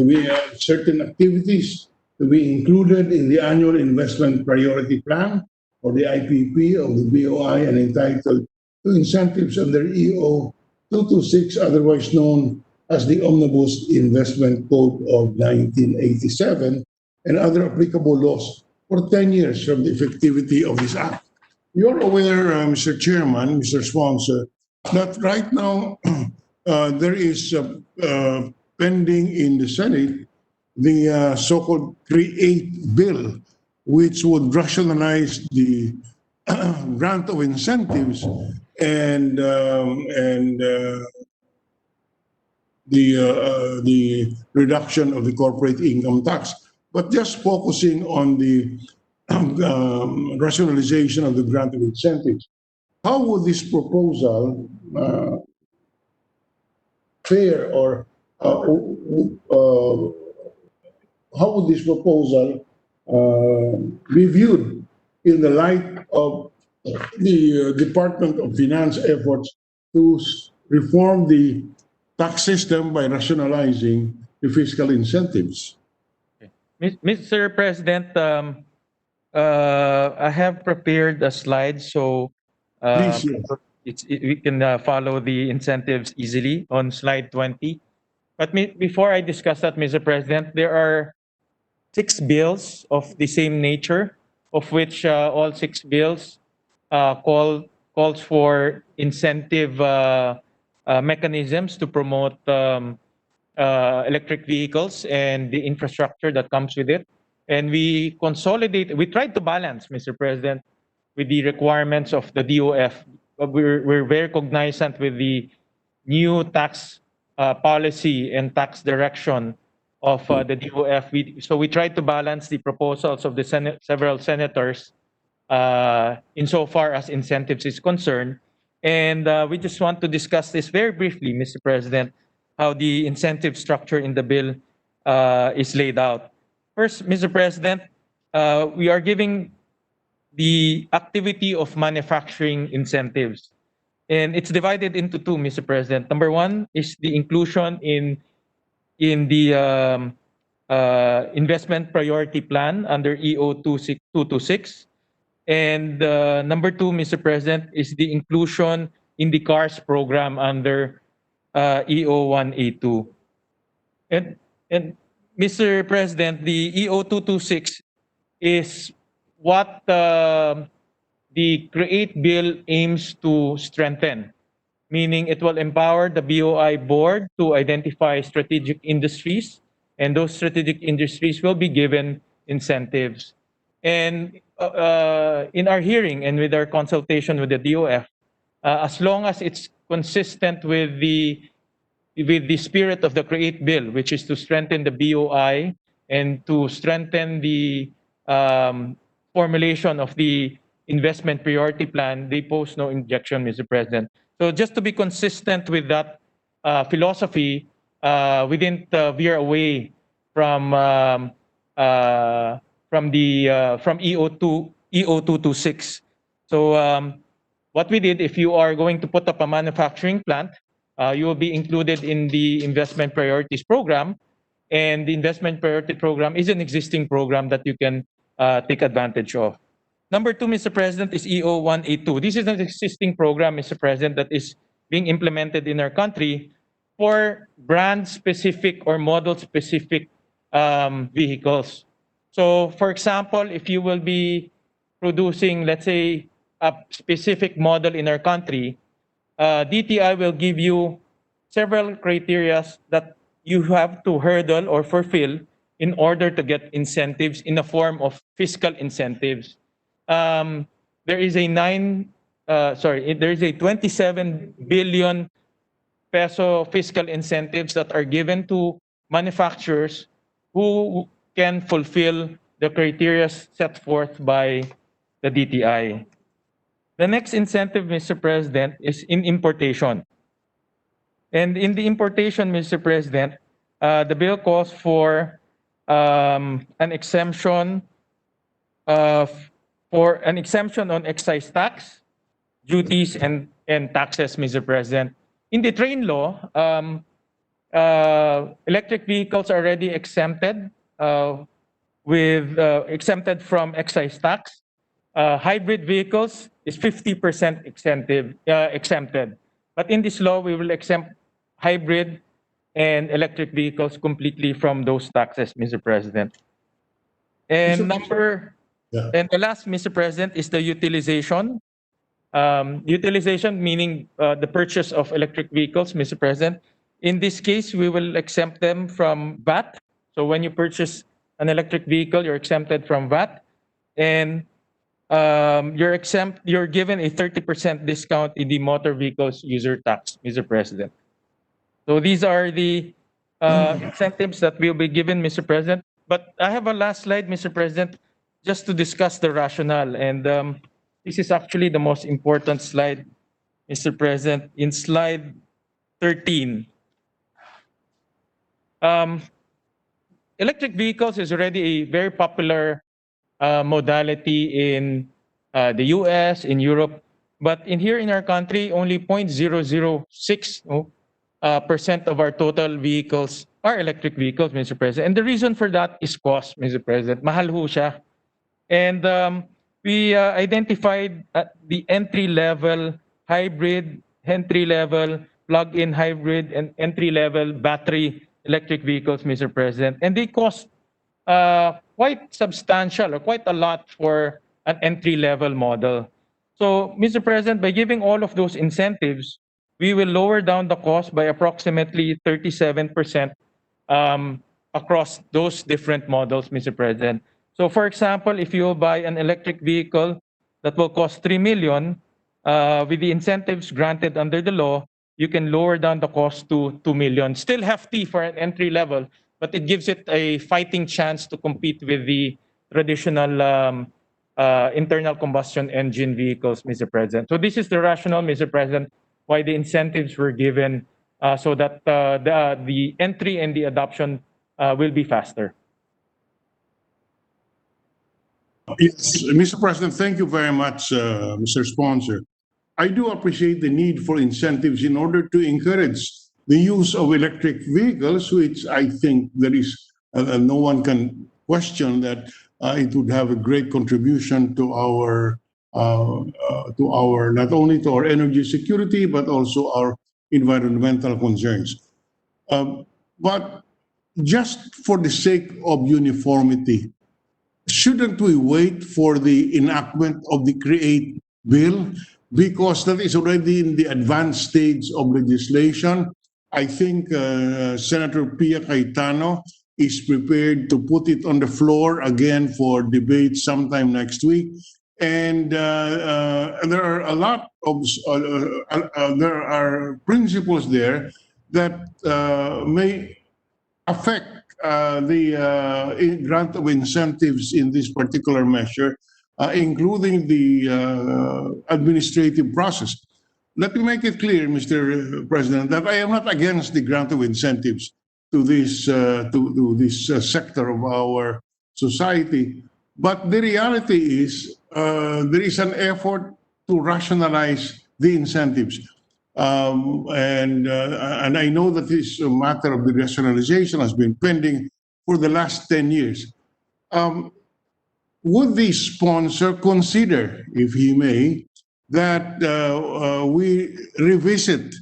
be certain activities to be included in the annual investment priority plan or the IPP of the BOI and entitled to incentives under EO 226, otherwise known as the Omnibus Investment Code of 1987, and other applicable laws for 10 years from the effectivity of this act. You're aware, Mr. Chairman, Mr. Sponsor, that right now there is pending in the Senate the so-called CREATE bill, which would rationalize the grant of incentives and the reduction of the corporate income tax, but just focusing on the rationalization of the grant of incentives. How would this proposal fare, or how would this proposal be viewed in the light of the Department of Finance efforts to reform the tax system by rationalizing the fiscal incentives? Mr. President, I have prepared a slide so Please, yes. we can follow the incentives easily on slide 20. But before I discuss that, Mr. President, there are 6 bills of the same nature, of which all 6 bills calls for incentive mechanisms to promote electric vehicles and the infrastructure that comes with it. And we tried to balance, Mr. President, with the requirements of the DOF. We're very cognizant with the new tax policy and tax direction of the DOF. So we tried to balance the proposals of the several senators insofar as incentives is concerned. And we just want to discuss this very briefly, Mr. President, how the incentive structure in the bill is laid out. First, Mr. President, we are giving the activity of manufacturing incentives. And it's divided into 2, Mr. President. Number 1 is the inclusion in the investment priority plan under EO 226. And number 2, Mr. President, is the inclusion in the CARS program under EO 1A2. And Mr. President, the EO 226 is what the CREATE bill aims to strengthen, meaning it will empower the BOI board to identify strategic industries, and those strategic industries will be given incentives. And in our hearing and with our consultation with the DOF, as long as it's consistent with the spirit of the CREATE bill, which is to strengthen the BOI and to strengthen the formulation of the investment priority plan, they pose no objection, Mr. President. So just to be consistent with that philosophy, we didn't veer away from from EO226. So what we did, if you are going to put up a manufacturing plant, you will be included in the investment priorities program. And the investment priority program is an existing program that you can take advantage of. Number two, Mr. President, is EO182. This is an existing program, Mr. President, that is being implemented in our country for brand-specific or model-specific vehicles. So, for example, if you will be producing, let's say, a specific model in our country, DTI will give you several criteria that you have to hurdle or fulfill in order to get incentives in the form of fiscal incentives. There is a 27 billion peso fiscal incentives that are given to manufacturers who can fulfill the criteria set forth by the DTI. The next incentive, Mr. President, is in importation. And in the importation, Mr. President, the bill calls for an exemption on excise tax, duties, and taxes, Mr. President. In the train law, electric vehicles are already exempted exempted from excise tax. Hybrid vehicles is 50% exempted. But in this law, we will exempt hybrid and electric vehicles completely from those taxes, Mr. President. And the last, Mr. President, is the utilization. Utilization meaning the purchase of electric vehicles, Mr. President. In this case, we will exempt them from VAT. So when you purchase an electric vehicle, you're exempted from VAT. And you're given a 30% discount in the motor vehicles user tax, Mr. President. So these are the incentives that will be given, Mr. President. But I have a last slide, Mr. President, just to discuss the rationale. And this is actually the most important slide, Mr. President. In slide 13, electric vehicles is already a very popular modality in the US, in Europe, but here in our country, only 0.006% of our total vehicles are electric vehicles, Mr. President. And the reason for that is cost, Mr. President. Mahal ho siya. And we identified the entry-level hybrid, entry-level plug-in hybrid, and entry-level battery electric vehicles, Mr. President. And they cost quite substantial or quite a lot for an entry-level model. So, Mr. President, by giving all of those incentives, we will lower down the cost by approximately 37% across those different models, Mr. President. So, for example, if you buy an electric vehicle that will cost 3 million, with the incentives granted under the law, you can lower down the cost to 2 million. Still hefty for an entry level, but it gives it a fighting chance to compete with the traditional internal combustion engine vehicles, Mr. President. So this is the rationale, Mr. President, why the incentives were given so that the entry and the adoption will be faster. Yes, Mr. President, thank you very much, Mr. Sponsor. I do appreciate the need for incentives in order to encourage the use of electric vehicles, which I think there is no one can question that it would have a great contribution to our not only to our energy security but also our environmental concerns. But just for the sake of uniformity, shouldn't we wait for the enactment of the CREATE bill? Because that is already in the advanced stage of legislation. I think Senator Pia Cayetano is prepared to put it on the floor again for debate sometime next week. And there are a lot of there are principles there that may affect the grant of incentives in this particular measure, including the administrative process. Let me make it clear, Mr. President, that I am not against the grant of incentives to this sector of our society. But the reality is there is an effort to rationalize the incentives. And I know that this matter of the rationalization has been pending for the last 10 years. Would the sponsor consider, if he may, that we revisit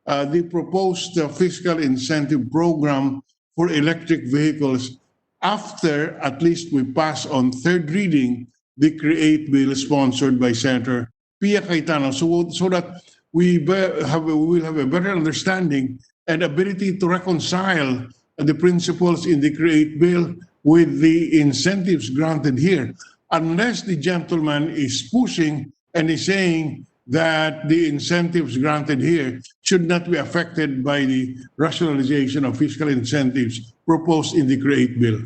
the proposed fiscal incentive program for electric vehicles after at least we pass on third reading the CREATE bill sponsored by Senator Pia Cayetano, so that we will have a better understanding and ability to reconcile the principles in the CREATE bill with the incentives granted here, unless the gentleman is pushing and is saying that the incentives granted here should not be affected by the rationalization of fiscal incentives proposed in the CREATE bill.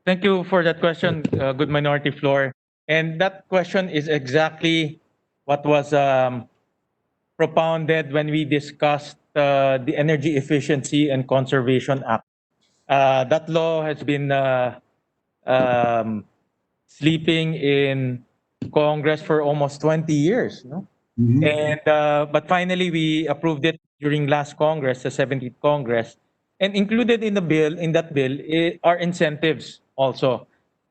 Thank you for that question, good minority floor. And that question is exactly what was propounded when we discussed the Energy Efficiency and Conservation Act. That law has been sleeping in Congress for almost 20 years. No? And but finally, we approved it during last Congress, the 17th Congress, and included in the bill, are incentives also.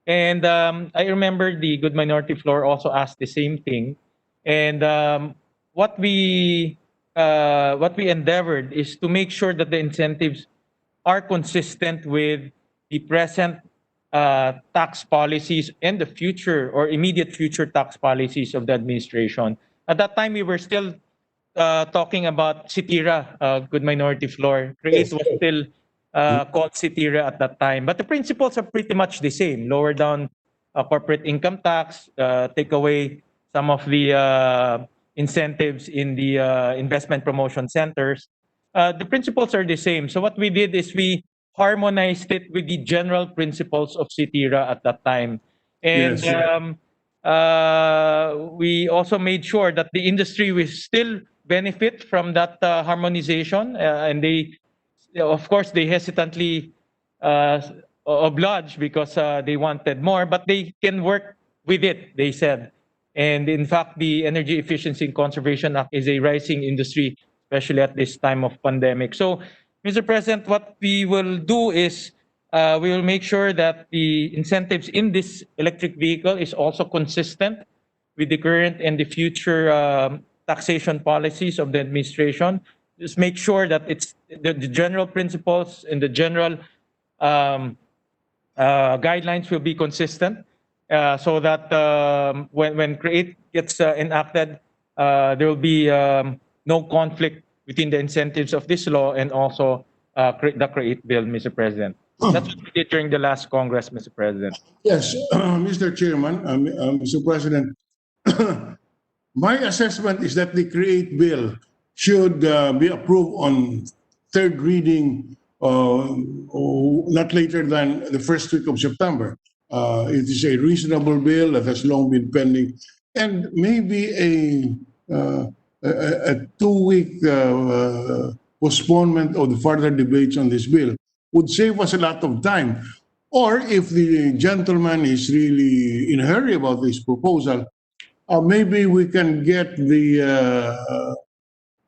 And I remember the good minority floor also asked the same thing. And what we endeavored is to make sure that the incentives are consistent with the present tax policies and the future or immediate future tax policies of the administration. At that time, we were still talking about CITIRA, good minority floor. CREATE was still called CITIRA at that time. But the principles are pretty much the same. Lower down corporate income tax, take away some of the incentives in the investment promotion centers. The principles are the same. So what we did is we harmonized it with the general principles of CITIRA at that time. And we also made sure that the industry will still benefit from that harmonization. And they, of course, they hesitantly obliged because they wanted more, but they can work with it, they said. And in fact, the Energy Efficiency and Conservation Act is a rising industry, especially at this time of pandemic. So, Mr. President, what we will do is we will make sure that the incentives in this electric vehicle is also consistent with the current and the future taxation policies of the administration. Just make sure that it's the general principles and the general guidelines will be consistent, so that when CREATE gets enacted, there will be no conflict between the incentives of this law and also the CREATE bill, Mr. President. That's what we did during the last Congress, Mr. President. Yes, Mr. Chairman, Mr. President, my assessment is that the CREATE bill should be approved on third reading not later than the first week of September. It is a reasonable bill that has long been pending, and maybe a 2-week postponement of the further debates on this bill would save us a lot of time. Or if the gentleman is really in a hurry about this proposal, maybe we can get the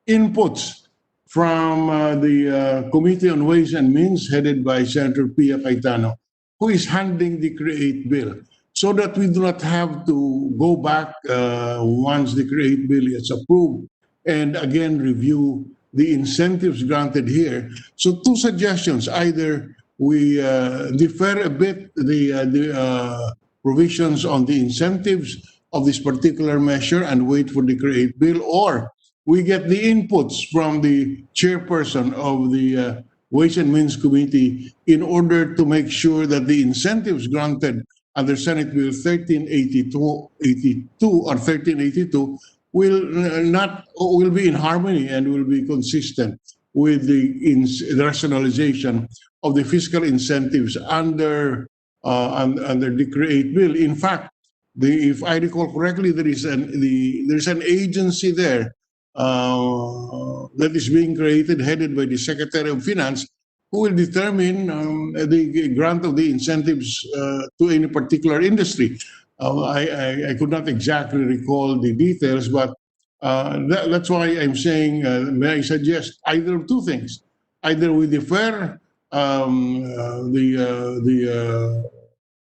inputs from the Committee on Ways and Means headed by Senator Pia Cayetano, who is handling the CREATE bill, so that we do not have to go back once the CREATE bill is approved and again review the incentives granted here. So two suggestions: either we defer a bit the provisions on the incentives of this particular measure and wait for the CREATE bill, or we get the inputs from the chairperson of the Ways and Means Committee in order to make sure that the incentives granted under Senate Bill 1382 or 1382 will be in harmony and will be consistent with the rationalization of the fiscal incentives under the CREATE bill. In fact, if I recall correctly, there's an agency there that is being created, headed by the Secretary of Finance, who will determine the grant of the incentives to any particular industry. I could not exactly recall the details, but that's why I'm saying, may I suggest either of two things. Either we defer the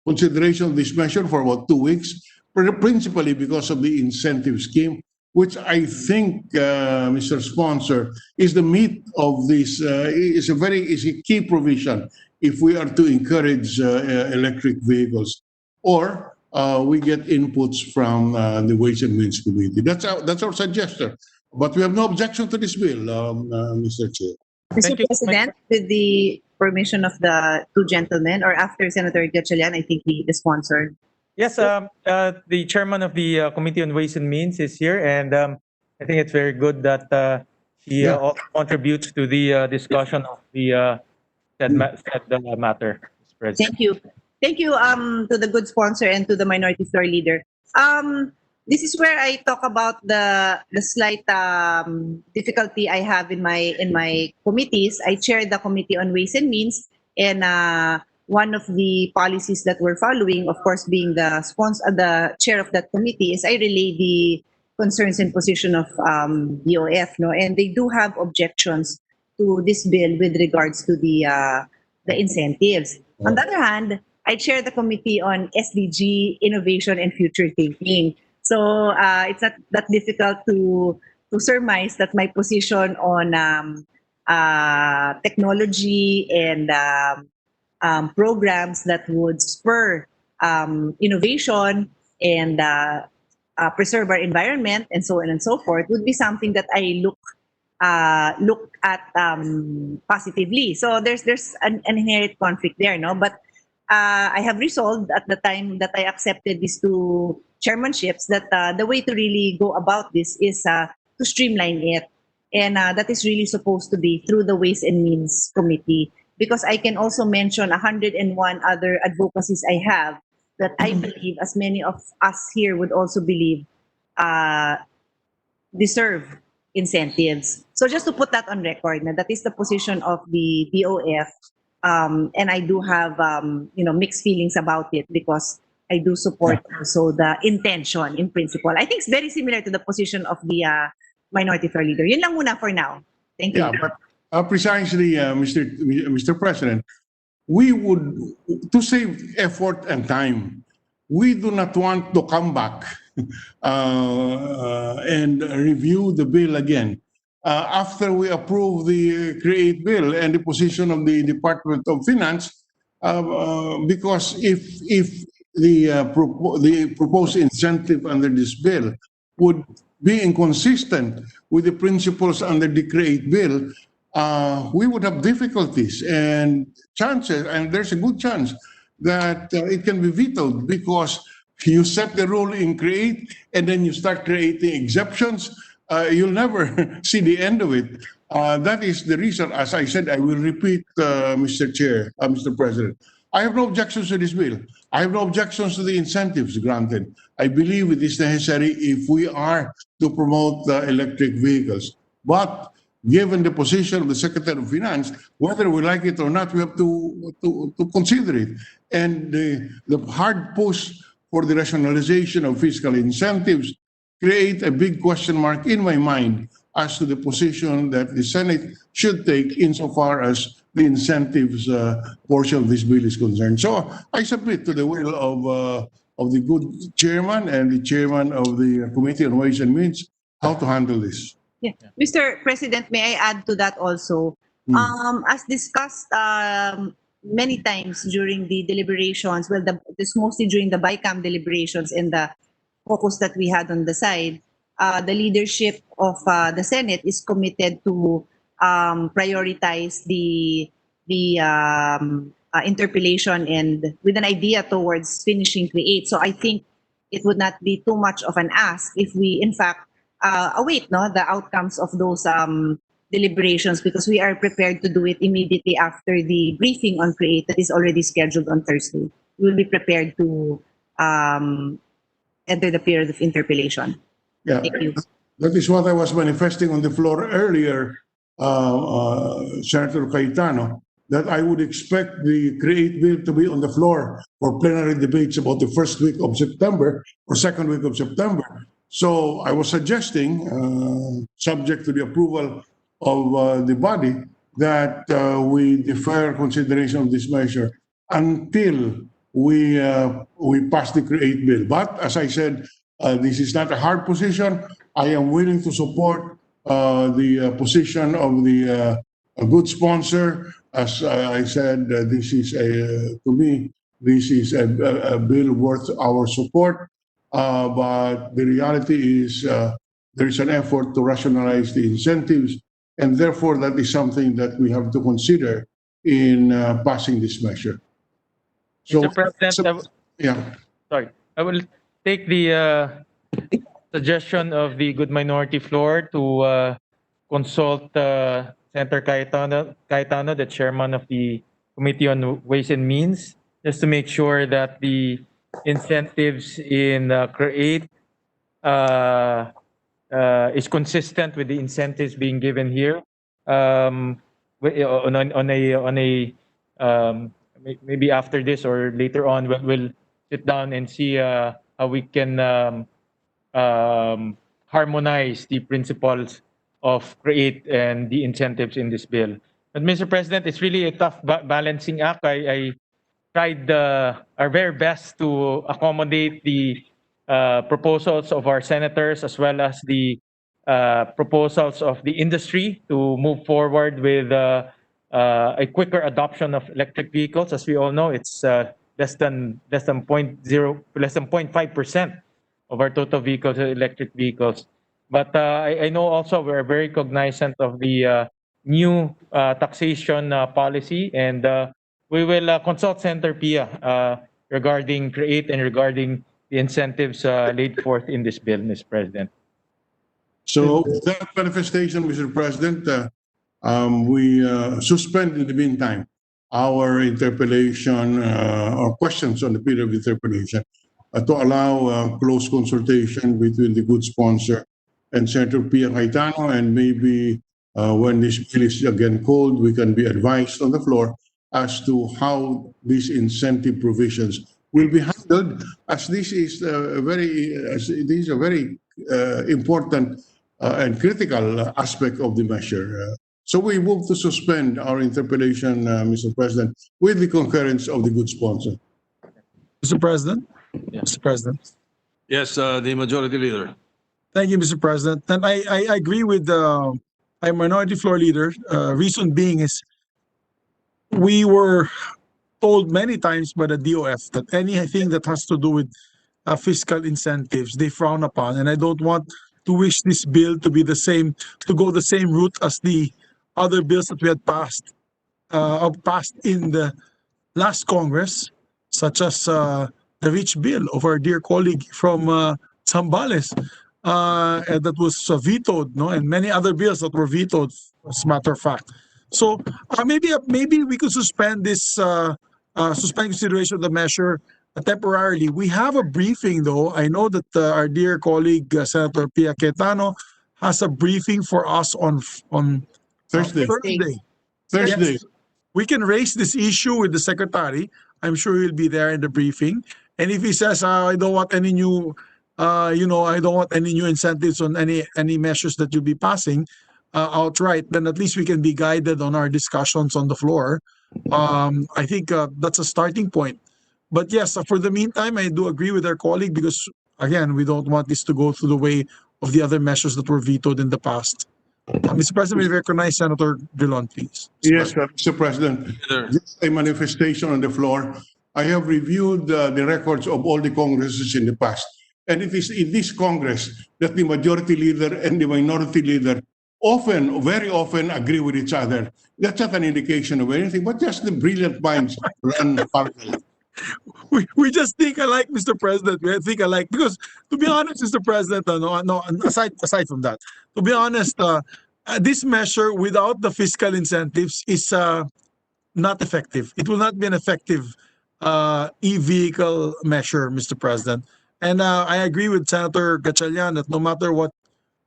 consideration of this measure for about 2 weeks, principally because of the incentive scheme, which I think, Mr. Sponsor, is the meat of this, is a key provision if we are to encourage electric vehicles, or we get inputs from the Ways and Means Committee. That's our suggestion. But we have no objection to this bill, Mr. Chair. Mr. Thank you. President, with the permission of the two gentlemen, or after Senator Gatchalian, I think the sponsor. Yes, the chairman of the Committee on Ways and Means is here, and I think it's very good that he also contributes to the discussion of the said matter, Mr. President. Thank you. Thank you to the good sponsor and to the minority floor leader. This is where I talk about the slight difficulty I have in my committees. I chair the Committee on Ways and Means, and one of the policies that we're following, of course, being the chair of that committee, is I relay the concerns and position of DOF, no, and they do have objections to this bill with regards to the incentives. On the other hand, I chair the Committee on SDG, Innovation, and Future Thinking. So it's not that difficult to surmise that my position on technology and programs that would spur innovation and preserve our environment and so on and so forth would be something that I look at positively. So there's an inherent conflict there, no? But I have resolved at the time that I accepted these two chairmanships that the way to really go about this is to streamline it. And that is really supposed to be through the Ways and Means Committee, because I can also mention 101 other advocacies I have that I believe, as many of us here would also believe, deserve incentives. So just to put that on record, that is the position of the DOF. And I do have mixed feelings about it, because I do support also the intention in principle. I think it's very similar to the position of the minority floor leader. Yun lang muna for now. Thank you. Yeah, but precisely, Mr. President, we would, to save effort and time, we do not want to come back and review the bill again after we approve the CREATE bill and the position of the Department of Finance, because if the proposed incentive under this bill would be inconsistent with the principles under the CREATE bill, we would have difficulties and chances, and there's a good chance that it can be vetoed, because you set the rule in CREATE and then you start creating exceptions. You'll never see the end of it. That is the reason, as I said, I will repeat, Mr. President. I have no objections to this bill. I have no objections to the incentives granted. I believe it is necessary if we are to promote electric vehicles. But given the position of the Secretary of Finance, whether we like it or not, we have to consider it. And the hard push for the rationalization of fiscal incentives create a big question mark in my mind as to the position that the Senate should take insofar as the incentives portion of this bill is concerned. So I submit to the will of the good chairman and the chairman of the Committee on Ways and Means how to handle this. Yeah. Mr. President, may I add to that also? As discussed many times during the deliberations, well, this mostly during the BICAM deliberations and the focus that we had on the side, the leadership of the Senate is committed to prioritize the interpellation and with an idea towards finishing CREATE. So I think it would not be too much of an ask if we, in fact, await the outcomes of those deliberations, because we are prepared to do it immediately after the briefing on CREATE that is already scheduled on Thursday. We will be prepared to enter the period of interpellation. Yeah, thank you. That is what I was manifesting on the floor earlier, Senator Cayetano, that I would expect the Create Bill to be on the floor for plenary debates about the first week of September or second week of September. So I was suggesting, subject to the approval of the body, that we defer consideration of this measure until we pass the Create Bill. But as I said, this is not a hard position. I am willing to support the position of the a good sponsor. As I said, this is to me, this is a bill worth our support. But the reality is there is an effort to rationalize the incentives, and therefore that is something that we have to consider in passing this measure. So, Mr. President, yeah. sorry, I will take the suggestion of the good minority floor to consult Senator Cayetano, the chairman of the Committee on Ways and Means, just to make sure that the incentives in Create is consistent with the incentives being given here. Maybe after this or later on, we'll sit down and see how we can harmonize the principles of Create and the incentives in this bill. But Mr. President, it's really a tough balancing act. I tried our very best to accommodate the proposals of our senators as well as the proposals of the industry to move forward with a quicker adoption of electric vehicles. As we all know, it's less than 0.5% of our total vehicles are electric vehicles. But I know also we're very cognizant of the new taxation policy, and we will consult Senator Pia regarding Create and regarding the incentives laid forth in this bill, Mr. President. So that manifestation, Mr. President, we suspend in the meantime our interpellation or questions on the period of interpellation to allow close consultation between the good sponsor and Senator Pia Cayetano, and maybe when this bill is again called, we can be advised on the floor as to how these incentive provisions will be handled, as this is a very important and critical aspect of the measure. So we move to suspend our interpellation, Mr. President, with the concurrence of the good sponsor. Mr. President? Yeah. Mr. President? Yes, the Majority Leader. Thank you, Mr. President. And I agree with the Minority Floor Leader. Reason being is we were told many times by the DOF that anything that has to do with fiscal incentives, they frown upon. And I don't want to wish this bill to be the same, to go the same route as the other bills that we had passed in the last Congress, such as the Rich Bill of our dear colleague from Zambales, and that was vetoed, no, and many other bills that were vetoed, as a matter of fact. So maybe we could suspend this suspend consideration of the measure temporarily. We have a briefing, though. I know that our dear colleague Senator Pia Cayetano has a briefing for us on Thursday. Yes. We can raise this issue with the secretary. I'm sure he'll be there in the briefing. And if he says, I don't want any new, I don't want any new incentives on any measures that you'll be passing outright, then at least we can be guided on our discussions on the floor. I think that's a starting point. But yes, for the meantime, I do agree with our colleague because, again, we don't want this to go through the way of the other measures that were vetoed in the past. Mr. President, we recognize Senator Drilon, please. Yes, Mr. President. Just a manifestation on the floor. I have reviewed the records of all the Congresses in the past. And it is in this Congress that the Majority Leader and the Minority Leader very often agree with each other. That's not an indication of anything, but just the brilliant minds run parallel. We just think alike, Mr. President. We think alike because, to be honest, Mr. President, aside from that, to be honest, this measure without the fiscal incentives is not effective. It will not be an effective e-vehicle measure, Mr. President. And I agree with Senator Gatchalian that no matter what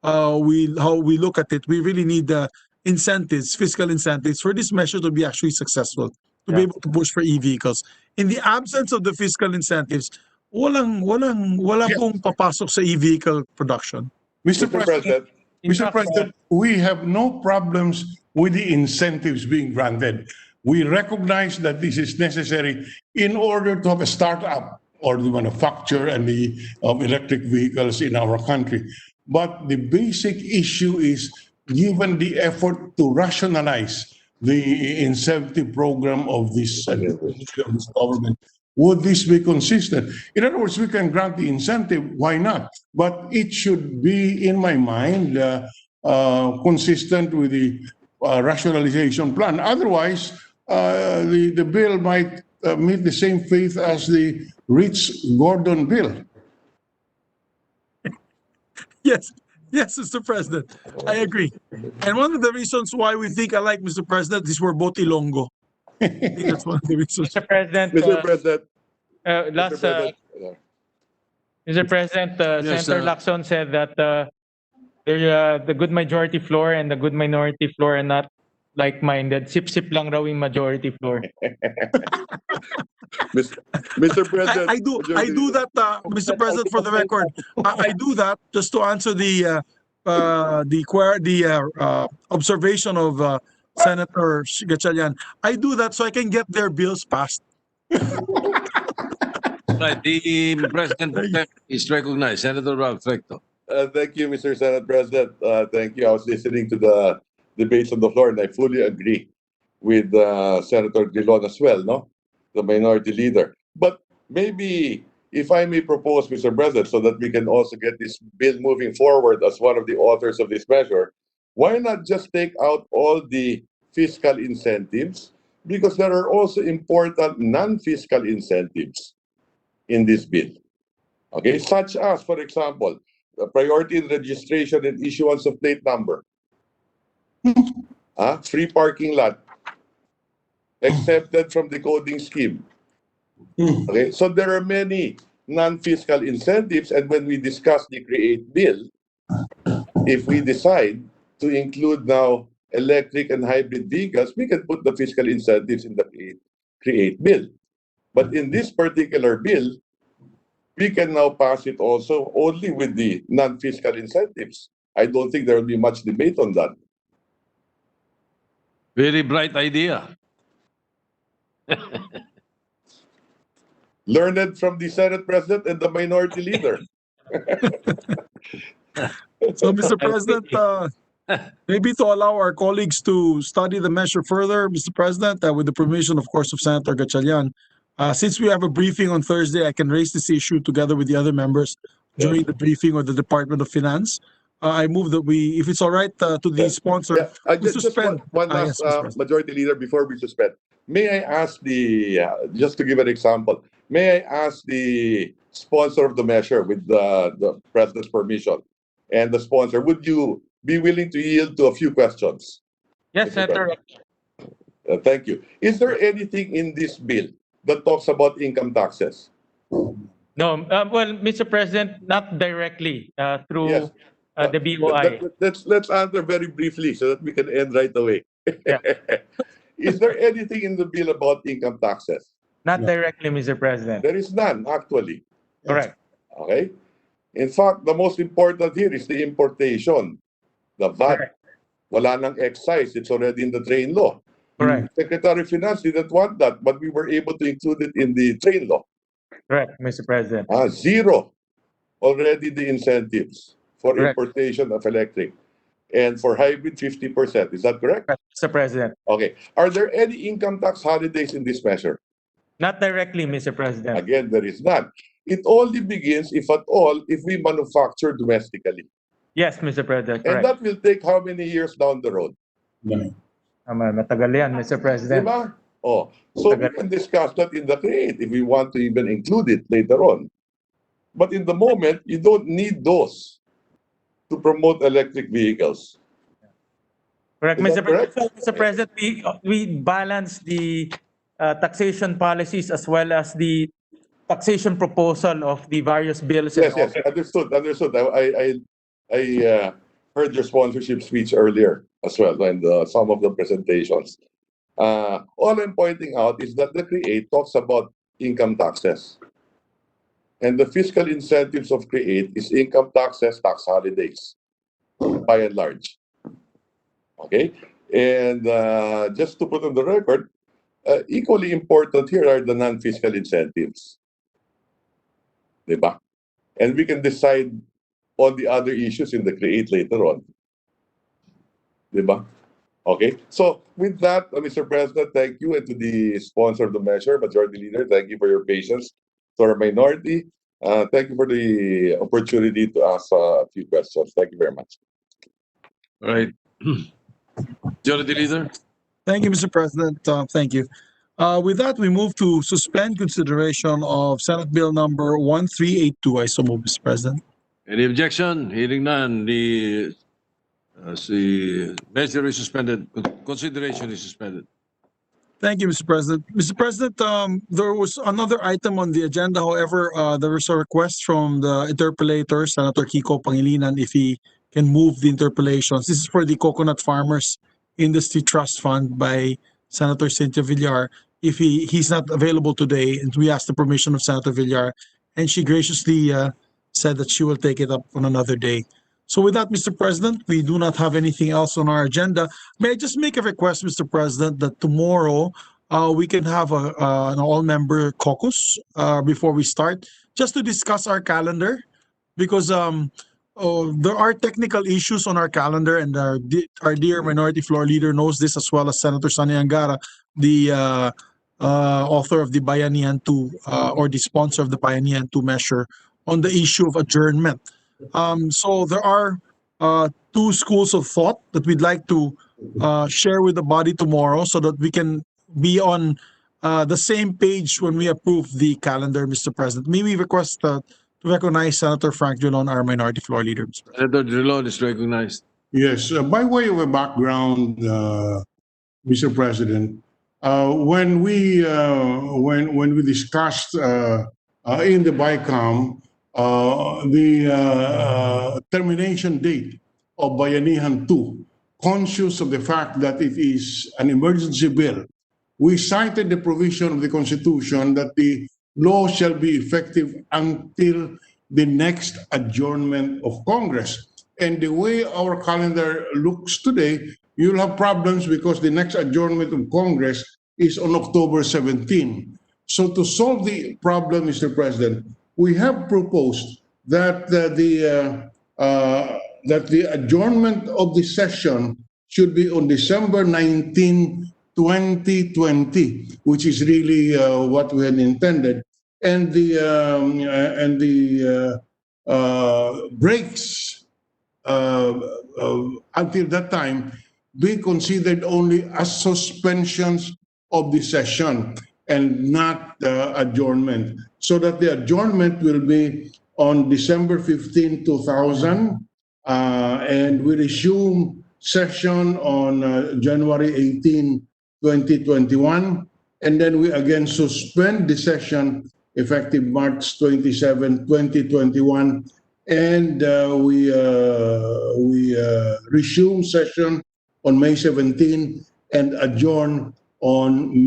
how we look at it, we really need incentives, fiscal incentives, for this measure to be actually successful, to be able to push for e-vehicles. In the absence of the fiscal incentives, wala pong papasok sa e-vehicle production. Mr. President, we have no problems with the incentives being granted. We recognize that this is necessary in order to have a startup or the manufacture and the electric vehicles in our country. But the basic issue is, given the effort to rationalize the incentive program of this government, would this be consistent? In other words, we can grant the incentive, why not? But it should be, in my mind, consistent with the rationalization plan. Otherwise, the bill might meet the same fate as the Rich-Gordon bill. Yes, Mr. President, I agree. And one of the reasons why we think alike, Mr. President, is we're both Ilonggo. I think that's one of the reasons. Mr. President, Mr. President, Mr. President, Yes, Senator Lacson said that the good majority floor and the good minority floor are not like-minded. Sip-sip lang raw yung majority floor. Mr. President, I do that, Mr. President, for the record. I do that just to answer the observation of Senator Gatchalian. I do that so I can get their bills passed. Right, the President is recognized. Senator Ralph Recto. thank you, Mr. Senate President. Thank you. I was listening to the debates on the floor, and I fully agree with Senator Dillon as well, no? The minority leader. But maybe, if I may propose, Mr. President, so that we can also get this bill moving forward as one of the authors of this measure, why not just take out all the fiscal incentives? Because there are also important non-fiscal incentives in this bill. Okay, such as, for example, the priority in registration and issuance of plate number. Free parking lot, exempted from the coding scheme. Okay, so there are many non-fiscal incentives, and when we discuss the CREATE bill, if we decide to include now electric and hybrid vehicles, we can put the fiscal incentives in the CREATE bill. But in this particular bill, we can now pass it also only with the non-fiscal incentives. I don't think there will be much debate on that. Very bright idea. Learned from the Senate President and the minority leader. So, Mr. President, maybe to allow our colleagues to study the measure further, Mr. President, with the permission, of course, of Senator Gatchalian, since we have a briefing on Thursday, I can raise this issue together with the other members during the briefing of the Department of Finance. I move that we, if it's all right, to the sponsor, we suspend. One last, Majority Leader, before we suspend. May I ask just to give an example, may I ask the sponsor of the measure, with the President's permission, and the sponsor, would you be willing to yield to a few questions? Yes, Senator. Thank you. Is there anything in this bill that talks about income taxes? No, well, Mr. President, not directly through the BOI. Let's answer very briefly so that we can end right away. Is there anything in the bill about income taxes? Not directly, Mr. President. There is none, actually. Correct. Okay. In fact, the most important here is the importation, the VAT. Correct. Wala nang excise, it's already in the train law. Correct. Secretary of Finance didn't want that, but we were able to include it in the train law. Correct, Mr. President. Zero already the incentives for Correct. importation of electric. And for hybrid, 50%. Is that correct? Mr. President. Okay. Are there any income tax holidays in this measure? Not directly, Mr. President. Again, there is none. It only begins, if at all, if we manufacture domestically. Yes, Mr. President. And Correct. that will take how many years down the road? Matagal yan, Mr. President. Diba? Oh, so we can discuss that in the CREATE if we want to even include it later on. But in the moment, you don't need those to promote electric vehicles. Correct, Is Mr. that correct? President. Mr. President, we balance the taxation policies as well as the taxation proposal of the various bills. Yes, yes, understood. heard your sponsorship speech earlier as well, and some of the presentations. All I'm pointing out is that the CREATE talks about income taxes. And the fiscal incentives of CREATE is income taxes, tax holidays, by and large. Okay? And just to put on the record, equally important here are the non-fiscal incentives. Diba? And we can decide on the other issues in the CREATE later on. Diba? Okay, so with that, Mr. President, thank you, and to the sponsor of the measure, Majority Leader, thank you for your patience. To our minority, thank you for the opportunity to ask a few questions. Thank you very much. All right. Majority Leader? Thank you, Mr. President. Thank you. With that, we move to suspend consideration of Senate Bill number 1382. I so move, Mr. President. Any objection? Hearing none, the measure is suspended. Consideration is suspended. Thank you, Mr. President. Mr. President, there was another item on the agenda. However, there was a request from the interpellator, Senator Kiko Pangilinan, if he can move the interpellations. This is for the Coconut Farmers Industry Trust Fund by Senator Cynthia Villar. If he's not available today, and we asked the permission of Senator Villar, and she graciously said that she will take it up on another day. So with that, Mr. President, we do not have anything else on our agenda. May I just make a request, Mr. President, that tomorrow we can have an all-member caucus before we start, just to discuss our calendar, because there are technical issues on our calendar, and our dear Minority Floor Leader knows this, as well as Senator Sani Angara, the author of the Bayanihan 2, or the sponsor of the Bayanihan 2 measure on the issue of adjournment. So there are two schools of thought that we'd like to share with the body tomorrow, so that we can be on the same page when we approve the calendar, Mr. President. May we request to recognize Senator Frank Drilon, our Minority Floor Leader, Mr. President. Senator Drilon is recognized. Yes, by way of a background, Mr. President, when we discussed in the BICAM the termination date of Bayanihan 2, conscious of the fact that it is an emergency bill, we cited the provision of the Constitution that the law shall be effective until the next adjournment of Congress. And the way our calendar looks today, you'll have problems because the next adjournment of Congress is on October 17. So to solve the problem, Mr. President, we have proposed that the adjournment of the session should be on December 19, 2020, which is really what we had intended, and the breaks until that time be considered only as suspensions of the session and not adjournment, so that the adjournment will be on December 15, 2000, and we resume session on January 18, 2021, and then we again suspend the session effective March 27, 2021, and we resume session on May 17 and adjourn on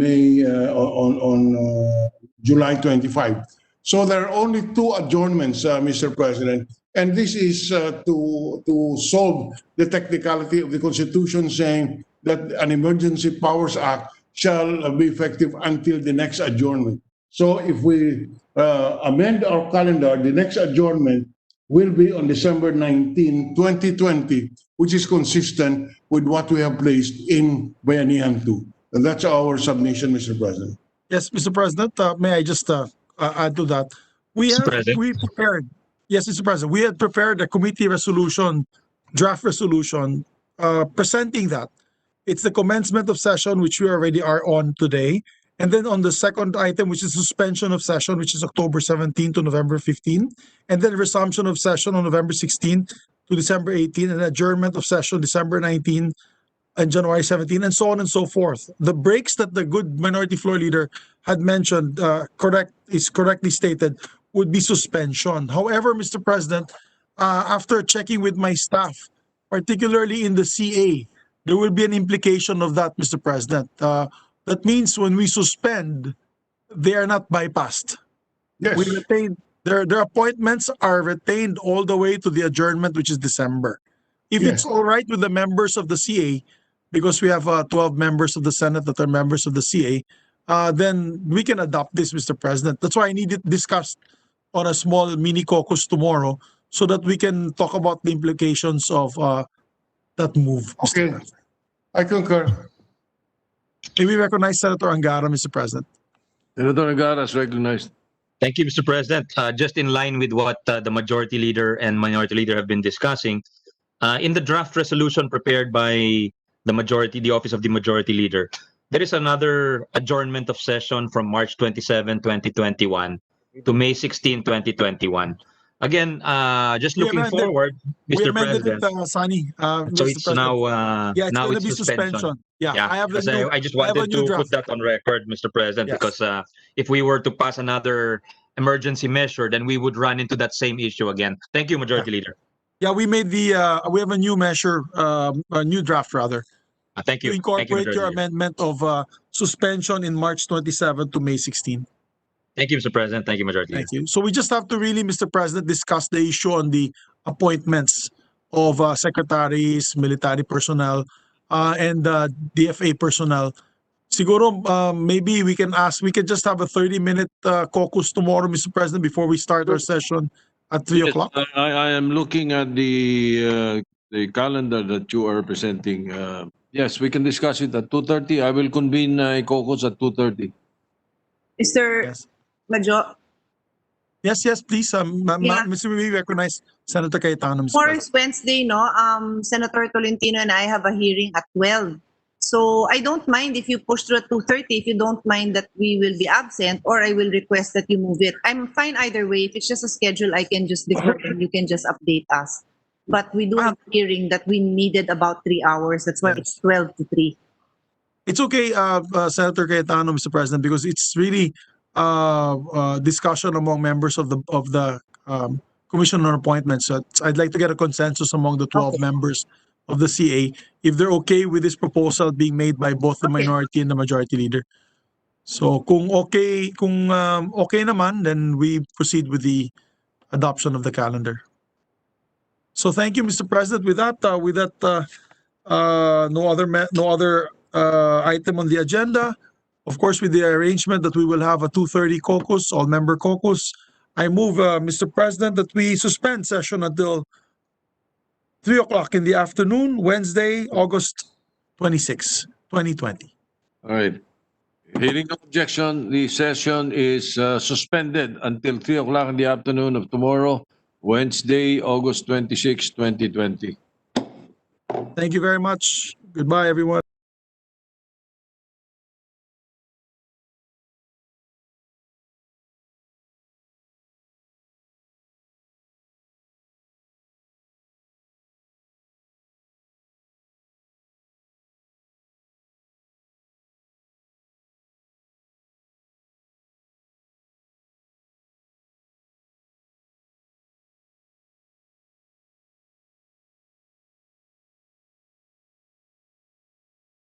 July 25. So there are only two adjournments, Mr. President, and this is to solve the technicality of the Constitution saying that an Emergency Powers Act shall be effective until the next adjournment. So if we amend our calendar, the next adjournment will be on December 19, 2020, which is consistent with what we have placed in Bayanihan 2. And that's our submission, Mr. President. Yes, Mr. President, may I just add to that? We prepared. Yes, Mr. President, we had prepared a committee resolution, draft resolution, presenting that. It's the commencement of session, which we already are on today. And then on the second item, which is suspension of session, which is October 17 to November 15. And then resumption of session on November 16 to December 18, and adjournment of session December 19 and January 17, and so on and so forth. The breaks that the good Minority Floor Leader had mentioned, correctly stated, would be suspension. However, Mr. President, after checking with my staff, particularly in the CA, there will be an implication of that, Mr. President. That means when we suspend, they are not bypassed. Yes. We retain their appointments are retained all the way to the adjournment, which is December. If Yes. it's all right with the members of the CA, because we have 12 members of the Senate that are members of the CA, then we can adopt this, Mr. President. That's why I need it discussed on a small mini caucus tomorrow so that we can talk about the implications of that move, Mr. Okay. President. I concur. May we recognize Senator Angara, Mr. President? Senator Angara is recognized. Thank you, Mr. President. Just in line with what the Majority Leader and Minority Leader have been discussing, in the draft resolution prepared by the Office of the Majority Leader, there is another adjournment of session from March 27, 2021 to May 16, 2021. Again, just looking forward, We Mr. amended President. it, Sunny. So Mr. it's President. now Yeah, it's now gonna it's be suspension. Yeah, I have the because new. I just I have a wanted new to draft. put that on record, Mr. President, Yes. because if we were to pass another emergency measure, then we would run into that same issue again. Thank you, Majority Leader. Yeah, we made we have a new measure, a new draft rather, Thank to you. Thank you, incorporate Majority your Leader. amendment of suspension in March 27 to May 16. Thank you, Mr. President. Thank you, Majority Leader. Thank you. So we just have to really, Mr. President, discuss the issue on the appointments of secretaries, military personnel, and DFA personnel. Siguro, maybe we can just have a 30-minute caucus tomorrow, Mr. President, before we start our session at 3 o'clock. I am looking at the calendar that you are presenting. Yes, we can discuss it at 2:30. I will convene a caucus at 2:30. Mr. Yes. Majo, Yes, please. Mr. We recognize Senator Cayetano, Mr. tomorrow President. is Wednesday, no? Senator Tolentino and I have a hearing at 12. So I don't mind if you push through at 2:30, if you don't mind that we will be absent, or I will request that you move it. I'm fine either way. If it's just a schedule, I can just defer and you can just update us. But we do have a hearing that we needed about 3 hours. That's why it's 12 to 3. It's okay, Senator Cayetano, Mr. President, because it's really discussion among members of the Commission on Appointments. So I'd like to get a consensus among the 12 members of the CA if they're okay with this proposal being made by both the minority and the majority leader. So kung okay naman, then we proceed with the adoption of the calendar. So thank you, Mr. President. With that, no other item on the agenda. Of course, with the arrangement that we will have a 2:30 caucus, all-member caucus, I move, Mr. President, that we suspend session until 3 o'clock in the afternoon, Wednesday, August 26, 2020. All right. Hearing no objection, the session is suspended until 3 o'clock in the afternoon of tomorrow, Wednesday, August 26, 2020. Thank you very much. Goodbye, everyone.